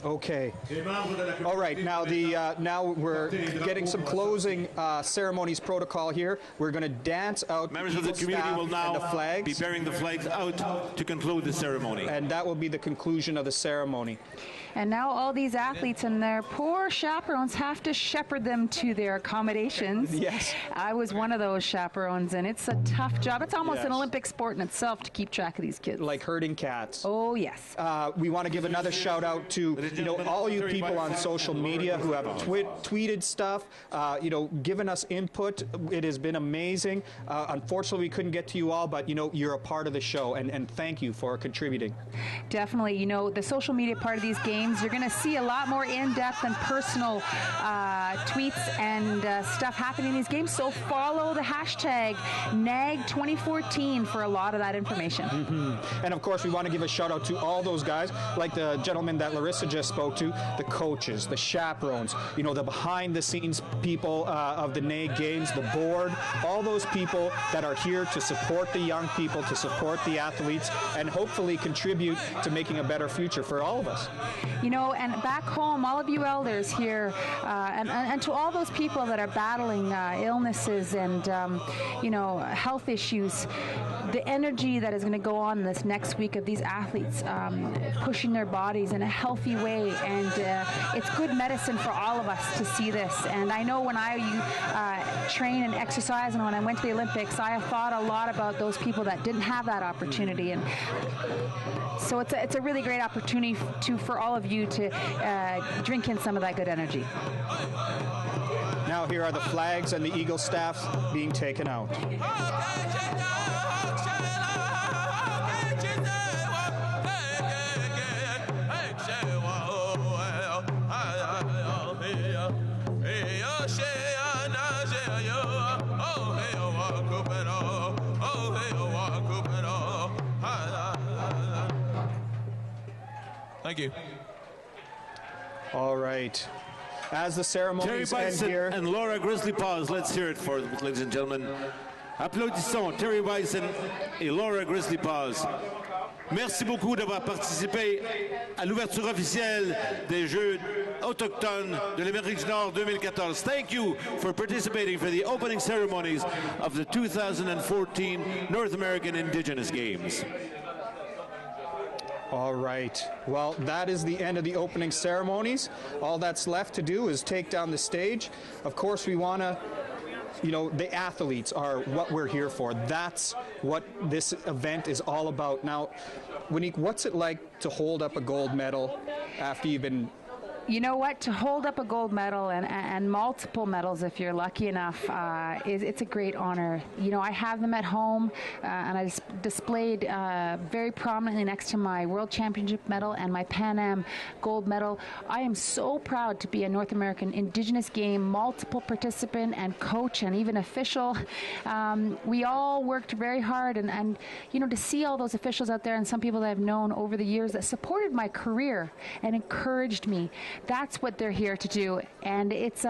B: Okay. All right. Now now we're getting some closing ceremonies protocol here. We're going to dance out.
O: Members of the community will now be bearing the flags out to conclude the ceremony.
B: And that will be the conclusion of the ceremony.
C: And now all these athletes and their poor chaperones have to shepherd them to their accommodations.
B: Yes.
C: I was one of those chaperones, and it's a tough job. It's almost an Olympic sport in itself to keep track of these kids.
B: Like herding cats.
C: Oh, yes.
B: We want to give another shout out to all you people on social media who have tweeted stuff, given us input. It has been amazing. Unfortunately, we couldn't get to you all, but you're a part of the show, and thank you for contributing.
C: Definitely. The social media part of these games, you're going to see a lot more in-depth and personal tweets and stuff happening in these games. So follow the hashtag NAIG 2014 for a lot of that information.
B: Mm-hmm. And of course, we want to give a shout out to all those guys, like the gentleman that Larissa just spoke to, the coaches, the chaperones, the behind-the-scenes people of the NAIG games, the board, all those people that are here to support the young people, to support the athletes, and hopefully contribute to making a better future for all of us.
C: And back home, all of you elders here, and to all those people that are battling illnesses and, health issues, the energy that is going to go on in this next week of these athletes pushing their bodies in a healthy way, and it's good medicine for all of us to see this. And I know when I train and exercise, and when I went to the Olympics, I have thought a lot about those people that didn't have that opportunity, and so it's a really great opportunity for all of you to drink in some of that good energy.
B: Now here are the flags and the Eagle staff being taken out.
R: Thank you.
B: All right. As the ceremonies
O: Terry
B: end
O: Bison
B: here,
O: and Laura Grizzly Paws, let's hear it for them, ladies and gentlemen. Applaudissons Terry Bison et Laura Grizzly Paws. Merci beaucoup d'avoir participé à l'ouverture officielle des Jeux autochtones de l'Amérique du Nord 2014. Thank you for participating for the opening ceremonies of the 2014 North American Indigenous Games.
B: All right. Well, that is the end of the opening ceremonies. All that's left to do is take down the stage. Of course, we want to, the athletes are what we're here for. That's what this event is all about. Now, Winique, what's it like to hold up a gold medal after you've been...
C: You know what? To hold up a gold medal and multiple medals, if you're lucky enough, it's a great honor. I have them at home, and I displayed very prominently next to my World Championship medal and my Pan Am gold medal. I am so proud to be a North American Indigenous game multiple participant and coach and even official. We all worked very hard, and to see all those officials out there and some people that I've known over the years that supported my career and encouraged me. That's what they're here to do, and it's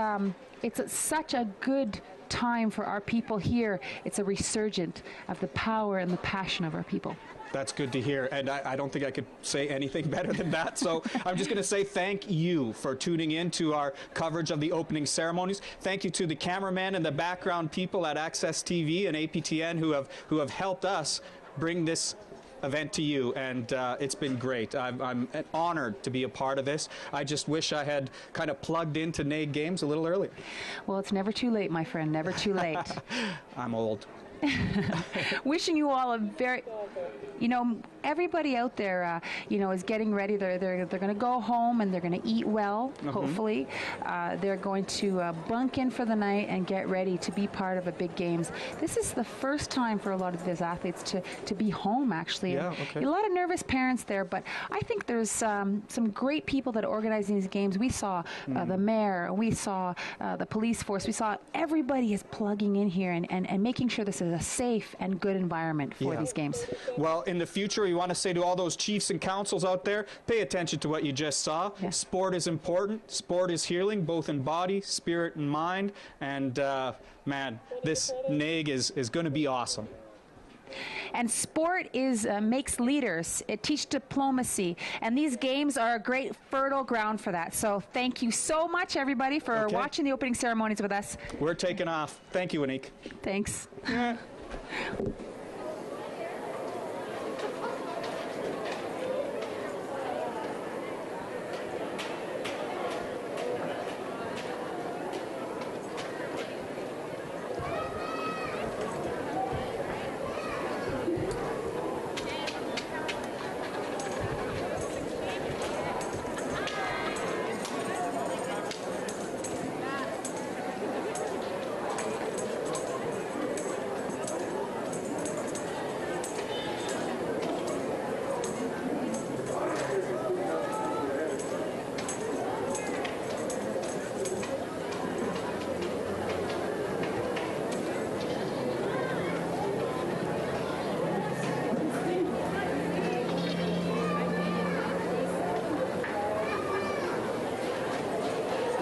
C: such a good time for our people here. It's a resurgent of the power and the passion of our people.
B: That's good to hear, and I don't think I could say anything better than that. So I'm just going to say thank you for tuning in to our coverage of the opening ceremonies. Thank you to the cameraman and the background people at Access TV and APTN who have helped us bring this event to you, and it's been great. I'm honored to be a part of this. I just wish I had kind of plugged into NAIG Games a little earlier.
C: Well, it's never too late, my friend, never too late.
B: I'm old.
C: Wishing you all a very, everybody out there, is getting ready. They're going to go home and they're going to eat well. Hopefully, they're going to bunk in for the night and get ready to be part of a big games. This is the first time for a lot of these athletes to be home. Actually,
B: yeah, okay.
C: A lot of nervous parents there, but I think there's some great people that are organizing these games. We saw the mayor, we saw the police force, we saw everybody is plugging in here and making sure this is a safe and good environment for these games.
B: Well, in the future, we want to say to all those chiefs and councils out there, pay attention to what you just saw. Yeah. Sport is important. Sport is healing, both in body, spirit, and mind. And, man, this NAIG is going to be awesome.
C: And sport makes leaders. It teaches diplomacy. And these games are a great fertile ground for that. So thank you so much, everybody, for watching the opening ceremonies with us.
B: We're taking off. Thank you, Winique.
C: Thanks.